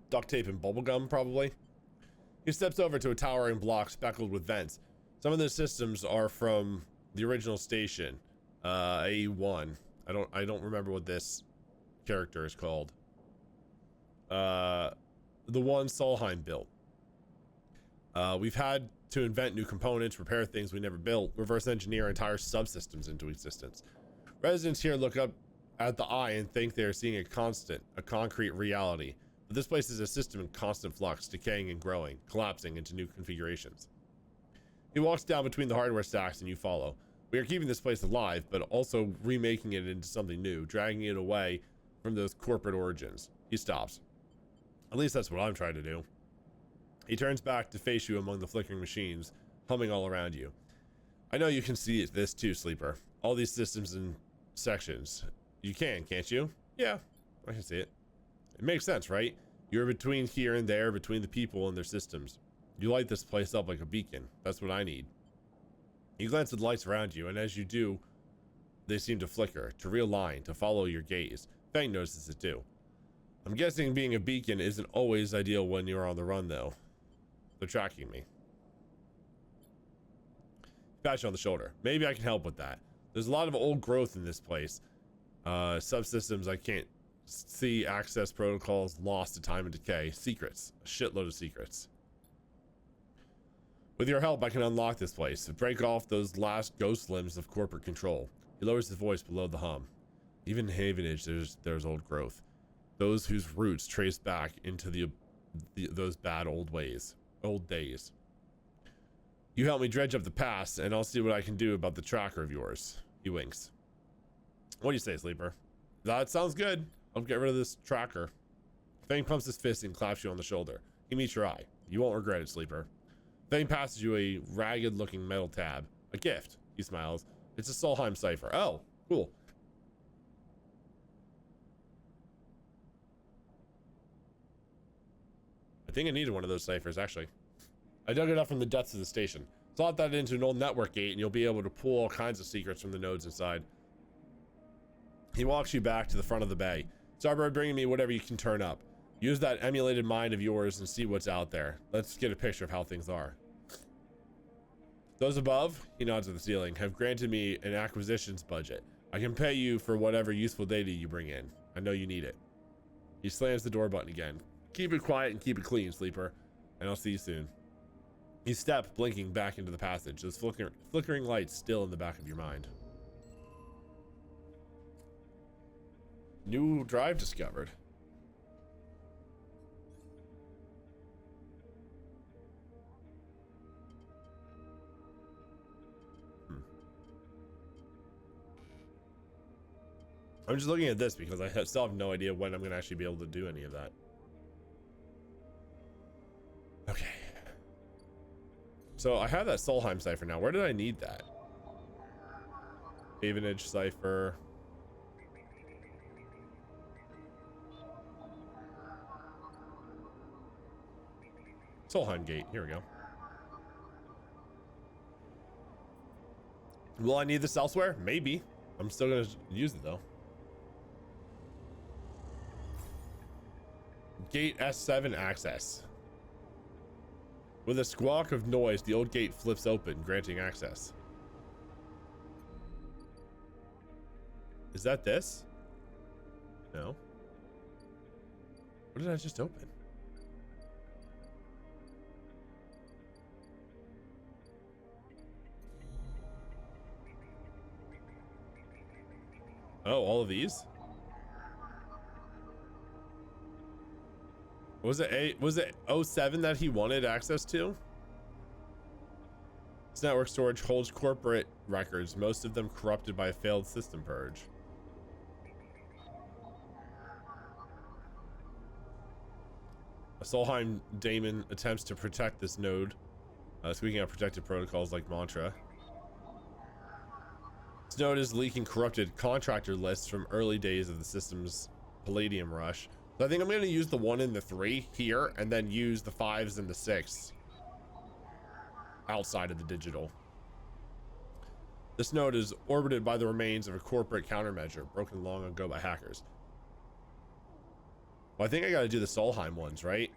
Duct tape and bubblegum, probably. He steps over to a towering block speckled with vents. Some of the systems are from the original station, A1. I don't remember what this character is called. The one Solheim built. We've had to invent new components, repair things we never built, reverse engineer entire subsystems into existence. Residents here look up at the Eye and think they are seeing a concrete reality. But this place is a system in constant flux, decaying and growing, collapsing into new configurations. He walks down between the hardware stacks and you follow. We are keeping this place alive, but also remaking it into something new, dragging it away from those corporate origins. He stops. At least that's what I'm trying to do. He turns back to face you among the flickering machines, humming all around you. I know you can see this too, Sleeper. All these systems and sections. You can, can't you? Yeah, I can see it. It makes sense, right? You're between here and there, between the people and their systems. You light this place up like a beacon. That's what I need. You glance at the lights around you, and as you do, they seem to flicker, to realign, to follow your gaze. Fang notices it too. I'm guessing being a beacon isn't always ideal when you're on the run, though. They're tracking me. Pat you on the shoulder. Maybe I can help with that. There's a lot of old growth in this place. Subsystems I can't see, access protocols lost to time and decay. Secrets. A shitload of secrets. With your help, I can unlock this place and break off those last ghost limbs of corporate control. He lowers his voice below the hum. Even in Havenage, there's old growth. Those whose roots trace back into those bad old days. You help me dredge up the past, and I'll see what I can do about the tracker of yours. He winks. What do you say, Sleeper? That sounds good. I'll get rid of this tracker. Fang pumps his fist and claps you on the shoulder. He meets your eye. You won't regret it, Sleeper. Fang passes you a ragged-looking metal tab. A gift. He smiles. It's a Solheim cipher. Oh, cool. I think I needed one of those ciphers, actually. I dug it up from the depths of the station. Slot that into an old network gate and you'll be able to pull all kinds of secrets from the nodes inside. He walks you back to the front of the bay. Start by bringing me whatever you can turn up. Use that emulated mind of yours and see what's out there. Let's get a picture of how things are. Those above, he nods at the ceiling, have granted me an acquisitions budget. I can pay you for whatever useful data you bring in. I know you need it. He slams the door button again. Keep it quiet and keep it clean, Sleeper, and I'll see you soon. You step, blinking back into the passage, those flickering lights still in the back of your mind. New drive discovered. I'm just looking at this because I still have no idea when I'm going to actually be able to do any of that. Okay. So I have that Solheim cipher now. Where did I need that? Havenage cipher. Solheim Gate. Here we go. Will I need this elsewhere? Maybe. I'm still gonna use it though. Gate S7 access. With a squawk of noise, the old gate flips open, granting access. Is that this? No. What did I just open? Oh, all of these? Was it O7 that he wanted access to? This network storage holds corporate records, most of them corrupted by a failed system purge. A Solheim daemon attempts to protect this node, speaking of protected protocols like Mantra. This node is leaking corrupted contractor lists from early days of the system's Palladium rush. So I think I'm going to use the 1 and the 3 here, and then use the 5s and the 6 outside of the digital. This node is orbited by the remains of a corporate countermeasure broken long ago by hackers. Well, I think I got to do the Solheim ones, right?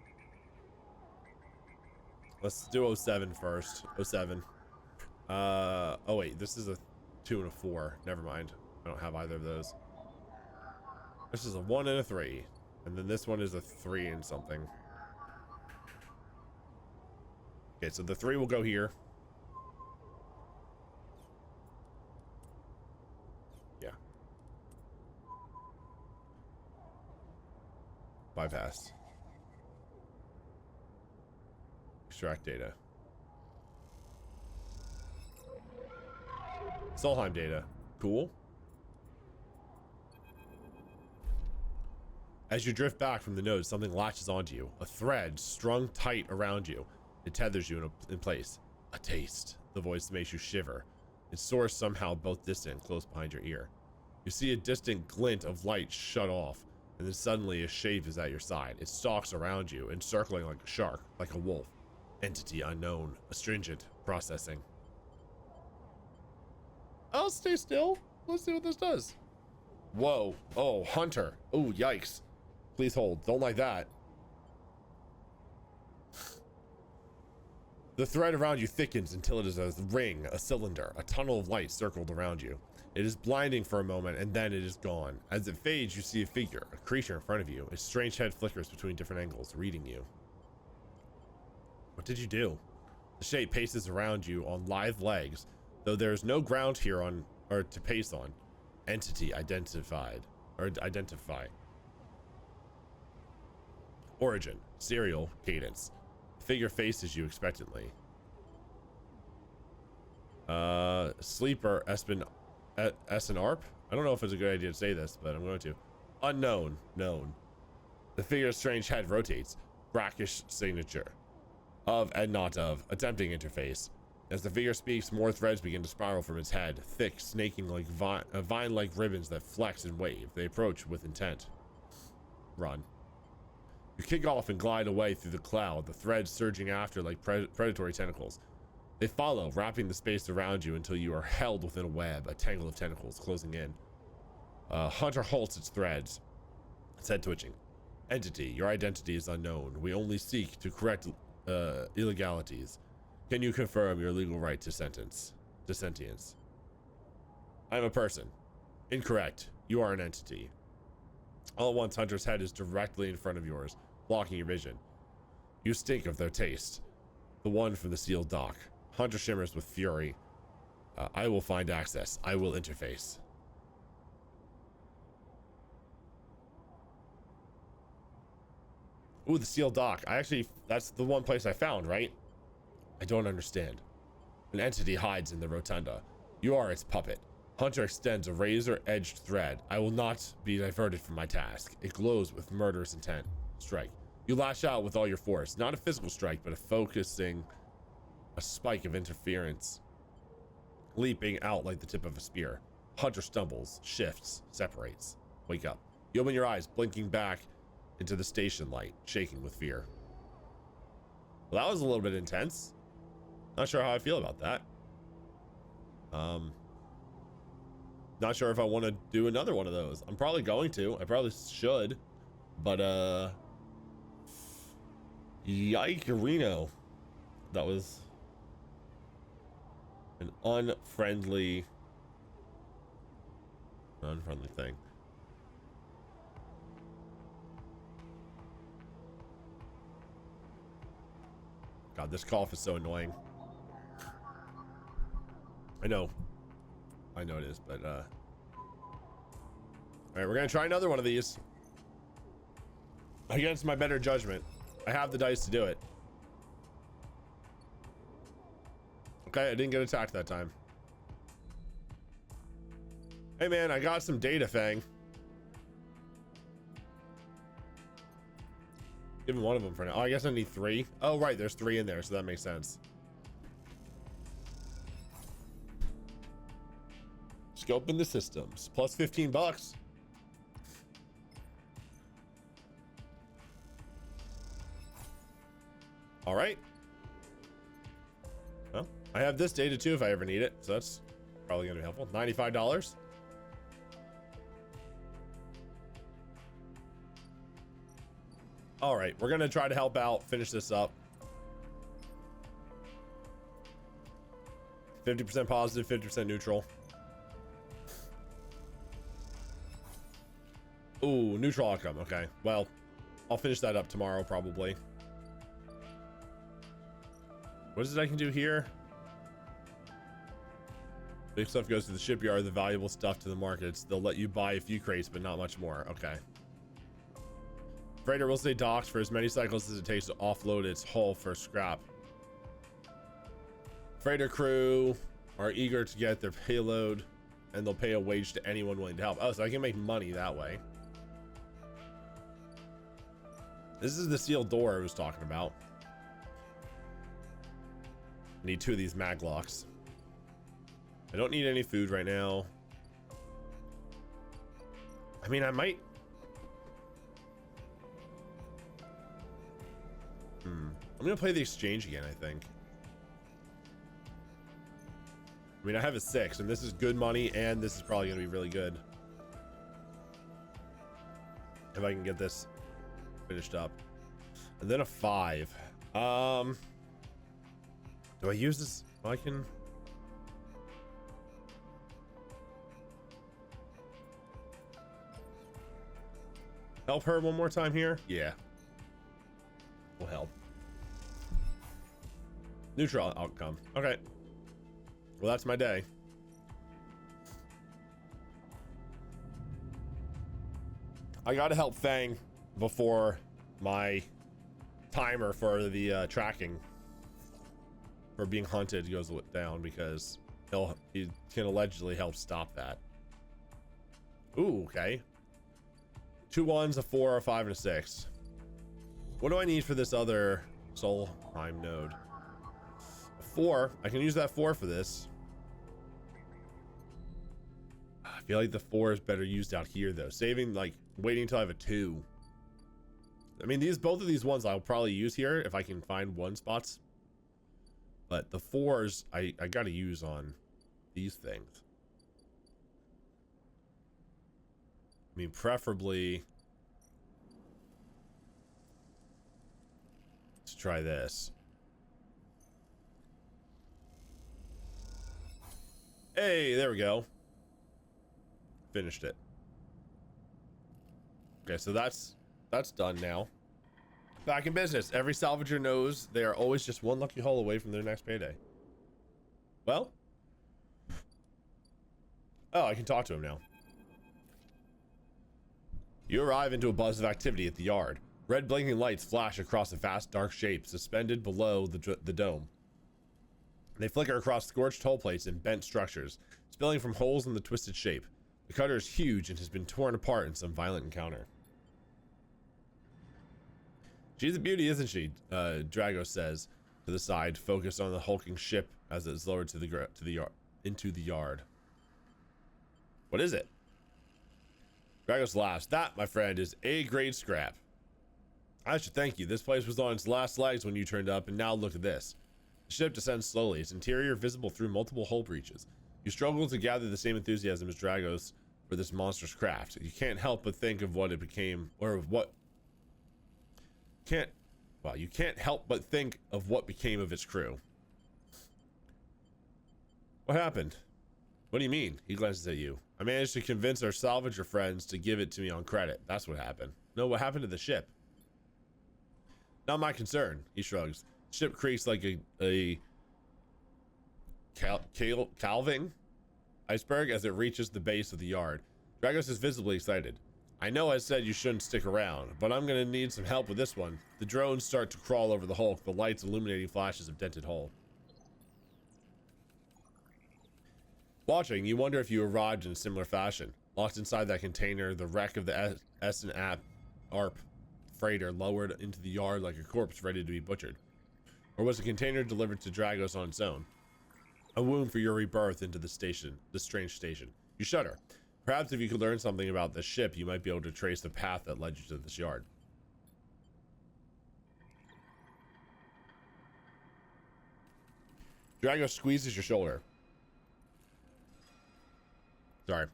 Let's do 07 first. 07. Oh wait, this is a 2 and a 4. Never mind. I don't have either of those. This is a 1 and a 3. And then this one is a 3 and something. Okay, so the 3 will go here. Yeah. Bypass. Extract data. Solheim data. Cool. As you drift back from the node, something latches onto you. A thread strung tight around you. It tethers you in place. A taste. The voice makes you shiver. Its source somehow both distant and close behind your ear. You see a distant glint of light shut off, and then suddenly a shape is at your side. It stalks around you, encircling like a shark, like a wolf. Entity unknown. Astringent. Processing. I'll stay still. Let's see what this does. Whoa. Oh, Hunter. Oh, yikes. Please hold. Don't like that. The thread around you thickens until it is a ring, a cylinder, a tunnel of light circled around you. It is blinding for a moment, and then it is gone. As it fades, you see a figure, a creature in front of you. Its strange head flickers between different angles, reading you. What did you do? The shape paces around you on lithe legs, though there is no ground here to pace on. Entity identified, or identify. Origin, serial, cadence. The figure faces you expectantly. Sleeper, Espen-Arp? I don't know if it's a good idea to say this, but I'm going to. Unknown, known. The figure's strange head rotates. Brackish signature. Of and not of. Attempting interface. As the figure speaks, more threads begin to spiral from its head, thick, snaking like vine-like ribbons that flex and wave. They approach with intent. Run. You kick off and glide away through the cloud, the threads surging after like predatory tentacles. They follow, wrapping the space around you until you are held within a web, a tangle of tentacles closing in. Hunter halts its threads, its head twitching. Entity, your identity is unknown. We only seek to correct illegalities. Can you confirm your legal right to sentience? I am a person. Incorrect. You are an entity. All at once, Hunter's head is directly in front of yours, blocking your vision. You stink of their taste. The one from the sealed dock. Hunter shimmers with fury. I will find access. I will interface. Ooh, the sealed dock. That's the one place I found, right? I don't understand. An entity hides in the rotunda. You are its puppet. Hunter extends a razor-edged thread. I will not be diverted from my task. It glows with murderous intent. Strike. You lash out with all your force. Not a physical strike, but a spike of interference. Leaping out like the tip of a spear. Hunter stumbles, shifts, separates. Wake up. You open your eyes, blinking back into the station light, shaking with fear. Well, that was a little bit intense. Not sure how I feel about that. Not sure if I want to do another one of those. I'm probably going to. I probably should. But, Yikerino. That was an unfriendly thing. God, this cough is so annoying. I know it is, but all right, we're gonna try another one of these against my better judgment. I have the dice to do it. Okay, I didn't get attacked that time. Hey man, I got some data, Fang. Give me one of them for now. Oh, I guess I need 3. Oh right, there's 3 in there, so that makes sense. Scoping the systems. Plus 15 bucks. All right. Well, I have this data too if I ever need it, so that's probably gonna be helpful. $95. All right, we're gonna try to help out, finish this up. 50% positive, 50% neutral. Ooh, neutral outcome. Okay, well, I'll finish that up tomorrow probably. What is it I can do here? Big stuff goes to the shipyard, the valuable stuff to the markets. They'll let you buy a few crates, but not much more. Okay. Freighter will stay docked for as many cycles as it takes to offload its hull for scrap. Freighter crew are eager to get their payload, and they'll pay a wage to anyone willing to help. Oh, so I can make money that way. This is the sealed door I was talking about. I need 2 of these maglocks. I don't need any food right now. I mean, I might. I'm gonna play the exchange again, I think. I mean, I have a 6, and this is good money, and this is probably gonna be really good. If I can get this finished up. And then a 5. Do I use this? I can. Help her one more time here? Yeah. Will help. Neutral outcome. Okay. Well, that's my day. I gotta help Fang before my timer for the tracking for being hunted goes down, because he can allegedly help stop that. Ooh, okay. 2 1s, a 4, a 5, and a 6. What do I need for this other soul prime node? A 4. I can use that 4 for this. I feel like the 4 is better used out here though. Saving, like, waiting until I have a 2. I mean, both of these ones I'll probably use here if I can find 1 spots. But the 4s I gotta use on these things. I mean, preferably let's try this. Hey, there we go. Finished it. Okay, so that's done now. Back in business. Every salvager knows they are always just one lucky haul away from their next payday. Well. Oh, I can talk to him now. You arrive into a buzz of activity at the yard. Red blinking lights flash across a vast dark shape suspended below the dome. They flicker across scorched hull plates and bent structures, spilling from holes in the twisted shape. The cutter is huge and has been torn apart in some violent encounter. She's a beauty, isn't she? Drago says to the side, focused on the hulking ship as it is lowered into the yard. What is it? Dragos laughs. That, my friend, is A-grade scrap. I should thank you. This place was on its last legs when you turned up, and now look at this. The ship descends slowly, its interior visible through multiple hull breaches. You struggle to gather the same enthusiasm as Dragos for this monstrous craft. You can't help but think of what it became, or of what... you can't help but think of what became of its crew. What happened? What do you mean? He glances at you. I managed to convince our salvager friends to give it to me on credit. That's what happened. No, what happened to the ship? Not my concern. He shrugs. Ship creaks like a calving iceberg as it reaches the base of the yard. Dragos is visibly excited. I know I said you shouldn't stick around, but I'm gonna need some help with this one. The drones start to crawl over the hulk, the lights illuminating flashes of dented hull. Watching, you wonder if you arrived in a similar fashion. Locked inside that container, the wreck of the ARP freighter lowered into the yard like a corpse ready to be butchered. Or was the container delivered to Dragos on its own? A wound for your rebirth into the strange station. You shudder. Perhaps if you could learn something about the ship, you might be able to trace the path that led you to this yard. Dragos squeezes your shoulder. Sorry.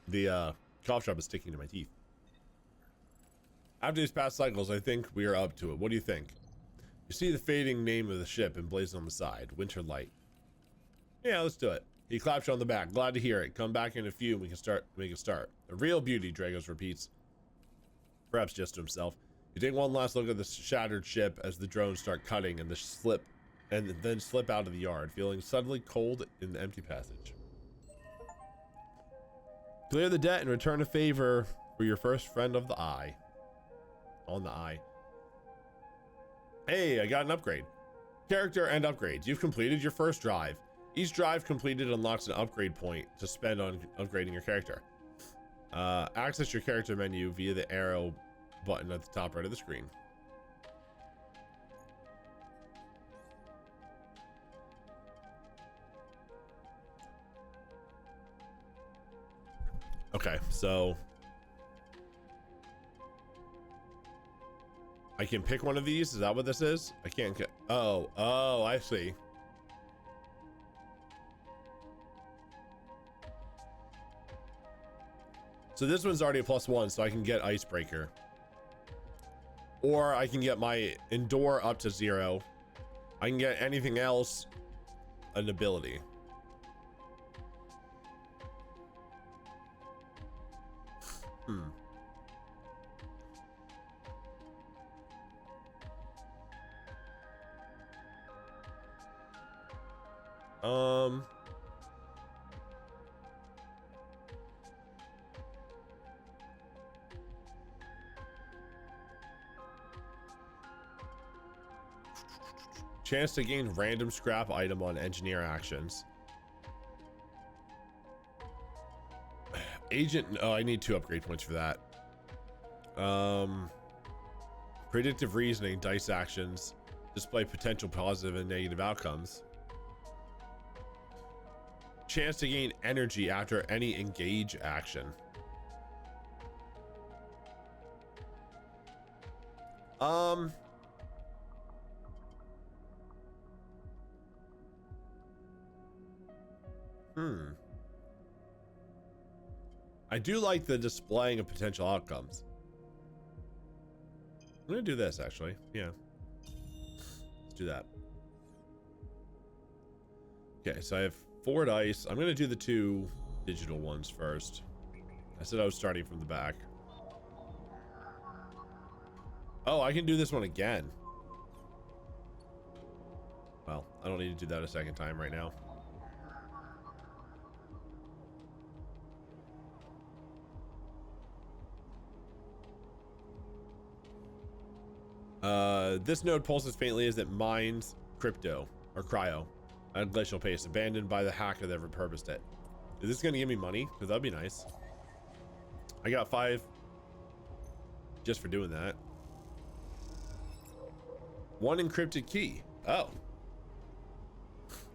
The cough drop is sticking to my teeth. After these past cycles, I think we are up to it. What do you think? You see the fading name of the ship emblazoned on the side. Winter Light. Yeah, let's do it. He claps you on the back. Glad to hear it. Come back in a few and we can make a start. A real beauty, Dragos repeats. Perhaps just to himself. You take one last look at the shattered ship as the drones start cutting and then slip out of the yard, feeling suddenly cold in the empty passage. Clear the debt and return a favor for your first friend of the eye. On the eye. Hey, I got an upgrade. Character and upgrades. You've completed your first drive. Each drive completed unlocks an upgrade point to spend on upgrading your character. Access your character menu via the arrow button at the top right of the screen. Okay, so I can pick one of these. Is that what this is? I can't get. Oh, I see. So this one's already a +1, so I can get Icebreaker. Or I can get my Endure up to 0. I can get anything else an ability. Chance to gain random scrap item on engineer actions. Agent, oh, I need 2 upgrade points for that. Predictive reasoning, dice actions, display potential positive and negative outcomes. Chance to gain energy after any engage action. I do like the displaying of potential outcomes. I'm gonna do this actually. Yeah. Let's do that. Okay, so I have 4 dice. I'm gonna do the 2 digital ones first. I said I was starting from the back. Oh, I can do this one again. Well, I don't need to do that a second time right now. This node pulses faintly as it mines crypto or cryo at glacial pace, abandoned by the hacker that repurposed it. Is this gonna give me money? Because that'd be nice. I got 5 just for doing that. 1 encrypted key. Oh.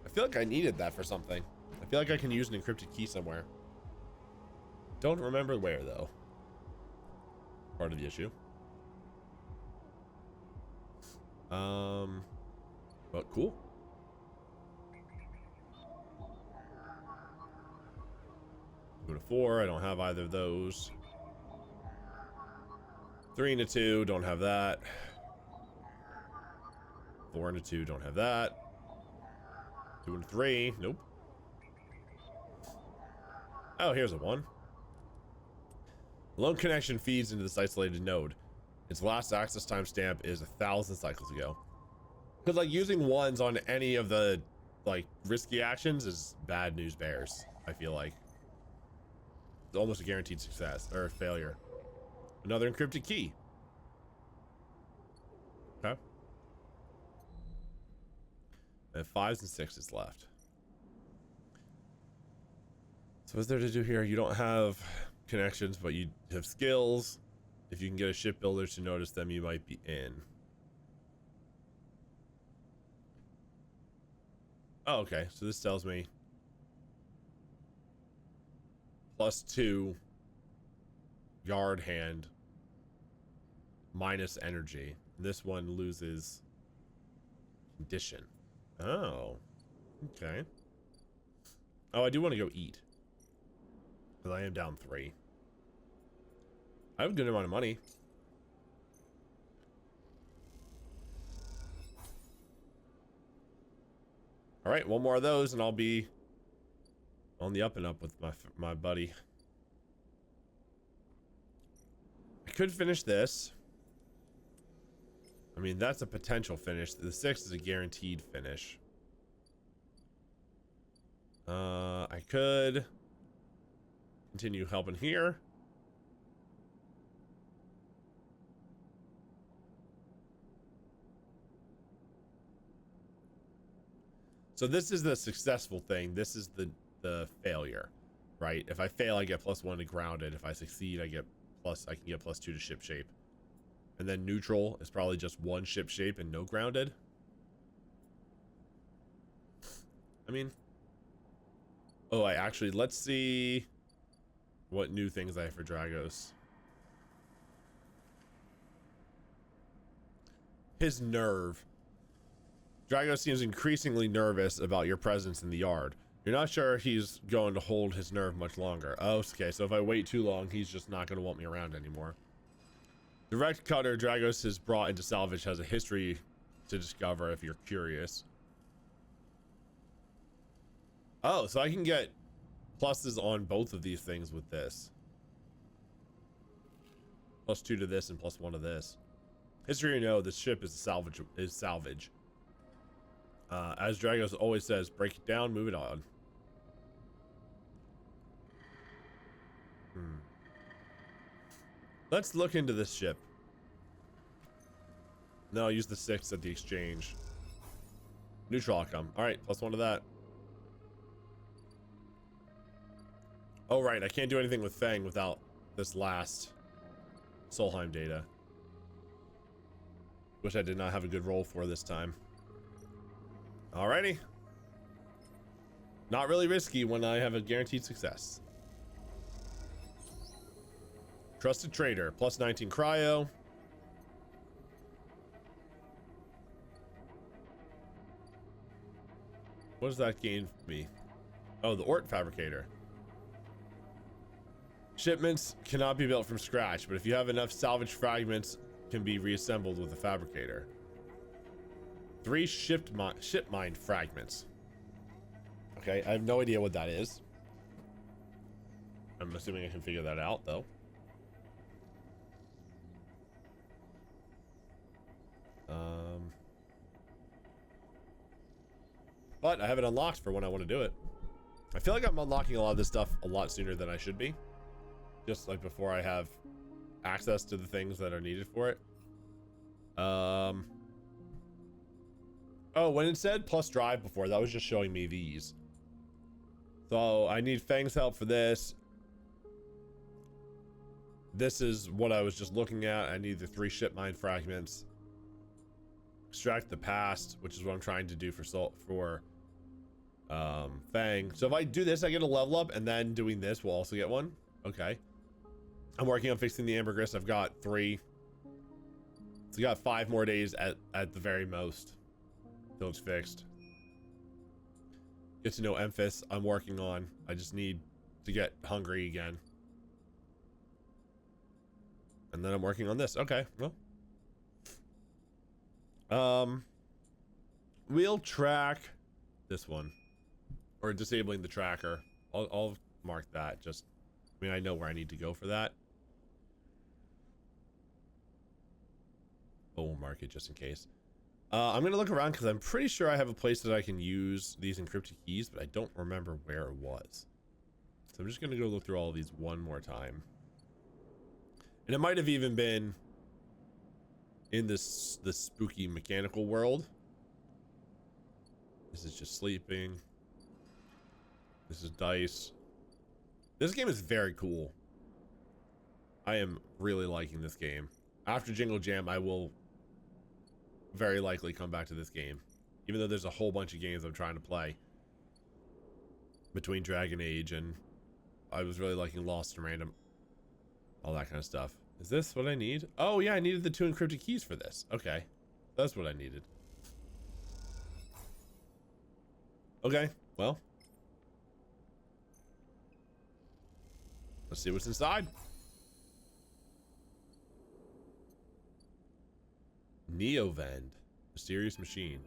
I feel like I needed that for something. I feel like I can use an encrypted key somewhere. Don't remember where though. Part of the issue. But cool. Go to 4. I don't have either of those. 3 and a 2. Don't have that. 4 and a 2. Don't have that. 2 and 3. Nope. Oh, here's a 1. Lone connection feeds into this isolated node. Its last access timestamp is 1,000 cycles ago. Because like using 1s on any of the like risky actions is bad news bears. I feel like it's almost a guaranteed success or failure. Another encrypted key. Okay. And 5s and 6s left. So what's there to do here? You don't have connections, but you have skills. If you can get a shipbuilder to notice them, you might be in. Oh, okay. So this tells me +2 yard hand minus energy. This one loses condition. Oh, okay. Oh, I do want to go eat because I am down 3. I have a good amount of money. All right, one more of those and I'll be on the up and up with my buddy. I could finish this. I mean, that's a potential finish. The 6 is a guaranteed finish. I could continue helping here. So this is the successful thing. This is the failure, right? If I fail, I get +1 to grounded. If I succeed, I can get +2 to ship shape. And then neutral is probably just 1 ship shape and no grounded. I mean, oh, let's see what new things I have for Dragos. His nerve. Dragos seems increasingly nervous about your presence in the yard. You're not sure he's going to hold his nerve much longer. Oh, okay, so if I wait too long, he's just not going to want me around anymore. The wrecked cutter Dragos has brought into salvage has a history to discover if you're curious. Oh, so I can get pluses on both of these things with this. +2 to this and +1 to this. History, you know, this ship is salvage. As Dragos always says, break it down, move it on. Let's look into this ship. No, I'll use the 6 at the exchange. Neutral outcome. All right, +1 to that. Oh, right, I can't do anything with Fang without this last Solheim data. Wish I did not have a good roll for this time. Alrighty. Not really risky when I have a guaranteed success. Trusted trader, +19 cryo. What does that gain me? Oh, the Ort fabricator. Shipments cannot be built from scratch, but if you have enough salvage fragments, can be reassembled with a fabricator. 3 ship mine fragments. Okay, I have no idea what that is. I'm assuming I can figure that out, though. But I have it unlocked for when I want to do it. I feel like I'm unlocking a lot of this stuff a lot sooner than I should be. Just like before I have access to the things that are needed for it. Oh, when it said plus drive before, that was just showing me these. So I need Fang's help for this. This is what I was just looking at. I need the 3 ship mine fragments. Extract the past, which is what I'm trying to do for Fang. So if I do this, I get a level up, and then doing this will also get one. Okay. I'm working on fixing the ambergris. I've got 3. So we got 5 more days at the very most till it's fixed. Get to know Memphis. I'm working on. I just need to get hungry again. And then I'm working on this. Okay, well. We'll track this one. Or disabling the tracker. I'll mark that. Just, I mean, I know where I need to go for that. But we'll mark it just in case. I'm going to look around because I'm pretty sure I have a place that I can use these encrypted keys, but I don't remember where it was. So I'm just going to go look through all of these one more time. And it might have even been in this spooky mechanical world. This is just sleeping. This is dice. This game is very cool. I am really liking this game. After Jingle Jam, I will very likely come back to this game, even though there's a whole bunch of games I'm trying to play between Dragon Age and I was really liking Lost and Random, all that kind of stuff. Is this what I need? Oh yeah, I needed the 2 encrypted keys for this. Okay, that's what I needed. Okay, well, let's see what's inside. Neovend, mysterious machine.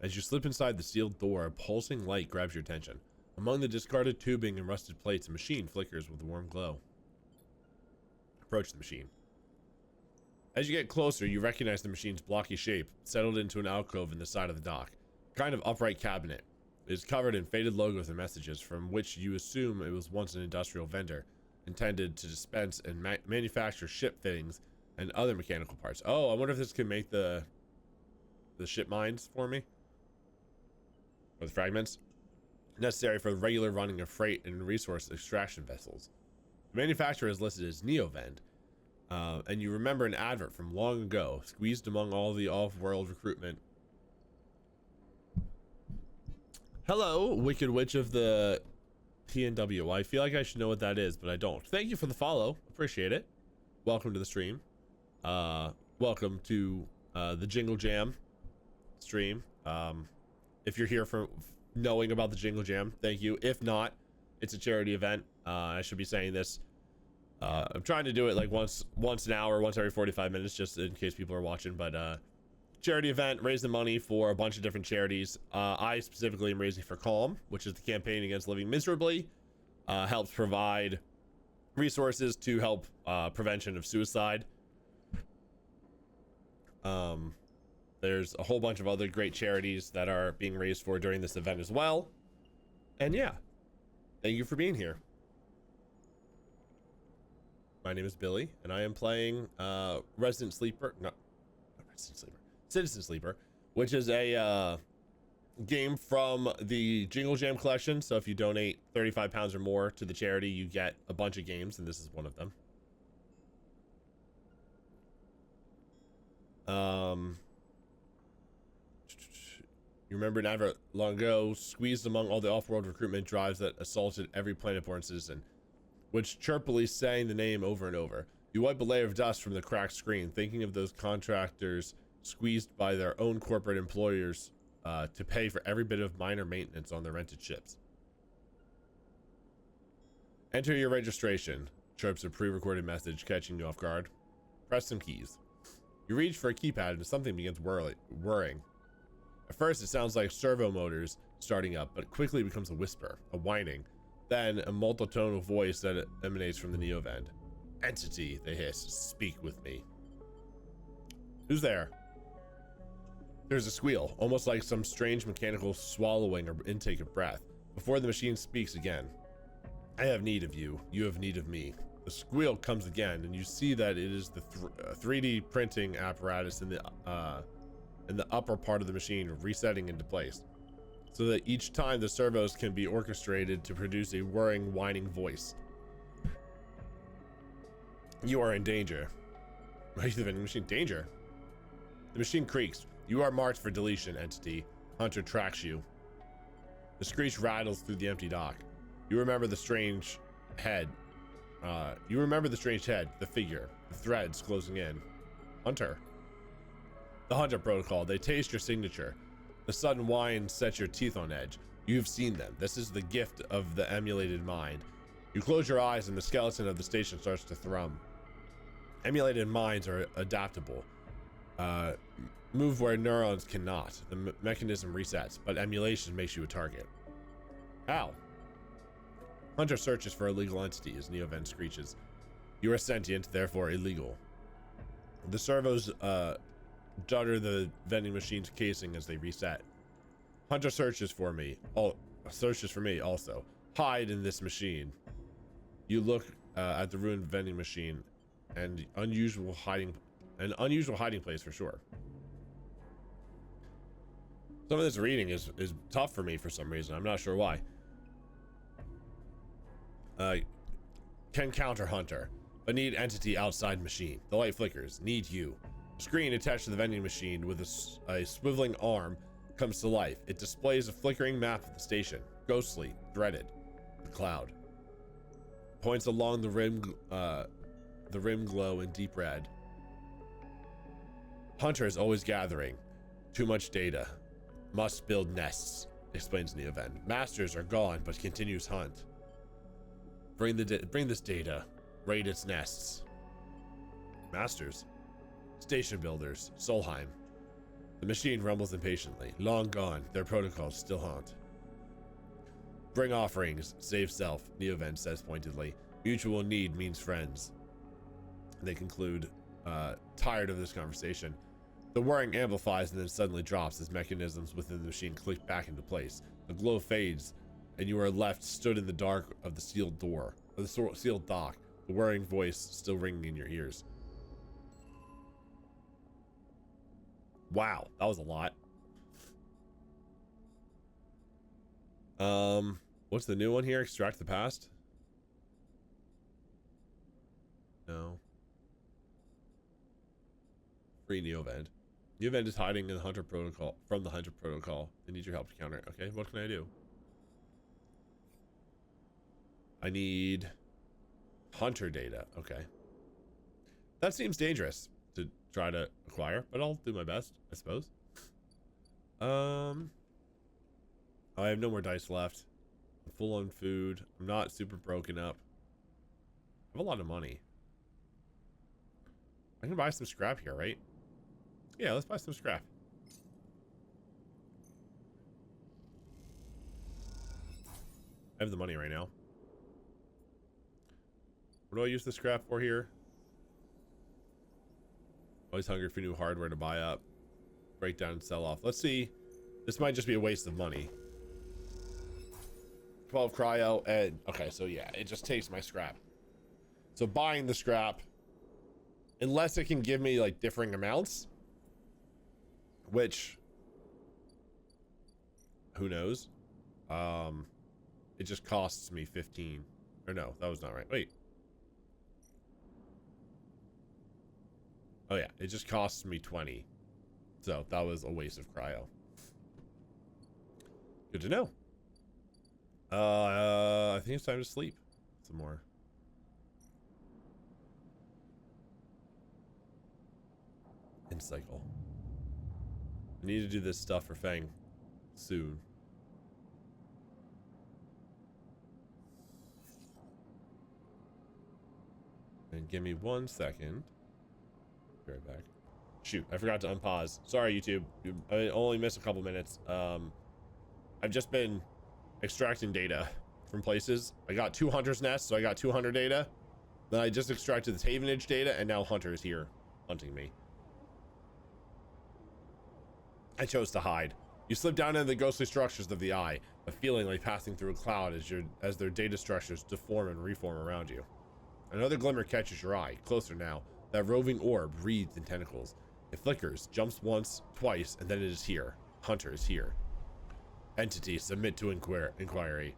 As you slip inside the sealed door, a pulsing light grabs your attention. Among the discarded tubing and rusted plates, a machine flickers with a warm glow. Approach the machine. As you get closer, you recognize the machine's blocky shape, settled into an alcove in the side of the dock. A kind of upright cabinet. It is covered in faded logos and messages, from which you assume it was once an industrial vendor, intended to dispense and manufacture ship fittings and other mechanical parts. Oh, I wonder if this can make the ship mines for me, or the fragments necessary for the regular running of freight and resource extraction vessels. The manufacturer is listed as Neovend, and you remember an advert from long ago, squeezed among all the off-world recruitment. Hello, Wicked Witch of the TNW. I feel like I should know what that is, but I don't. Thank you for the follow. Appreciate it. Welcome to the stream. Welcome to the Jingle Jam stream. If you're here for knowing about the Jingle Jam, thank you. If not, it's a charity event. I should be saying this. I'm trying to do it like once an hour, once every 45 minutes, just in case people are watching. But charity event, raising money for a bunch of different charities. I specifically am raising for Calm, which is the campaign against living miserably. Helps provide resources to help prevention of suicide. There's a whole bunch of other great charities that are being raised for during this event as well. And yeah, thank you for being here. My name is Billy, and I am playing Citizen Sleeper, which is a game from the Jingle Jam collection. So if you donate 35 pounds or more to the charity, you get a bunch of games, and this is one of them. You remember an advert long ago, squeezed among all the off-world recruitment drives that assaulted every planet-born citizen, which chirpily sang the name over and over. You wipe a layer of dust from the cracked screen, thinking of those contractors squeezed by their own corporate employers to pay for every bit of minor maintenance on their rented ships. Enter your registration, chirps a pre-recorded message, catching you off guard. Press some keys. You reach for a keypad and something begins whirring. At first, it sounds like servo motors starting up, but quickly becomes a whisper, a whining, then a multitonal voice that emanates from the Neovend. Entity, they hiss, speak with me. Who's there? There's a squeal, almost like some strange mechanical swallowing or intake of breath, before the machine speaks again. I have need of you, you have need of me. The squeal comes again, and you see that it is the 3D printing apparatus in the upper part of the machine resetting into place, so that each time the servos can be orchestrated to produce a whirring, whining voice. You are in danger. Are you the vending machine? Danger. The machine creaks. You are marked for deletion, entity. Hunter tracks you. The screech rattles through the empty dock. You remember the strange head. The figure. the threads closing in. Hunter. The Hunter Protocol. They taste your signature. The sudden whine sets your teeth on edge. You've seen them. This is the gift of the emulated mind. You close your eyes and the skeleton of the station starts to thrum. Emulated minds are adaptable. Move where neurons cannot. The mechanism resets, but emulation makes you a target. How? Hunter searches for illegal entity as Neoven screeches. You are sentient, therefore illegal. The servos judder the vending machine's casing as they reset. Hunter searches for me. Searches for me also. Hide in this machine. You look at the ruined vending machine, and an unusual hiding place for sure. Some of this reading is tough for me for some reason. I'm not sure why. Can counter Hunter, but need entity outside machine. The light flickers. Need you. Screen attached to the vending machine with a swiveling arm comes to life. It displays a flickering map of the station. Ghostly, dreaded. The cloud points along the rim glow in deep red. Hunter is always gathering. Too much data. Must build nests, explains Neoven. Masters are gone, but continues hunt. Bring this data. Raid its nests. Masters. Station builders. Solheim. The machine rumbles impatiently. Long gone. Their protocols still haunt. Bring offerings. Save self, Neoven says pointedly. Mutual need means friends. They conclude, tired of this conversation. The whirring amplifies and then suddenly drops as mechanisms within the machine click back into place. The glow fades, and you are left stood in the dark of the sealed door, of the sealed dock, the whirring voice still ringing in your ears. Wow, that was a lot. What's the new one here? Extract the past? No. Free Neoven. Neoven is hiding in the Hunter Protocol from the Hunter Protocol. I need your help to counter it. Okay, what can I do? I need Hunter data. Okay. That seems dangerous to try to acquire, but I'll do my best, I suppose. I have no more dice left. I'm full on food. I'm not super broken up. I have a lot of money. I can buy some scrap here, right? Yeah, let's buy some scrap. I have the money right now. What do I use the scrap for here? Always hungry for new hardware to buy up. Break down and sell off. Let's see. This might just be a waste of money. 12 cryo and... Okay, so yeah, it just takes my scrap. So buying the scrap, unless it can give me like differing amounts, which who knows, it just costs me 15, or no, that was not right. Wait, oh yeah, it just costs me 20, so that was a waste of cryo. Good to know. I think it's time to sleep some more. End cycle. I need to do this stuff for Fang soon. And give me 1 second. Be right back. Shoot, I forgot to unpause. Sorry, YouTube. I only missed a couple minutes. I've just been extracting data from places. I got 2 Hunter's nests, so I got 2 Hunter data. Then I just extracted the Havenage data, and now Hunter is here hunting me. I chose to hide. You slip down into the ghostly structures of the eye, a feeling like passing through a cloud as their data structures deform and reform around you. Another glimmer catches your eye, closer now. That roving orb wreathed in tentacles. It flickers, jumps once, twice, and then it is here. Hunter is here. Entity, submit to inquiry.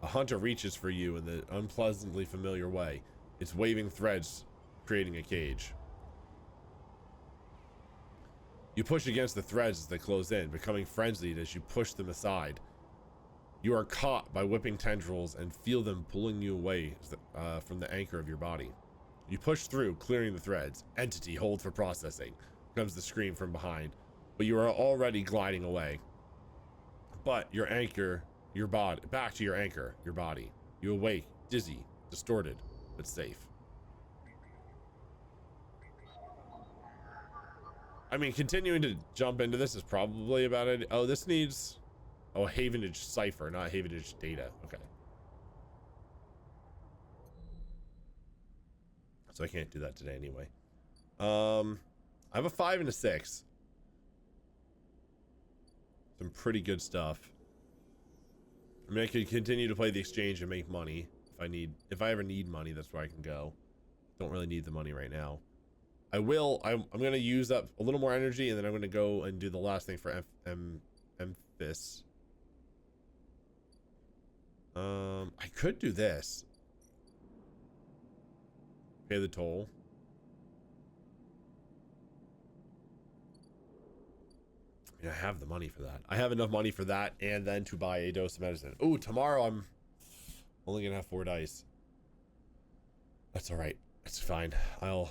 A hunter reaches for you in the unpleasantly familiar way, its waving threads creating a cage. You push against the threads as they close in, becoming frenzied as you push them aside. You are caught by whipping tendrils and feel them pulling you away from the anchor of your body. You push through, clearing the threads. Entity, hold for processing. Comes the scream from behind. But you are already gliding away. But your anchor, your body, back to your anchor, your body. You awake, dizzy, distorted, but safe. I mean, continuing to jump into this is probably about it. Oh, this needs... Oh, Havenage Cipher, not Havenage Data. Okay. So I can't do that today anyway. I have a 5 and a 6. Some pretty good stuff. I mean, I could continue to play the exchange and make money if I ever need money. That's where I can go. Don't really need the money right now. I'm going to use up a little more energy, and then I'm going to go and do the last thing for Memphis. I could do this. Pay the toll. I mean, I have the money for that. I have enough money for that, and then to buy a dose of medicine. Ooh, tomorrow I'm only gonna have 4 dice. That's all right. It's fine. Well,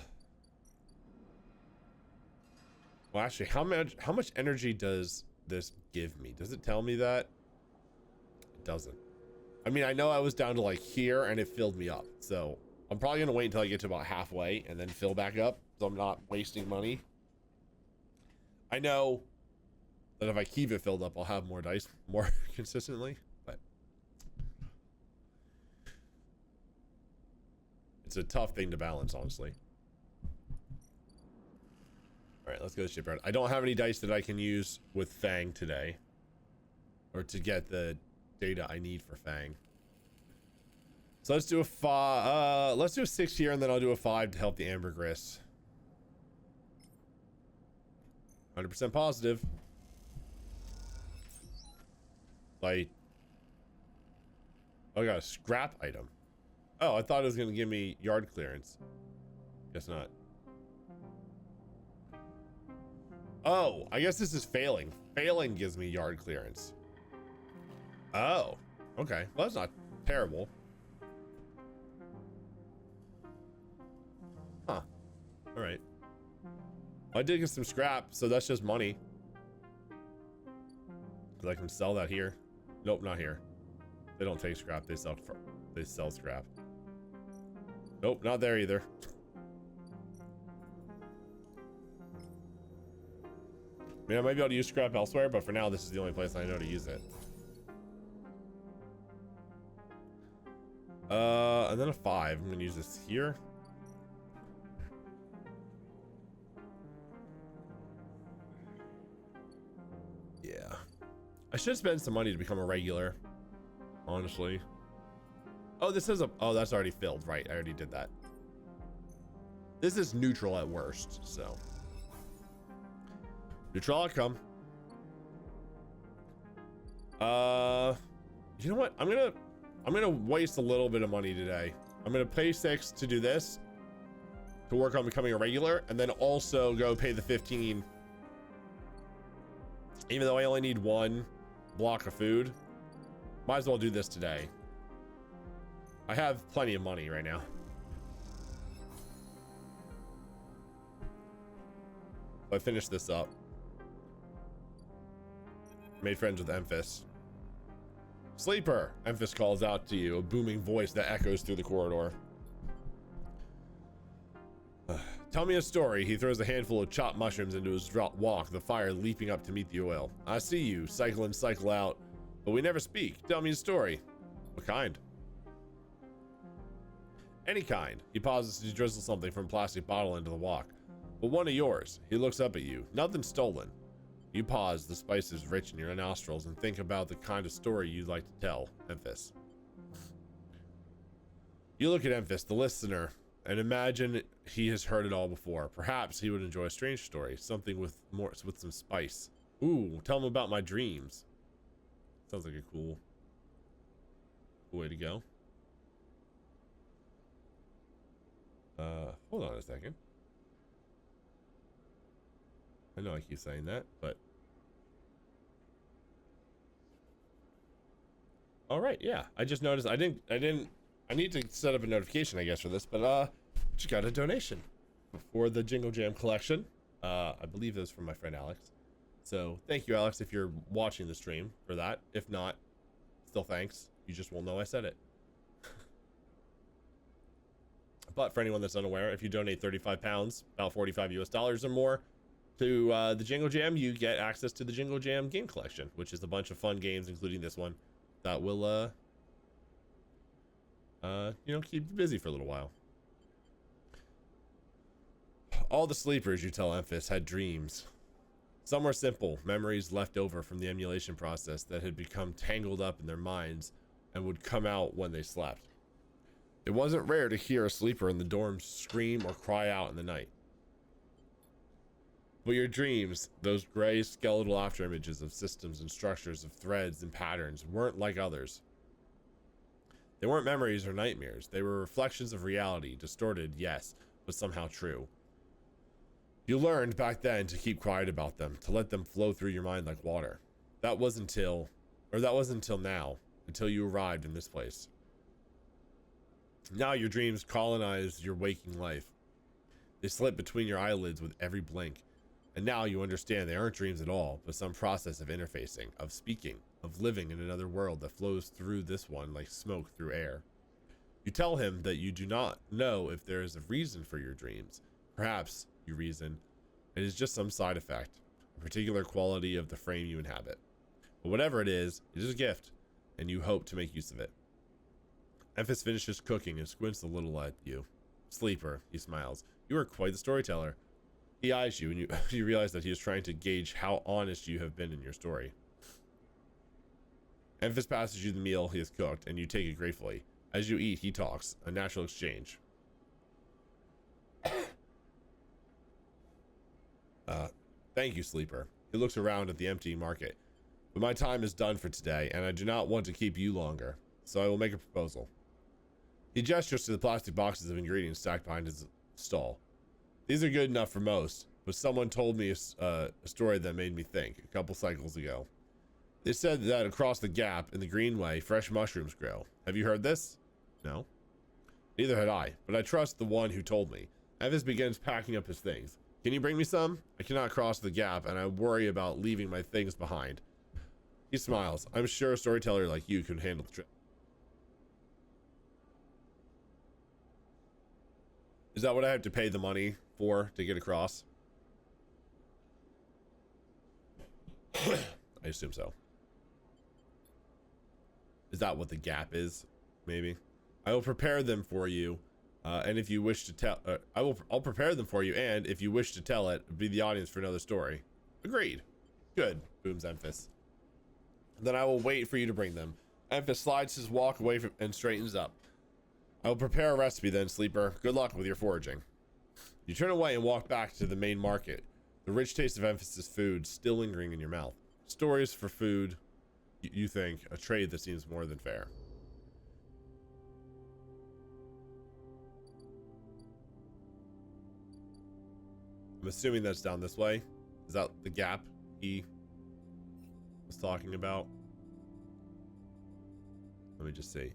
actually, how much energy does this give me? Does it tell me that? It doesn't. I mean, I know I was down to like here, and it filled me up. So I'm probably gonna wait until I get to about halfway and then fill back up, so I'm not wasting money. I know that if I keep it filled up, I'll have more dice more consistently, but it's a tough thing to balance, honestly. All right, let's go to shipyard. I don't have any dice that I can use with Fang today, or to get the data I need for Fang. So let's do a 5. Let's do a 6 here, and then I'll do a 5 to help the ambergris. 100% positive. Like, oh, I got a scrap item. Oh, I thought it was gonna give me yard clearance. Guess not. Oh, I guess this is failing. Failing gives me yard clearance. Oh, okay. Well, that's not terrible. Huh. All right. Well, I did get some scrap, so that's just money. Because I can sell that here. Nope, not here. They don't take scrap. They sell scrap. Nope, not there either. I mean, I might be able to use scrap elsewhere, but for now, this is the only place I know to use it. And then a 5. I'm gonna use this here. Yeah. I should spend some money to become a regular, honestly. Oh, this is oh, that's already filled, right? I already did that. This is neutral at worst, so. Neutral outcome. You know what? I'm gonna waste a little bit of money today. I'm gonna pay 6 to do this, to work on becoming a regular, and then also go pay the 15. Even though I only need 1 block of food, might as well do this today. I have plenty of money right now. I finished this up. Made friends with Memphis. Sleeper! Memphis calls out to you, a booming voice that echoes through the corridor. Tell me a story. He throws a handful of chopped mushrooms into his walk, the fire leaping up to meet the oil. I see you, cycle in, cycle out, but we never speak. Tell me a story. What kind? Any kind. He pauses to drizzle something from a plastic bottle into the wok. But one of yours. He looks up at you. Nothing stolen. You pause, the spice is rich in your nostrils, and think about the kind of story you'd like to tell, Memphis. You look at Memphis, the listener, and imagine he has heard it all before. Perhaps he would enjoy a strange story, something with some spice. Ooh, tell him about my dreams. Sounds like a cool way to go. Hold on a second. I know I keep saying that, but all right, yeah. I just noticed I need to set up a notification, I guess, for this, but Just got a donation for the Jingle Jam collection. I believe it was from my friend Alex. So thank you, Alex, if you're watching the stream for that. If not, still thanks. You just won't know I said it. But for anyone that's unaware, if you donate 35 pounds, about 45 US dollars or more, to the Jingle Jam, you get access to the Jingle Jam game collection, which is a bunch of fun games, including this one, that will, keep you busy for a little while. All the sleepers, you tell Emphas, had dreams. Some were simple, memories left over from the emulation process that had become tangled up in their minds and would come out when they slept. It wasn't rare to hear a sleeper in the dorm scream or cry out in the night. But your dreams, those gray skeletal after images of systems and structures of threads and patterns, weren't like others. They weren't memories or nightmares. They were reflections of reality, distorted, yes, but somehow true. You learned back then to keep quiet about them, to let them flow through your mind like water. That wasn't until now, until you arrived in this place. Now your dreams colonize your waking life. They slip between your eyelids with every blink. And now you understand they aren't dreams at all, but some process of interfacing, of speaking, of living in another world that flows through this one like smoke through air. You tell him that you do not know if there is a reason for your dreams. Perhaps, you reason, it is just some side effect, a particular quality of the frame you inhabit. But whatever it is a gift, and you hope to make use of it. Emphas finishes cooking and squints a little at you. Sleeper, he smiles. You are quite the storyteller. He eyes you, and you realize that he is trying to gauge how honest you have been in your story. Emphas passes you the meal he has cooked, and you take it gratefully. As you eat, he talks, a natural exchange. Thank you, Sleeper. He looks around at the empty market. But my time is done for today, and I do not want to keep you longer, so I will make a proposal. He gestures to the plastic boxes of ingredients stacked behind his stall. These are good enough for most, but someone told me a story that made me think a couple cycles ago. They said that across the gap in the Greenway, fresh mushrooms grow. Have you heard this? No. Neither had I, but I trust the one who told me. Evis begins packing up his things. Can you bring me some? I cannot cross the gap, and I worry about leaving my things behind. He smiles. I'm sure a storyteller like you could handle the trip. Is that what I have to pay the money for to get across? I assume so. Is that what the gap is? Maybe. I will prepare them for you, and if you wish to tell, I'll prepare them for you, and if you wish to tell it, be the audience for another story. Agreed. Good. Booms Emphas. Then I will wait for you to bring them. Emphas slides his walk away and straightens up. I will prepare a recipe then, Sleeper. Good luck with your foraging. You turn away and walk back to the main market. The rich taste of Emphas's food still lingering in your mouth. Stories for food, you think, a trade that seems more than fair. I'm assuming that's down this way. Is that the gap he was talking about? Let me just see.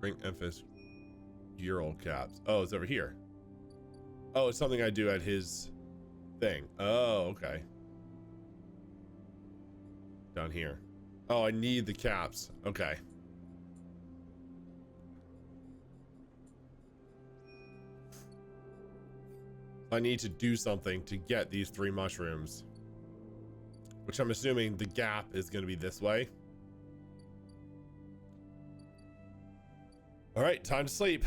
Bring Emphas year old caps. Oh, it's over here. Oh, it's something I do at his thing. Oh, okay. Down here. Oh, I need the caps. Okay. I need to do something to get these 3 mushrooms, which I'm assuming the gap is going to be this way. All right, time to sleep.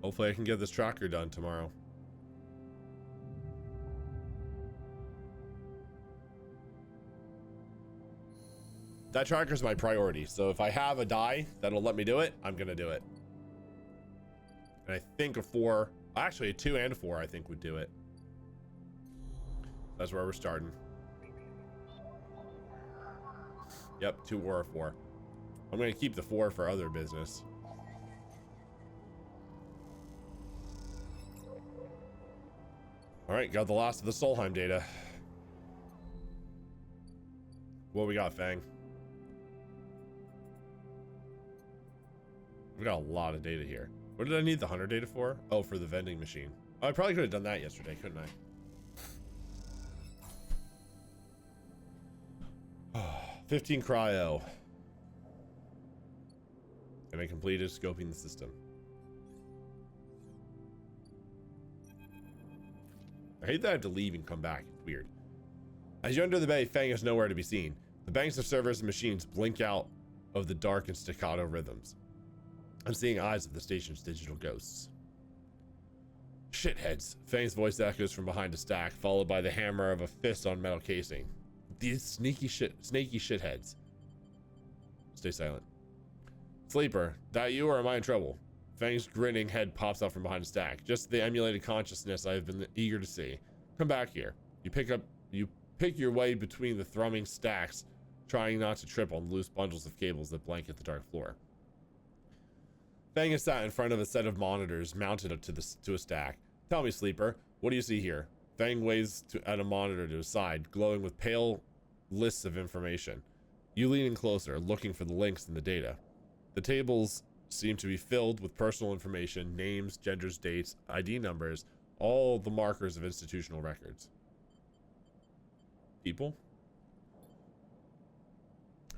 Hopefully I can get this tracker done tomorrow. That tracker is my priority, so if I have a die that'll let me do it, I'm gonna do it. And I think a 4, actually a 2 and a 4 I think would do it. That's where we're starting. Yep, 2 or a 4. I'm gonna keep the 4 for other business. All right, got the last of the Solheim data. What we got, Fang? We got a lot of data here. What did I need the hunter data for? Oh, for the vending machine. Oh, I probably could have done that yesterday, couldn't I? 15 cryo. And I completed scoping the system. I hate that I have to leave and come back. It's weird. As you enter the bay, Fang is nowhere to be seen. The banks of servers and machines blink out of the dark and staccato rhythms. I'm seeing eyes of the station's digital ghosts. Shitheads. Fang's voice echoes from behind a stack, followed by the hammer of a fist on metal casing. These snaky shitheads. Stay silent. Sleeper, that you, or am I in trouble? Fang's grinning head pops out from behind a stack. Just the emulated consciousness I have been eager to see. Come back here. You pick your way between the thrumming stacks, trying not to trip on loose bundles of cables that blanket the dark floor. Fang is sat in front of a set of monitors mounted up to a stack. Tell me, Sleeper, what do you see here? Fang waves at a monitor to his side, glowing with pale lists of information. You lean in closer, looking for the links in the data. The tables seem to be filled with personal information, names, genders, dates, ID numbers, all the markers of institutional records. People?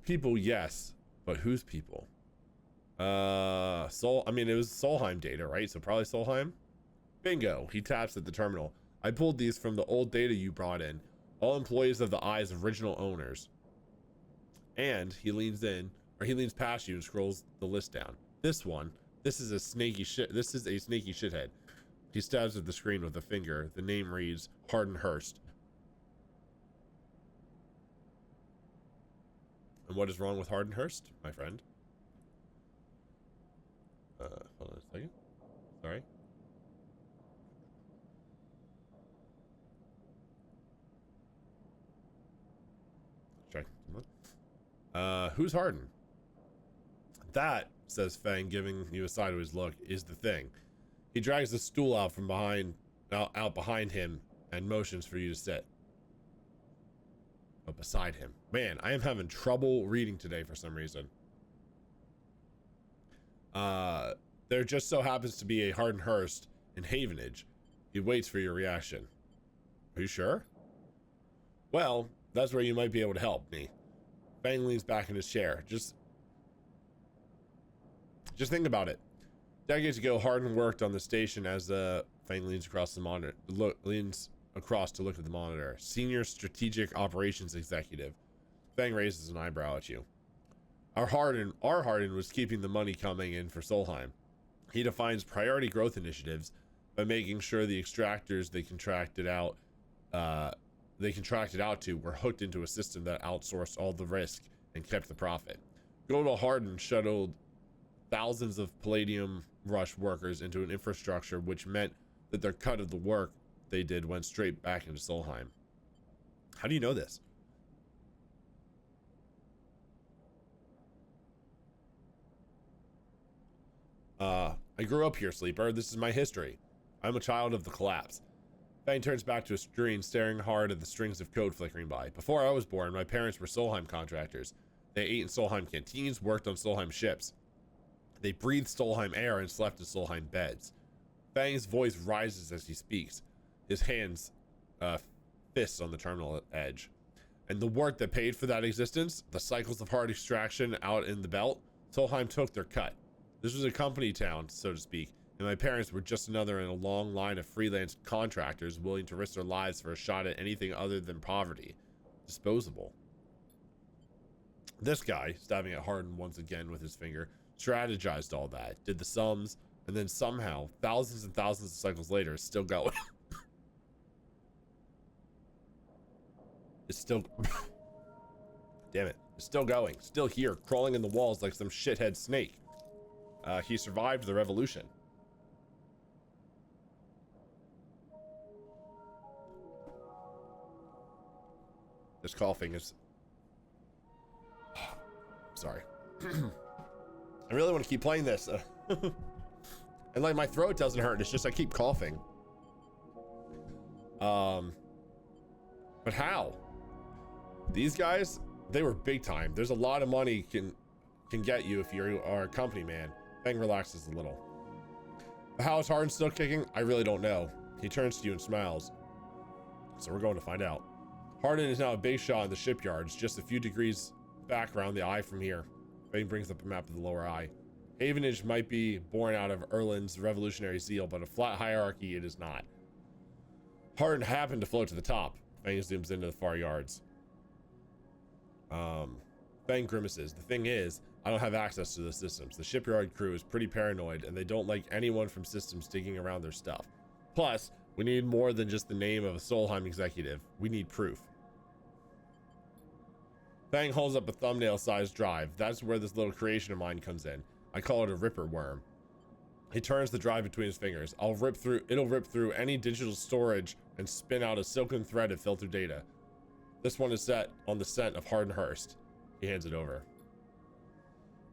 People, yes, but whose people? It was Solheim data, right? So probably Solheim. Bingo. He taps at the terminal. I pulled these from the old data you brought in. All employees of the Eye's original owners. And he leans past you and scrolls the list down. This is a snaky shithead. He stabs at the screen with a finger. The name reads Hardin Hurst. And what is wrong with Hardin Hurst, my friend? Hold on a second. Sorry. Check. Who's Hardin? That, says Fang, giving you a sideways look, is the thing. He drags the stool out from out behind him and motions for you to sit. But beside him. Man, I am having trouble reading today for some reason. There just so happens to be a Hardin Hurst in Havenage. He waits for your reaction. Are you sure? Well, that's where you might be able to help me. Fang leans back in his chair. Just think about it. Decades ago, Hardin worked on the station as Fang leans across the monitor. Leans across to look at the monitor. Senior Strategic Operations Executive. Fang raises an eyebrow at you. Our Hardin was keeping the money coming in for Solheim. He defines priority growth initiatives by making sure the extractors they contracted out to were hooked into a system that outsourced all the risk and kept the profit. Golda Hardin shuttled thousands of Palladium Rush workers into an infrastructure which meant that their cut of the work they did went straight back into Solheim. How do you know this? I grew up here, Sleeper. This is my history. I'm a child of the collapse. Fang turns back to a screen, staring hard at the strings of code flickering by. Before I was born, my parents were Solheim contractors. They ate in Solheim canteens, worked on Solheim ships. They breathed Solheim air and slept in Solheim beds. Fang's voice rises as he speaks, his hands fists on the terminal edge. And the work that paid for that existence, the cycles of hard extraction out in the belt, Solheim took their cut. This was a company town, so to speak, and my parents were just another in a long line of freelance contractors willing to risk their lives for a shot at anything other than poverty. Disposable. This guy, stabbing at Hardin once again with his finger, strategized all that, did the sums, and then somehow, thousands and thousands of cycles later, it's still going. It's still... Damn it. It's still going. Still here, crawling in the walls like some shithead snake. He survived the revolution. This coughing is... Sorry. I really want to keep playing this. And like my throat doesn't hurt, it's just I keep coughing. But how? These guys they were big time. There's a lot of money can get you if you are a company man. Fang relaxes a little. But how is Harden still kicking? I really don't know. He turns to you and smiles. So we're going to find out. Harden is now a big shot in the shipyards, just a few degrees back around the eye from here. Fang brings up a map of the lower eye. Havenage might be born out of Erland's revolutionary zeal, but a flat hierarchy it is not. Harden happened to float to the top. Fang zooms into the far yards. Fang grimaces. The thing is, I don't have access to the systems. The shipyard crew is pretty paranoid, and they don't like anyone from systems digging around their stuff. Plus, we need more than just the name of a Solheim executive. We need proof. Fang holds up a thumbnail-sized drive. That's where this little creation of mine comes in. I call it a ripper worm. He turns the drive between his fingers. It'll rip through any digital storage and spin out a silken thread of filtered data. This one is set on the scent of Hardenhurst. He hands it over.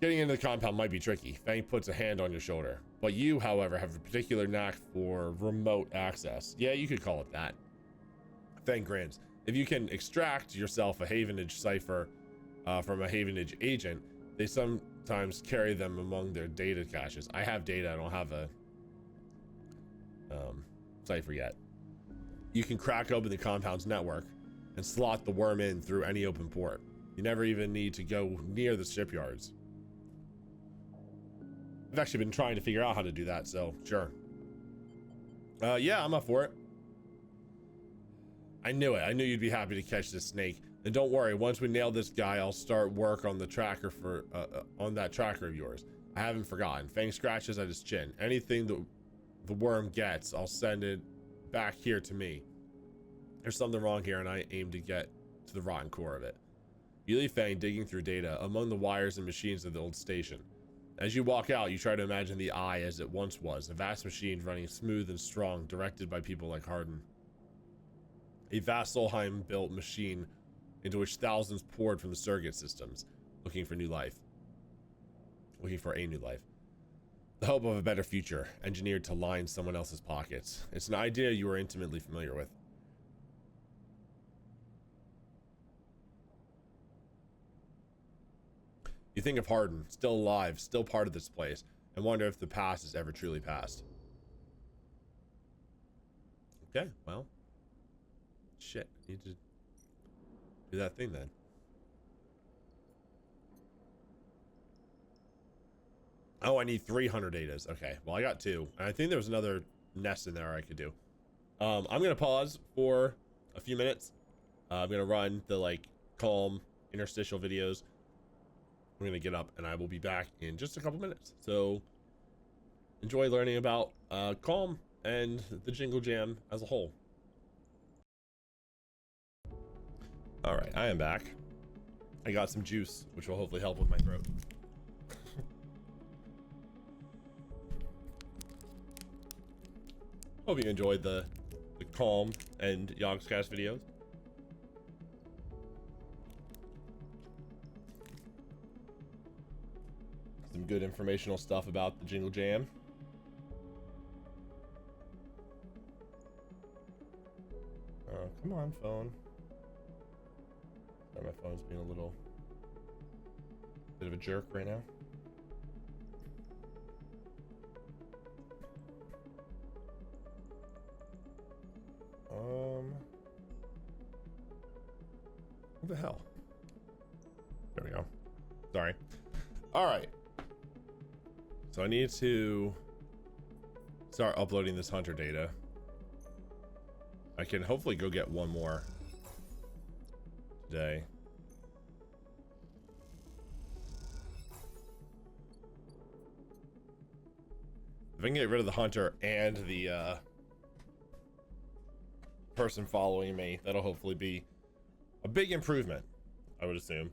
Getting into the compound might be tricky. Fang puts a hand on your shoulder. But you, however, have a particular knack for remote access. Yeah, you could call it that. Fang grins. If you can extract yourself a Havenage cipher from a Havenage agent, they sometimes carry them among their data caches. I have data, I don't have a cipher yet. You can crack open the compound's network and slot the worm in through any open port. You never even need to go near the shipyards. I've actually been trying to figure out how to do that, so sure. Yeah, I'm up for it. I knew it. I knew you'd be happy to catch this snake. And don't worry, once we nail this guy, I'll start work on the tracker on that tracker of yours. I haven't forgotten. Fang scratches at his chin. Anything the worm gets, I'll send it back here to me. There's something wrong here, and I aim to get to the rotten core of it. You leave Fang digging through data among the wires and machines of the old station. As you walk out, you try to imagine the Eye as it once was, a vast machine running smooth and strong, directed by people like Harden. A vast Solheim-built machine into which thousands poured from the surrogate systems, looking for new life. Looking for a new life. The hope of a better future, engineered to line someone else's pockets. It's an idea you are intimately familiar with. You think of Harden, still alive, still part of this place, and wonder if the past is ever truly past. Okay, well. Shit, need to do that thing then. Oh, I need 300 datas. Okay, well, I got 2. And I think there was another nest in there I could do. I'm going to pause for a few minutes. I'm going to run the, like, calm interstitial videos. I'm going to get up, and I will be back in just a couple minutes. So, enjoy learning about calm and the Jingle Jam as a whole. All right, I am back. I got some juice, which will hopefully help with my throat. Hope you enjoyed the calm and Yogscast videos. Some good informational stuff about the Jingle Jam. Oh, come on, phone. Sorry, my phone's being a little bit of a jerk right now. What the hell? There we go. Sorry. All right. So I need to start uploading this hunter data. I can hopefully go get one more today. If I can get rid of the hunter and the person following me, that'll hopefully be a big improvement, I would assume.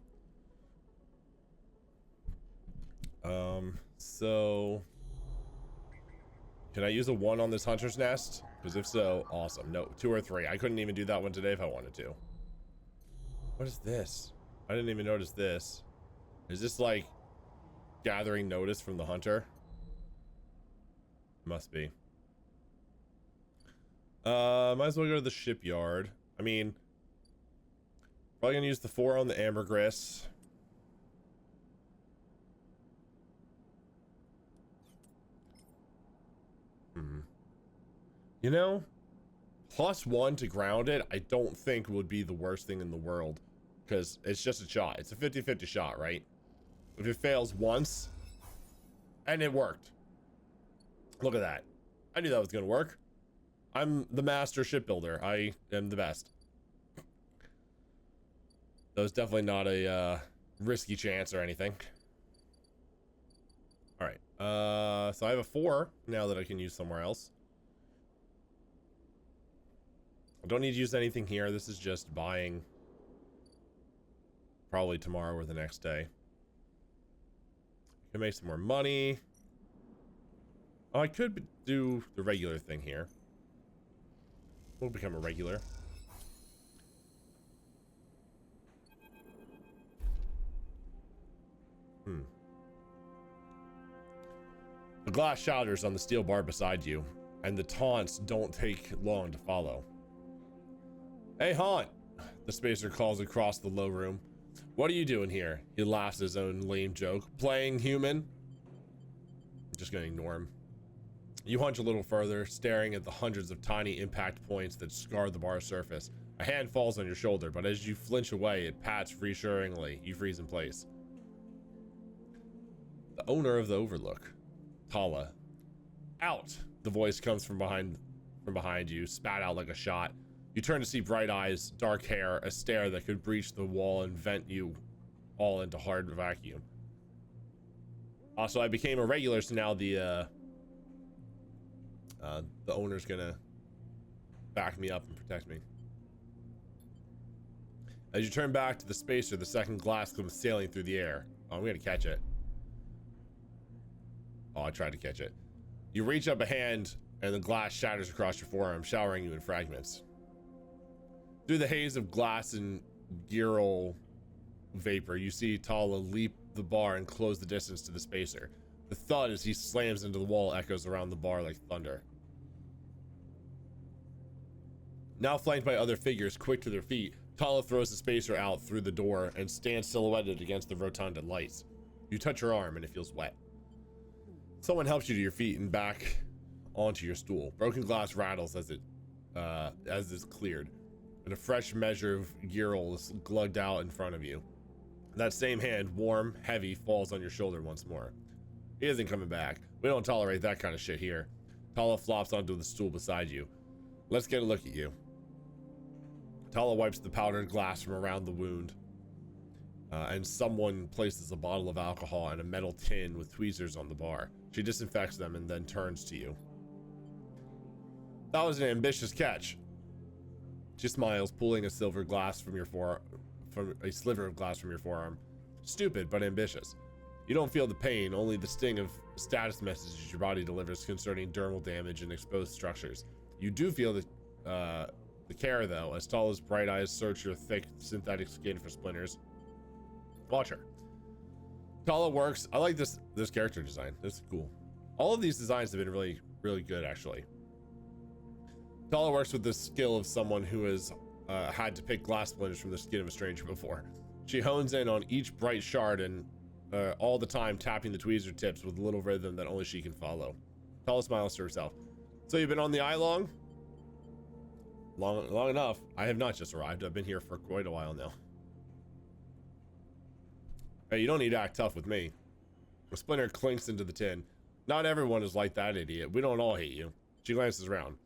So can I use a 1 on this hunter's nest? Because if so, awesome. No, 2 or 3. I couldn't even do that one today if I wanted to. What is this? I didn't even notice this. Is this like gathering notice from the hunter? Must be. Might as well go to the shipyard. I mean, Probably gonna use the 4 on the ambergris. You know, +1 to ground it, I don't think would be the worst thing in the world, because it's just a shot. It's a 50-50 shot, right? If it fails once, and it worked. Look at that. I knew that was gonna work. I'm the master shipbuilder. I am the best. That was definitely not a risky chance or anything. All right. So I have a 4 now that I can use somewhere else. I don't need to use anything here. This is just buying probably tomorrow or the next day. Can make some more money. Oh, I could do the regular thing here. We'll become a regular. The glass shatters on the steel bar beside you, and the taunts don't take long to follow. Hey, Haunt, the spacer calls across the low room. What are you doing here? He laughs his own lame joke. Playing human? I'm just gonna ignore him. You hunch a little further, staring at the hundreds of tiny impact points that scar the bar's surface. A hand falls on your shoulder, but as you flinch away, it pats reassuringly. You freeze in place. The owner of the Overlook, Tala. Out! The voice comes from behind you, spat out like a shot. You turn to see bright eyes, dark hair, a stare that could breach the wall and vent you all into hard vacuum. Also, I became a regular, so now the owner's gonna back me up and protect me. As you turn back to the spacer, the second glass comes sailing through the air. Oh, I'm gonna catch it. Oh, I tried to catch it. You reach up a hand, and the glass shatters across your forearm, showering you in fragments. Through the haze of glass and Girl vapor, you see Tala leap the bar and close the distance to the spacer. The thud as he slams into the wall echoes around the bar like thunder. Now flanked by other figures quick to their feet, Tala throws the spacer out through the door and stands silhouetted against the rotunda lights. You touch her arm and it feels wet. Someone helps you to your feet and back onto your stool. Broken glass rattles as it's cleared, and a fresh measure of Girl is glugged out in front of you. That same hand, warm, heavy, falls on your shoulder once more. He isn't coming back. We don't tolerate that kind of shit here. Tala flops onto the stool beside you. Let's get a look at you. Tala wipes the powdered glass from around the wound, and someone places a bottle of alcohol and a metal tin with tweezers on the bar. She disinfects them and then turns to you. That was an ambitious catch. She smiles, pulling a sliver of glass from your forearm. Stupid, but ambitious. You don't feel the pain, only the sting of status messages your body delivers concerning dermal damage and exposed structures. You do feel the care, though, as Tala's bright eyes search your thick synthetic skin for splinters. Watch her. Tala works. I like this character design. This is cool. All of these designs have been really, really good, actually. Tala works with the skill of someone who has had to pick glass splinters from the skin of a stranger before. She hones in on each bright shard and all the time tapping the tweezer tips with a little rhythm that only she can follow. Tala smiles to herself. So you've been on the eye long? Long enough. I have not just arrived. I've been here for quite a while now. Hey, you don't need to act tough with me. A splinter clinks into the tin. Not everyone is like that, idiot. We don't all hate you. She glances around.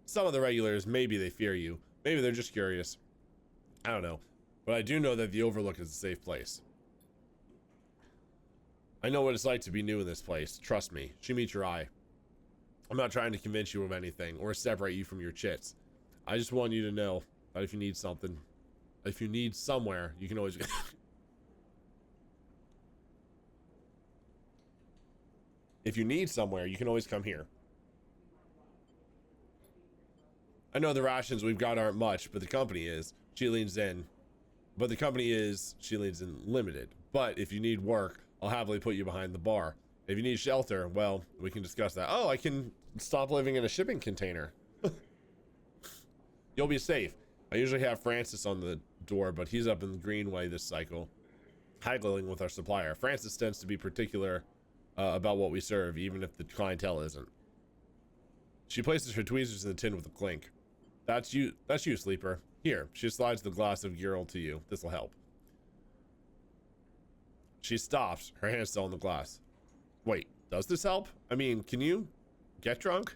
Some of the regulars, maybe they fear you. Maybe they're just curious. I don't know. But I do know that the Overlook is a safe place. I know what it's like to be new in this place. Trust me. She meets your eye. I'm not trying to convince you of anything or separate you from your chits. I just want you to know that if you need something, if you need somewhere, you can always... If you need somewhere, you can always come here. I know the rations we've got aren't much, but the company is. She leans in. But the company is, she leans in, limited. But if you need work, I'll happily put you behind the bar. If you need shelter, well, we can discuss that. Oh, I can stop living in a shipping container. You'll be safe. I usually have Francis on the door, but he's up in the Greenway this cycle, haggling with our supplier. Francis tends to be particular about what we serve, even if the clientele isn't. She places her tweezers in the tin with a clink. That's you, Sleeper. Here, she slides the glass of Girl to you. This'll help. She stops, her hand still on the glass. Wait, does this help? I mean, can you get drunk?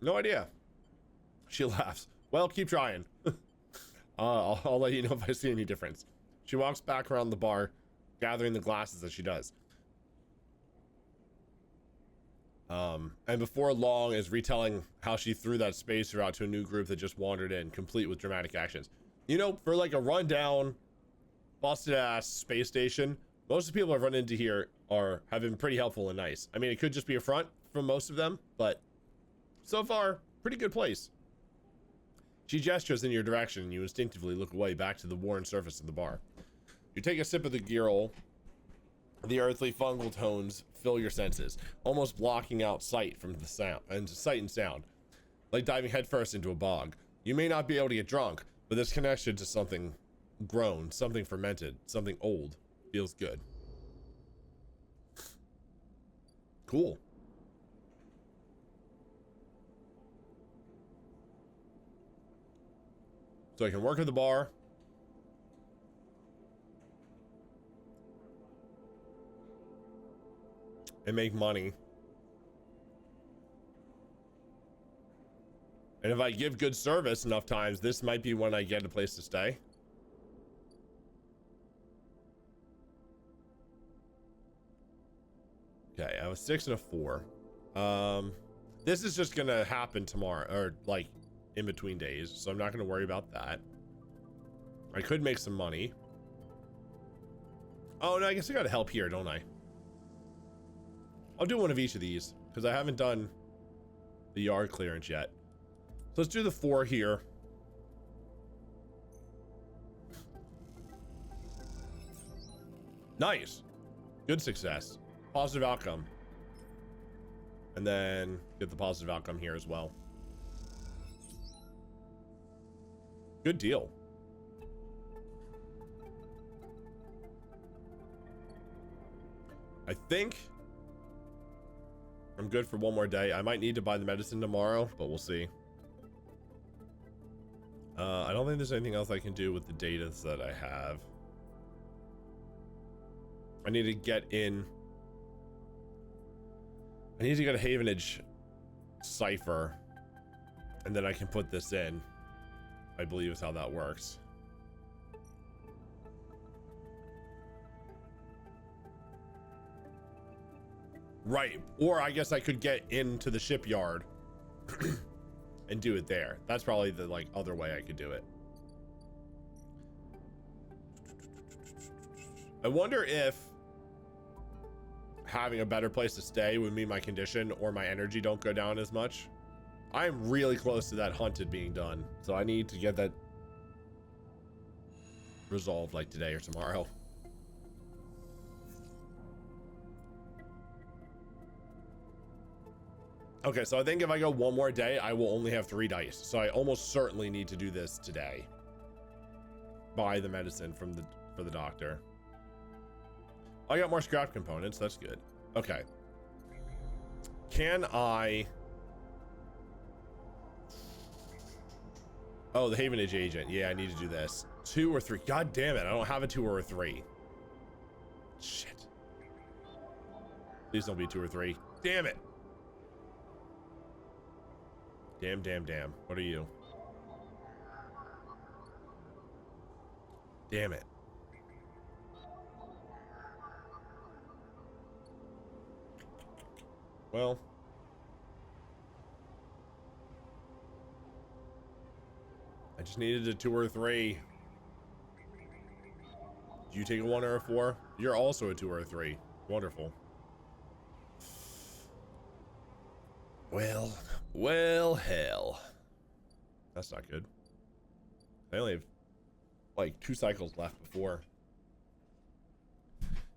No idea. She laughs. Well, keep trying. I'll let you know if I see any difference. She walks back around the bar, gathering the glasses as she does. And before long is retelling how she threw that spacer out to a new group that just wandered in, complete with dramatic actions. You know, for like a rundown, busted ass space station, most of the people I've run into here have been pretty helpful and nice. I mean, it could just be a front from most of them, but so far, pretty good place. She gestures in your direction, and you instinctively look away back to the worn surface of the bar. You take a sip of the Girl. The earthly fungal tones fill your senses, almost blocking out sight from the sound and sound, like diving headfirst into a bog. You may not be able to get drunk, but this connection to something grown, something fermented, something old feels good. Cool. So I can work at the bar. And make money. And if I give good service enough times, this might be when I get a place to stay. Okay, I have a 6 and a 4. This is just gonna happen tomorrow, or like in between days, so I'm not gonna worry about that. I could make some money. Oh no, I guess I gotta help here, don't I? I'll do one of each of these, because I haven't done the yard clearance yet. So let's do the 4 here. Nice. Good success. Positive outcome. And then get the positive outcome here as well. Good deal. I think I'm good for one more day. I might need to buy the medicine tomorrow, but we'll see. I don't think there's anything else I can do with the data that I have. I need to get in. I need to get a Havenage cipher, and then I can put this in. I believe is how that works. Right, or I guess I could get into the shipyard and do it there. That's probably the like other way I could do it. I wonder if having a better place to stay would mean my condition or my energy don't go down as much. I'm really close to that hunted being done, so I need to get that resolved like today or tomorrow. Okay, so I think if I go one more day, I will only have 3 dice. So I almost certainly need to do this today. Buy the medicine for the doctor. I got more scrap components. That's good. Okay. Can I? Oh, the Havenage agent. Yeah, I need to do this. 2 or 3. God damn it! I don't have a 2 or a 3. Shit. Please don't be 2 or 3. Damn it. Damn, damn, damn. What are you? Damn it. Well. I just needed a 2 or a 3. Did you take a 1 or a 4? You're also a 2 or a 3. Wonderful. Well, hell. That's not good. I only have like 2 cycles left before.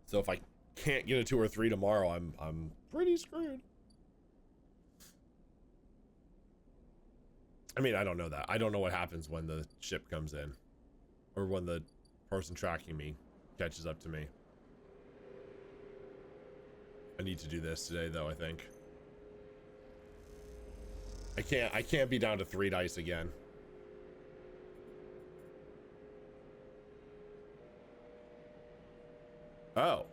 So if I can't get a 2 or 3 tomorrow, I'm pretty screwed. I mean, I don't know that. I don't know what happens when the ship comes in. or when the person tracking me catches up to me. I need to do this today though, I think. I can't be down to 3 dice again. Oh.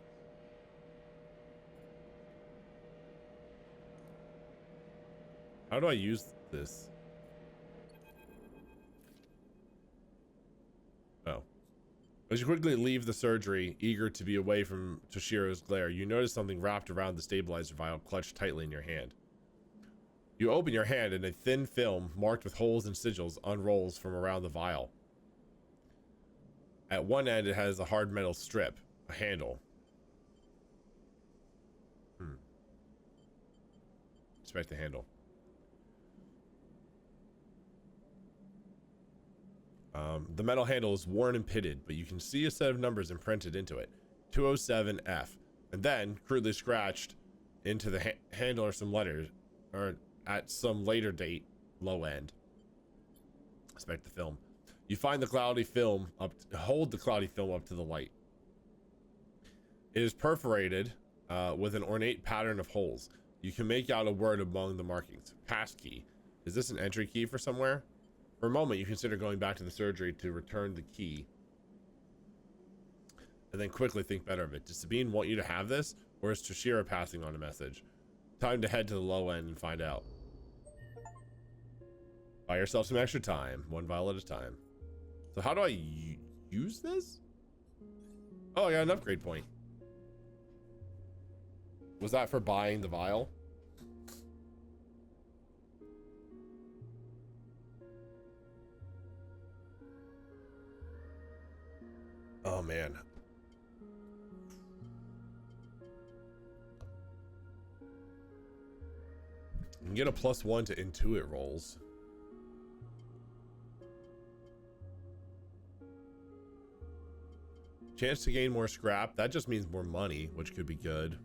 How do I use this? Oh. As you quickly leave the surgery, eager to be away from Toshiro's glare, you notice something wrapped around the stabilizer vial, clutched tightly in your hand. You open your hand and a thin film marked with holes and sigils unrolls from around the vial. At one end, it has a hard metal strip, a handle. Inspect the handle. The metal handle is worn and pitted, but you can see a set of numbers imprinted into it. 207F. And then, crudely scratched into the handle are some letters, or at some later date, low end. Inspect the film. You find the cloudy film hold the cloudy film up to the light. It is perforated with an ornate pattern of holes. You can make out a word among the markings. Passkey. Is this an entry key for somewhere? For a moment, you consider going back to the surgery to return the key. And then quickly think better of it. Does Sabine want you to have this? Or is Toshiro passing on a message? Time to head to the low end and find out. Buy yourself some extra time. 1 vial at a time. So how do I use this? Oh, I got an upgrade point. Was that for buying the vial? Oh man. You can get a +1 to intuit rolls. Chance to gain more scrap. That just means more money, which could be good.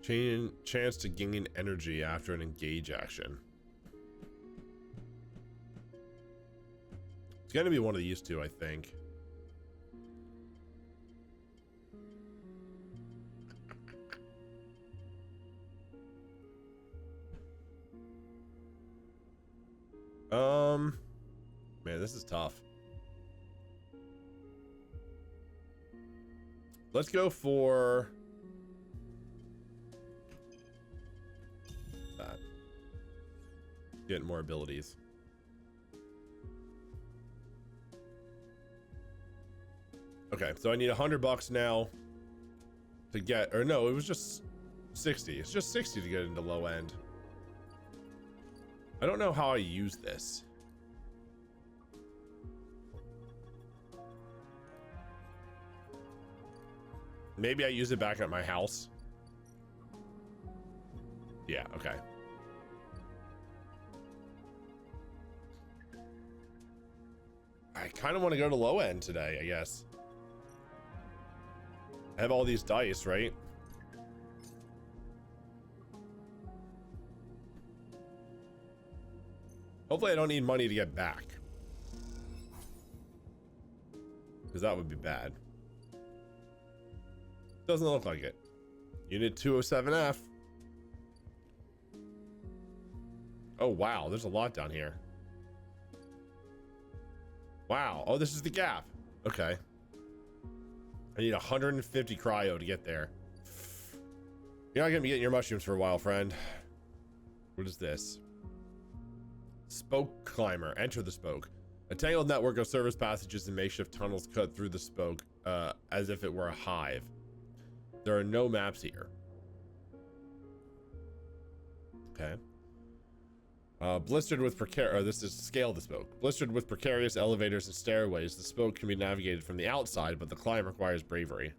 Chance to gain energy after an engage action. It's gonna be one of these two, I think. Man, this is tough. Let's go for that. Get more abilities. Okay, so I need $100 now to get, or no, it was just 60. It's just 60 to get into low end. I don't know how I use this. Maybe I use it back at my house. Yeah, okay. I kind of want to go to low end today, I guess. I have all these dice, right? Hopefully I don't need money to get back. Because that would be bad. Doesn't look like it. Unit 207F. Oh, wow. There's a lot down here. Wow. Oh, this is the gap. Okay. I need 150 cryo to get there. You're not going to be getting your mushrooms for a while, friend. What is this? Spoke climber. Enter the spoke. A tangled network of service passages and makeshift tunnels cut through the spoke as if it were a hive. There are no maps here. Okay. Blistered with this is scale the spoke. Blistered with precarious elevators and stairways, the spoke can be navigated from the outside, but the climb requires bravery.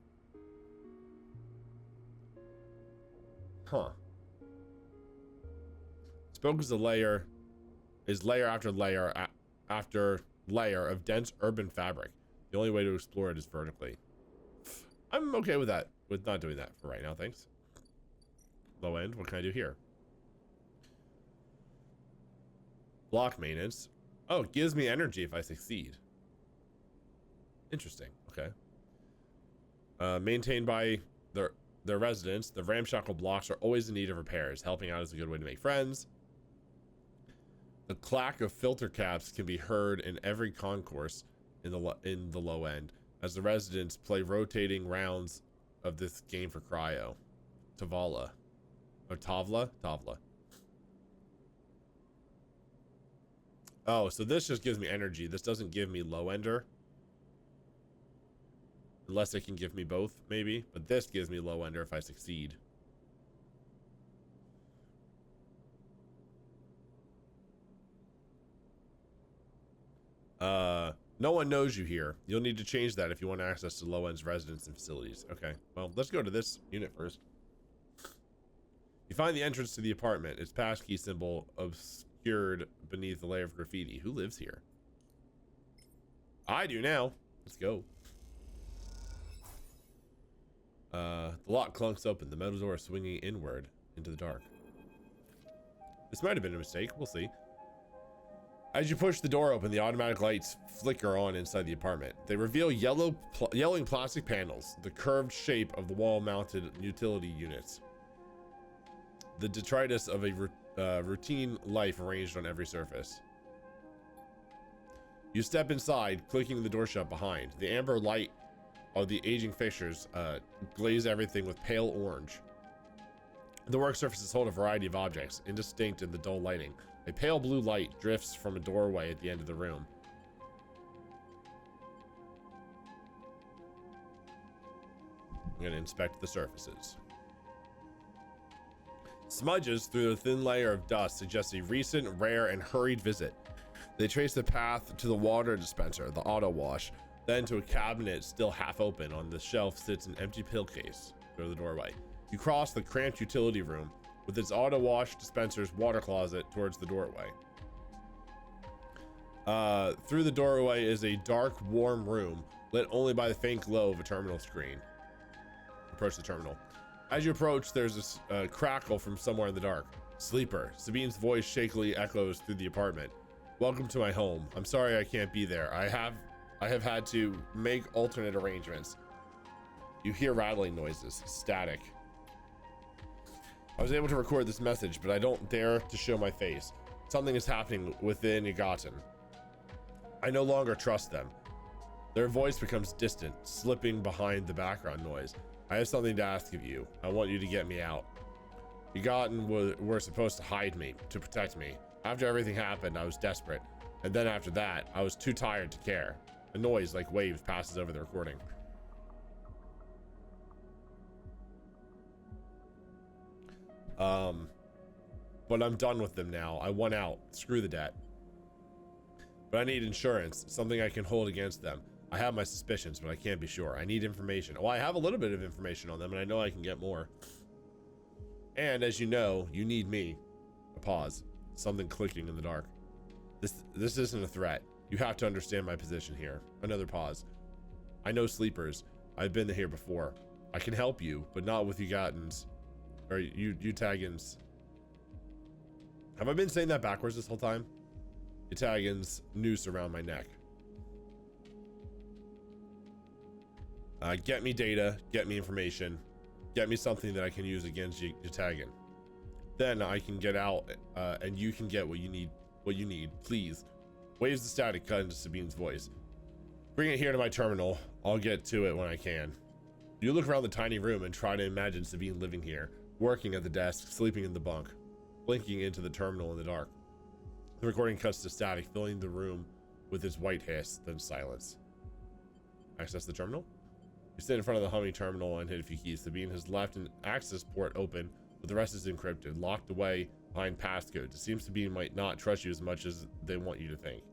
Huh. Spoke is layer after layer after layer of dense urban fabric. The only way to explore it is vertically. I'm okay with that, with not doing that for right now, thanks. Low end, what can I do here? Block maintenance. Oh, it gives me energy if I succeed. Interesting. Okay. Maintained by their residents, the ramshackle blocks are always in need of repairs. Helping out is a good way to make friends. The clack of filter caps can be heard in every concourse in the low end as the residents play rotating rounds of this game for cryo. Tavala. Or Tavla? Tavla. Oh, so this just gives me energy. This doesn't give me low ender. Unless it can give me both, maybe. But this gives me low ender if I succeed. No one knows you here. You'll need to change that if you want access to low end's residents and facilities. Okay, well, let's go to this unit first. You find the entrance to the apartment. Its passkey symbol obscured beneath a layer of graffiti. Who lives here? I do now. Let's go. The lock clunks open, the metal door swinging inward into the dark. This might have been a mistake. We'll see. As you push the door open, the automatic lights flicker on inside the apartment. They reveal yellowing plastic panels, the curved shape of the wall-mounted utility units, the detritus of a routine life arranged on every surface. You step inside, clicking the door shut behind. The amber light of the aging fixtures glaze everything with pale orange. The work surfaces hold a variety of objects, indistinct in the dull lighting. A pale blue light drifts from a doorway at the end of the room. I'm going to inspect the surfaces. Smudges through a thin layer of dust suggest a recent, rare, and hurried visit. They trace the path to the water dispenser, the auto wash, then to a cabinet still half open. On the shelf sits an empty pill case. Go to the doorway. You cross the cramped utility room with its auto wash dispenser's water closet towards the doorway. Through the doorway is a dark, warm room lit only by the faint glow of a terminal screen. Approach the terminal. As you approach, there's a crackle from somewhere in the dark. Sleeper. Sabine's voice shakily echoes through the apartment. Welcome to my home. I'm sorry I can't be there. I have had to make alternate arrangements. You hear rattling noises, static. I was able to record this message, but I don't dare to show my face. Something is happening within Ygotten. I no longer trust them. Their voice becomes distant, slipping behind the background noise. I have something to ask of you. I want you to get me out. Ygotten were supposed to hide me, to protect me. After everything happened, I was desperate. And then after that, I was too tired to care. A noise like waves passes over the recording. But I'm done with them now. I won out. Screw the debt. But I need insurance, something I can hold against them. I have my suspicions, but I can't be sure. I need information. Well, I have a little bit of information on them, and I know I can get more. And as you know, you need me. A pause. Something clicking in the dark. This isn't a threat. You have to understand my position here. Another pause. I know sleepers. I've been here before. I can help you, but not with Ygottens. Or Utaggans. Have I been saying that backwards this whole time? Utaggans noose around my neck. Get me data, get me information, get me something that I can use against Utagan. Then I can get out, and you can get what you need, please. Waves the static cut into Sabine's voice. Bring it here to my terminal. I'll get to it when I can. You look around the tiny room and try to imagine Sabine living here, working at the desk, sleeping in the bunk, blinking into the terminal in the dark. The recording cuts to static, filling the room with its white hiss, then silence. Access the terminal? You stand in front of the humming terminal and hit a few keys. Sabine has left an access port open, but the rest is encrypted, locked away behind passcodes. It seems Sabine might not trust you as much as they want you to think.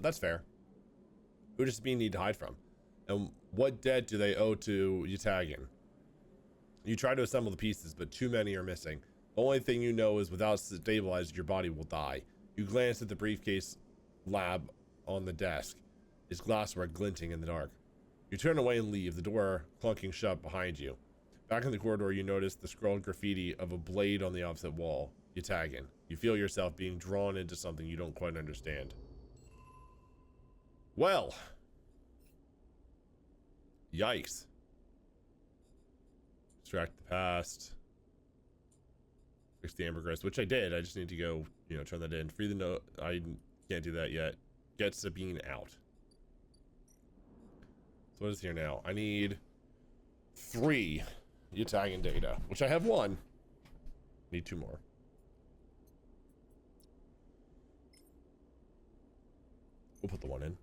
That's fair. Who does Sabine need to hide from? And what debt do they owe to Utagan? You try to assemble the pieces, but too many are missing. The only thing you know is without stabilizing, your body will die. You glance at the briefcase lab on the desk, its glassware glinting in the dark. You turn away and leave, the door clunking shut behind you. Back in the corridor, you notice the scrawled graffiti of a blade on the opposite wall. You tag in. You feel yourself being drawn into something you don't quite understand. Well. Yikes. Extract the past. Fix the ambergris, which I did. I just need to go, you know, turn that in. Free the note. I can't do that yet. Get Sabine out. So what is here now? I need 3 Italian data, which I have 1. Need 2 more. We'll put the 1 in.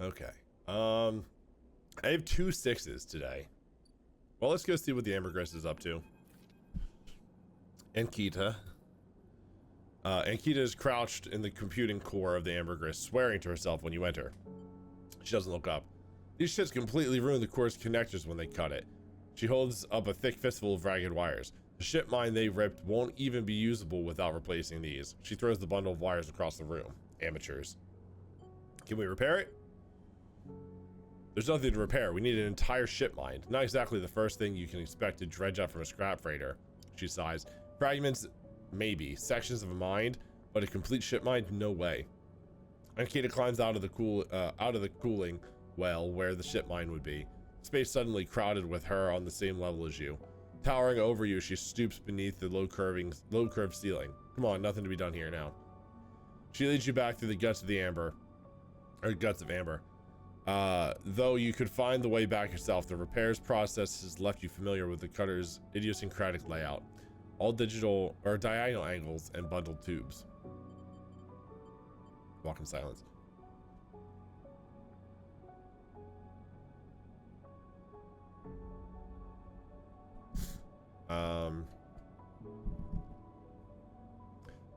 Okay. I have 2 6s today. Well, let's go see what the ambergris is up to. Ankita. Ankita is crouched in the computing core of the ambergris, swearing to herself when you enter. She doesn't look up. These shits completely ruin the core's connectors when they cut it. She holds up a thick fistful of ragged wires. The ship mine they ripped won't even be usable without replacing these. She throws the bundle of wires across the room. Amateurs. Can we repair it? There's nothing to repair. We need an entire ship mine. Not exactly the first thing you can expect to dredge up from a scrap freighter. She sighs. Fragments, maybe. Sections of a mine, but a complete ship mine? No way. Ankita climbs out of the cooling well where the ship mine would be. Space suddenly crowded with her on the same level as you. Towering over you, she stoops beneath the low curved ceiling. Come on, nothing to be done here now. She leads you back through the guts of amber. Though you could find the way back yourself, the repairs process has left you familiar with the cutter's idiosyncratic layout. All digital or diagonal angles and bundled tubes. Walk in silence.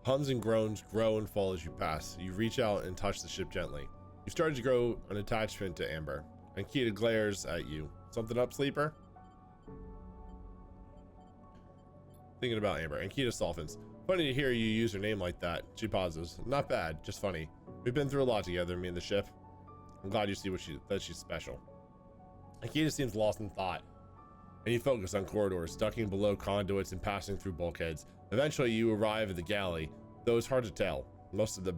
Hums and groans grow and fall as you pass. You reach out and touch the ship gently. You started to grow an attachment to Amber. Ankita glares at you. Something up, sleeper? Thinking about Amber. Ankita softens. Funny to hear you use her name like that. She pauses. Not bad, just funny. We've been through a lot together, me and the ship. I'm glad you see that she's special. Ankita seems lost in thought, and you focus on corridors, ducking below conduits and passing through bulkheads. Eventually, you arrive at the galley, though it's hard to tell. Most of the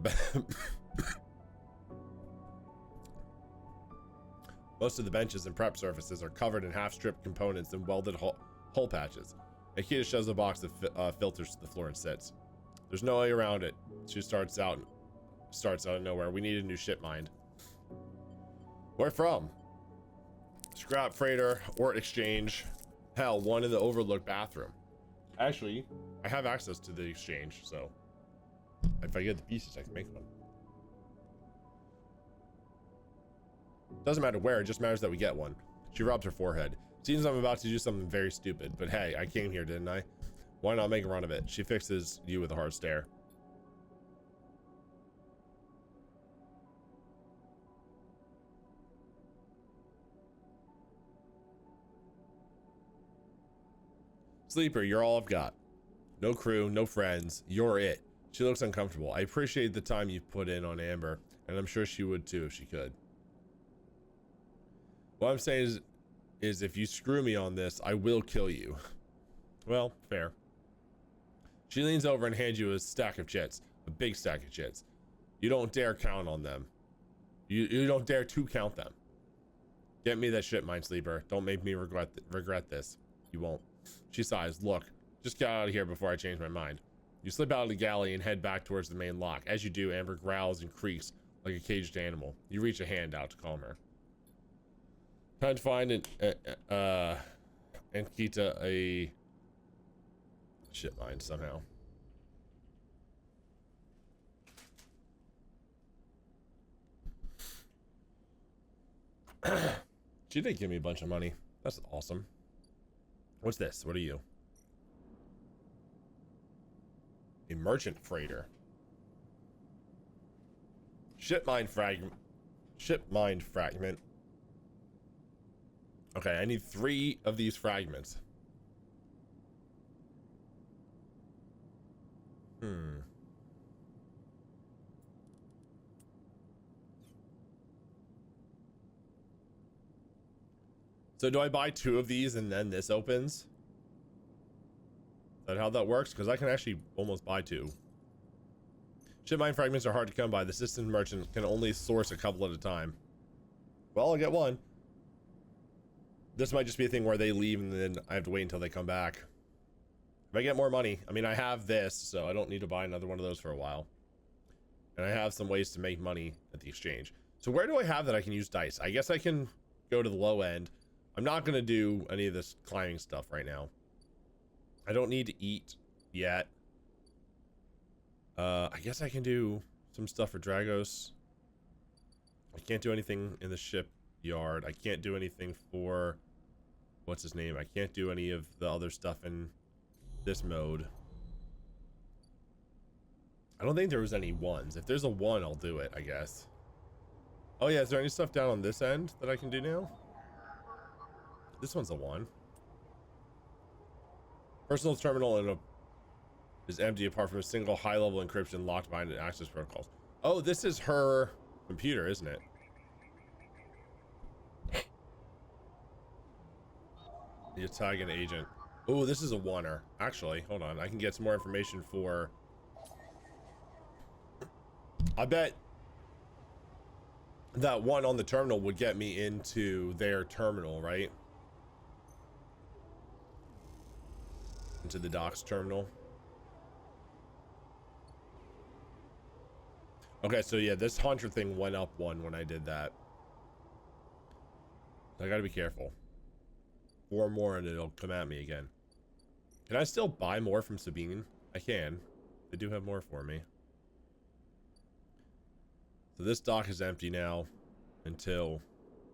benches and prep surfaces are covered in half-stripped components and welded hole patches. Ankita shoves a box of filters to the floor and sits. There's no way around it. She starts out of nowhere. We need a new ship mine. Where from? Scrap freighter or exchange. Hell, one in the overlooked bathroom. Actually, I have access to the exchange, so if I get the pieces, I can make one. Doesn't matter where, it just matters that we get one. She rubs her forehead. Seems I'm about to do something very stupid, but hey, I came here, didn't I? Why not make a run of it? She fixes you with a hard stare. Sleeper, you're all I've got. No crew, no friends. You're it. She looks uncomfortable. I appreciate the time you've put in on Amber, and I'm sure she would too if she could. What I'm saying is if you screw me on this, I will kill you. Well, fair. She leans over and hands you a stack of chits. A big stack of chits. You don't dare count on them. You don't dare to count them. Get me that shit, mind sleeper. Don't make me regret this. You won't. She sighs. Look, just get out of here before I change my mind. You slip out of the galley and head back towards the main lock. As you do, Amber growls and creaks like a caged animal. You reach a hand out to calm her. Time to find Ankita a ship mine somehow. She did give me a bunch of money. That's awesome. What's this? What are you? A merchant freighter. Ship mine fragment. Okay, I need 3 of these fragments. So do I buy 2 of these and then this opens? Is that how that works? Because I can actually almost buy 2. Ship mine fragments are hard to come by. The system merchant can only source a couple at a time. Well, I'll get 1. This might just be a thing where they leave and then I have to wait until they come back. If I get more money, I mean, I have this, so I don't need to buy another one of those for a while. And I have some ways to make money at the exchange. So where do I have that I can use dice? I guess I can go to the low end. I'm not going to do any of this climbing stuff right now. I don't need to eat yet. I guess I can do some stuff for Dragos. I can't do anything in the shipyard. I can't do anything for... What's his name? I can't do any of the other stuff in this mode. I don't think there was any 1s. If there's a 1, I'll do it, I guess. Oh yeah, is there any stuff down on this end that I can do now? This one's a 1. Personal terminal is empty apart from a single high-level encryption locked behind access protocols. Oh, this is her computer, isn't it? The Italian agent. Oh, this is a 1er. Actually, hold on. I can get some more information for... I bet that 1 on the terminal would get me into their terminal, right? Into the docks terminal. Okay, so yeah, this hunter thing went up 1 when I did that. I gotta be careful. 4 more and it'll come at me again. Can I still buy more from Sabine? I can. They do have more for me. So this dock is empty now until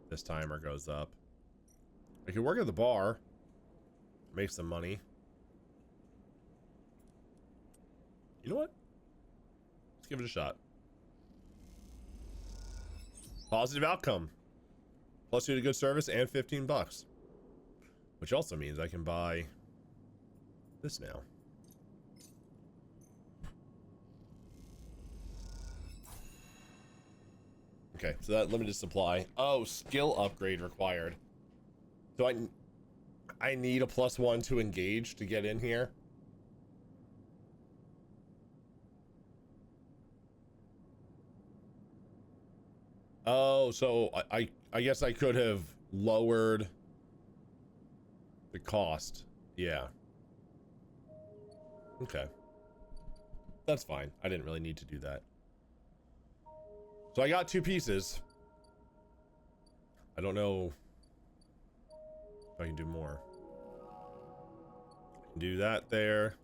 this timer goes up. I can work at the bar, make some money. You know what? Let's give it a shot. Positive outcome. Plus 2 to good service and 15 bucks. Which also means I can buy this now. Okay, so that limited supply. Oh, skill upgrade required. So I need a +1 to engage to get in here. Oh, so I guess I could have lowered the cost. Yeah. Okay. That's fine. I didn't really need to do that. So I got 2 pieces. I don't know if I can do more. I can do that there.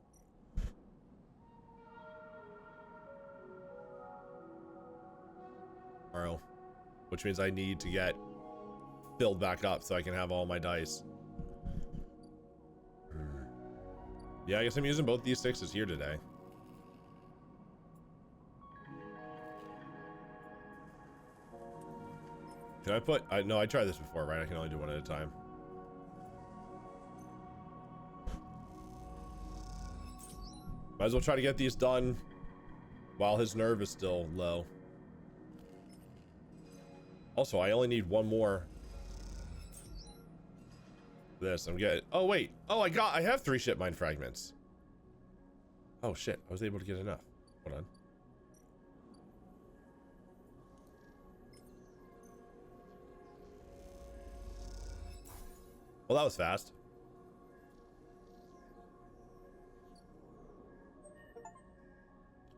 Tomorrow. Which means I need to get filled back up so I can have all my dice. Yeah, I guess I'm using both these 6s here today. Can I put... no, I tried this before, right? I can only do 1 at a time. Might as well try to get these done while his nerve is still low. Also, I only need 1 more. This, I'm getting... Oh, wait. Oh, I have 3 ship mine fragments. Oh, shit. I was able to get enough. Hold on. Well, that was fast.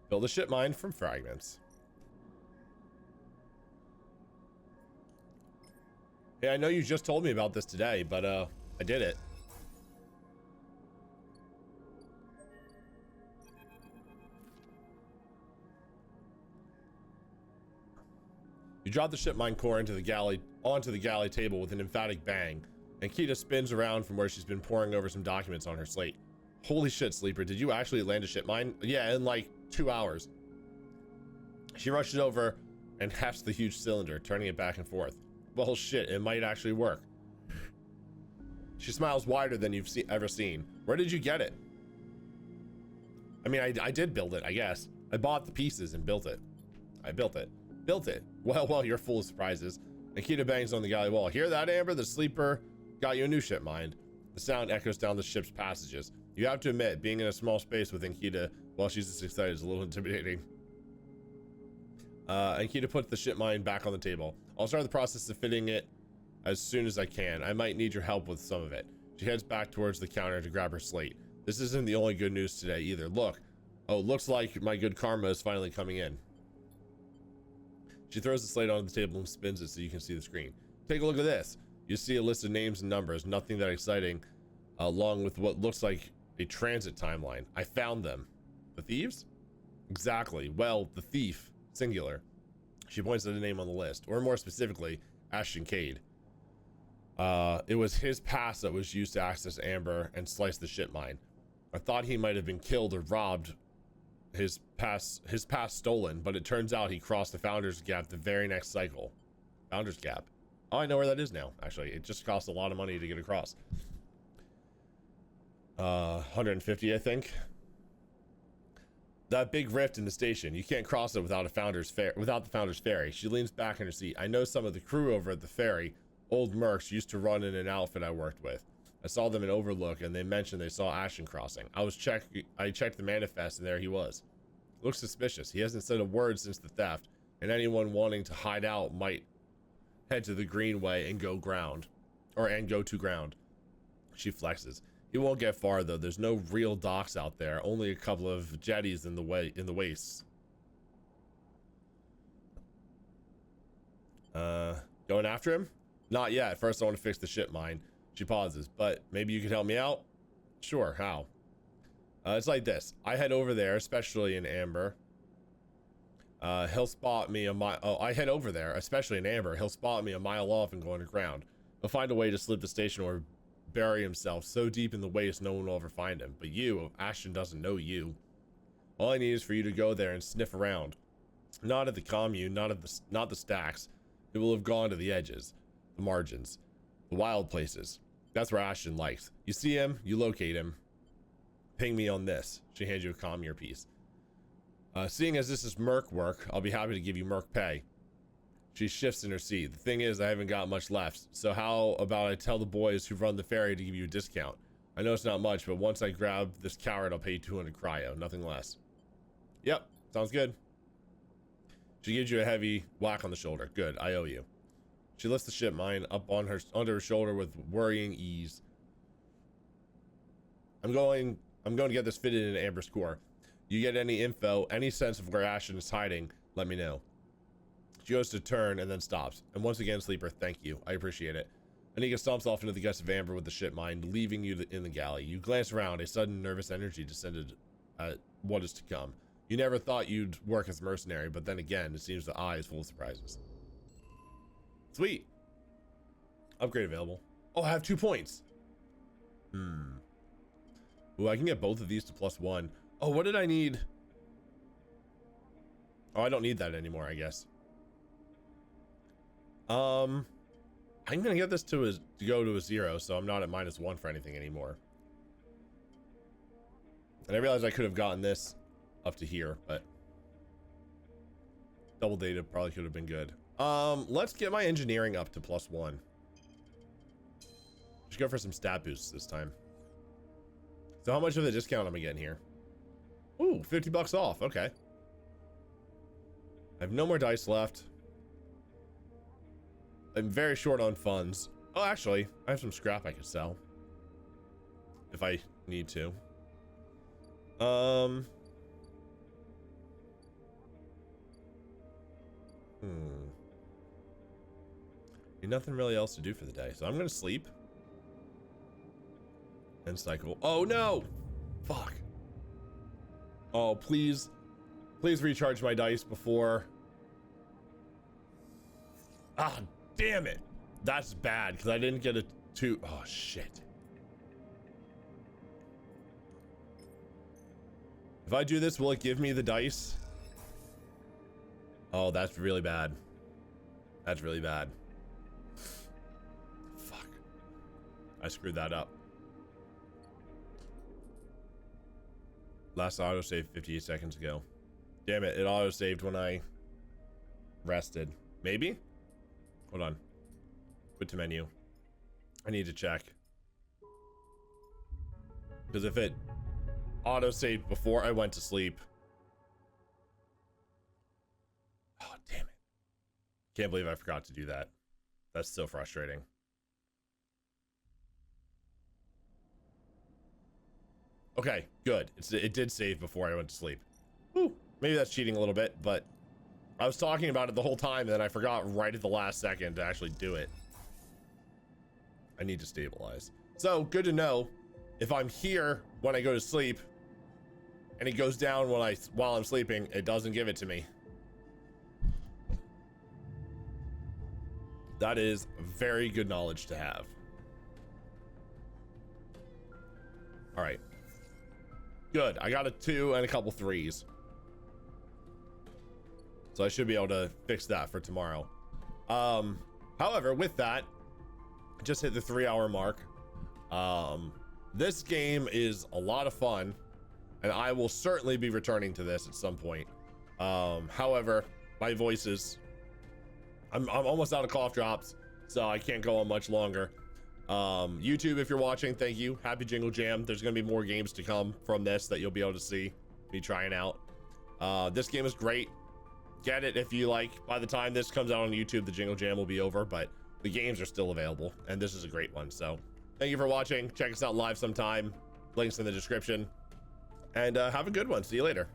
Build a ship mine from fragments. Hey, I know you just told me about this today, but I did it. You drop the ship mine core onto the galley table with an emphatic bang, and Kita spins around from where she's been poring over some documents on her slate. Holy shit, Sleeper, did you actually land a ship mine? Yeah, in like 2 hours. She rushes over and hefts the huge cylinder, turning it back and forth. Well, shit, it might actually work. She smiles wider than you've ever seen. Where did you get it? I mean, I did build it, I guess. I bought the pieces and built it. I built it. Built it. Well, you're full of surprises. Nikita bangs on the galley wall. Hear that, Amber? The sleeper got you a new ship mind. The sound echoes down the ship's passages. You have to admit, being in a small space with Nikita while she's this excited is a little intimidating. Nikita puts the ship mind back on the table. I'll start the process of fitting it as soon as I can. I might need your help with some of it. She heads back towards the counter to grab her slate. This isn't the only good news today either. Look. Oh, looks like my good karma is finally coming in. She throws the slate onto the table and spins it so you can see the screen. Take a look at this. You see a list of names and numbers, nothing that exciting, along with what looks like a transit timeline. I found them. The thieves? Exactly. Well, the thief, singular. She points at a name on the list, or more specifically, Ashton Cade. It was his pass that was used to access Amber and slice the ship mine. I thought he might have been killed or robbed, his pass stolen, but it turns out he crossed the Founders Gap the very next cycle. Founders Gap. Oh, I know where that is now, actually. It just costs a lot of money to get across. 150, I think. That big rift in the station. You can't cross it without the Founders Ferry. She leans back in her seat. I know some of the crew over at the ferry. Old Mercs used to run in an outfit I worked with. I saw them in Overlook, and they mentioned they saw Ashton crossing. I checked the manifest, and there he was. Looks suspicious. He hasn't said a word since the theft, and anyone wanting to hide out might head to the Greenway and go to ground. She flexes. He won't get far though. There's no real docks out there. Only a couple of jetties in the wastes. Going after him? Not yet. First, I want to fix the ship mine. She pauses. But maybe you could help me out? Sure. How? It's like this. I head over there, especially in Amber. He'll spot me a mile. Oh, I head over there, especially in Amber. He'll spot me a mile off and go underground. He'll find a way to slip the station or bury himself so deep in the waste no one will ever find him. But you, Ashton doesn't know you. All I need is for you to go there and sniff around. Not at the commune, not the stacks. It will have gone to the edges, the margins, the wild places. That's where Ashton likes. You see him, you locate him. Ping me on this. She hands you a comm piece. Seeing as this is Merc work, I'll be happy to give you Merc pay. She shifts in her seat. The thing is, I haven't got much left. So how about I tell the boys who run the ferry to give you a discount? I know it's not much, but once I grab this coward, I'll pay you 200 cryo, nothing less. Yep, sounds good. She gives you a heavy whack on the shoulder. Good, I owe you. She lifts the ship mine up on under her shoulder with worrying ease. I'm going to get this fitted in Amber's core. You get any info, any sense of where Ashton is hiding, let me know. She goes to turn and then stops. And once again, Sleeper, thank you. I appreciate it. Anika stomps off into the guts of Amber with the ship mine, leaving you in the galley. You glance around. A sudden nervous energy descended at what is to come. You never thought you'd work as a mercenary, but then again, it seems the eye is full of surprises. Sweet. Upgrade available. Oh, I have 2 points. Ooh, I can get both of these to +1. Oh, what did I need? Oh, I don't need that anymore, I guess. I'm gonna get this to go to a 0, so I'm not at -1 for anything anymore. And I realized I could have gotten this up to here, but double data probably could have been good. Let's get my engineering up to +1. Just go for some stat boosts this time. So how much of a discount am I getting here? Ooh, $50 off. Okay. I have no more dice left. I'm very short on funds. Oh, actually, I have some scrap I could sell if I need to. Nothing really else to do for the day, so I'm gonna sleep and cycle. Oh no! Fuck. Oh, please recharge my dice before. Ah, damn it! That's bad because I didn't get a 2. Oh shit! If I do this, will it give me the dice? Oh, that's really bad. That's really bad. Fuck. I screwed that up. Last autosave 58 seconds ago. Damn it, it autosaved when I rested. Maybe? Hold on. Quit to menu. I need to check. Because if it autosaved before I went to sleep. Oh, damn it. Can't believe I forgot to do that. That's so frustrating. Okay, good. It did save before I went to sleep. Whew. Maybe that's cheating a little bit, but I was talking about it the whole time and then I forgot right at the last second to actually do it. I need to stabilize. So good to know. If I'm here when I go to sleep and it goes down while I'm sleeping, it doesn't give it to me. That is very good knowledge to have. All right. Good. I got a 2 and a couple 3s. So I should be able to fix that for tomorrow. However, with that, I just hit the 3-hour mark. This game is a lot of fun, and I will certainly be returning to this at some point. However, my voice is... I'm almost out of cough drops, so I can't go on much longer. YouTube, if you're watching, thank you. Happy Jingle Jam. There's going to be more games to come from this that you'll be able to see me trying out. This game is great. Get it if you like. By the time this comes out on YouTube, the Jingle Jam will be over, but the games are still available, and this is a great one. So thank you for watching. Check us out live sometime. Links in the description. And have a good one. See you later.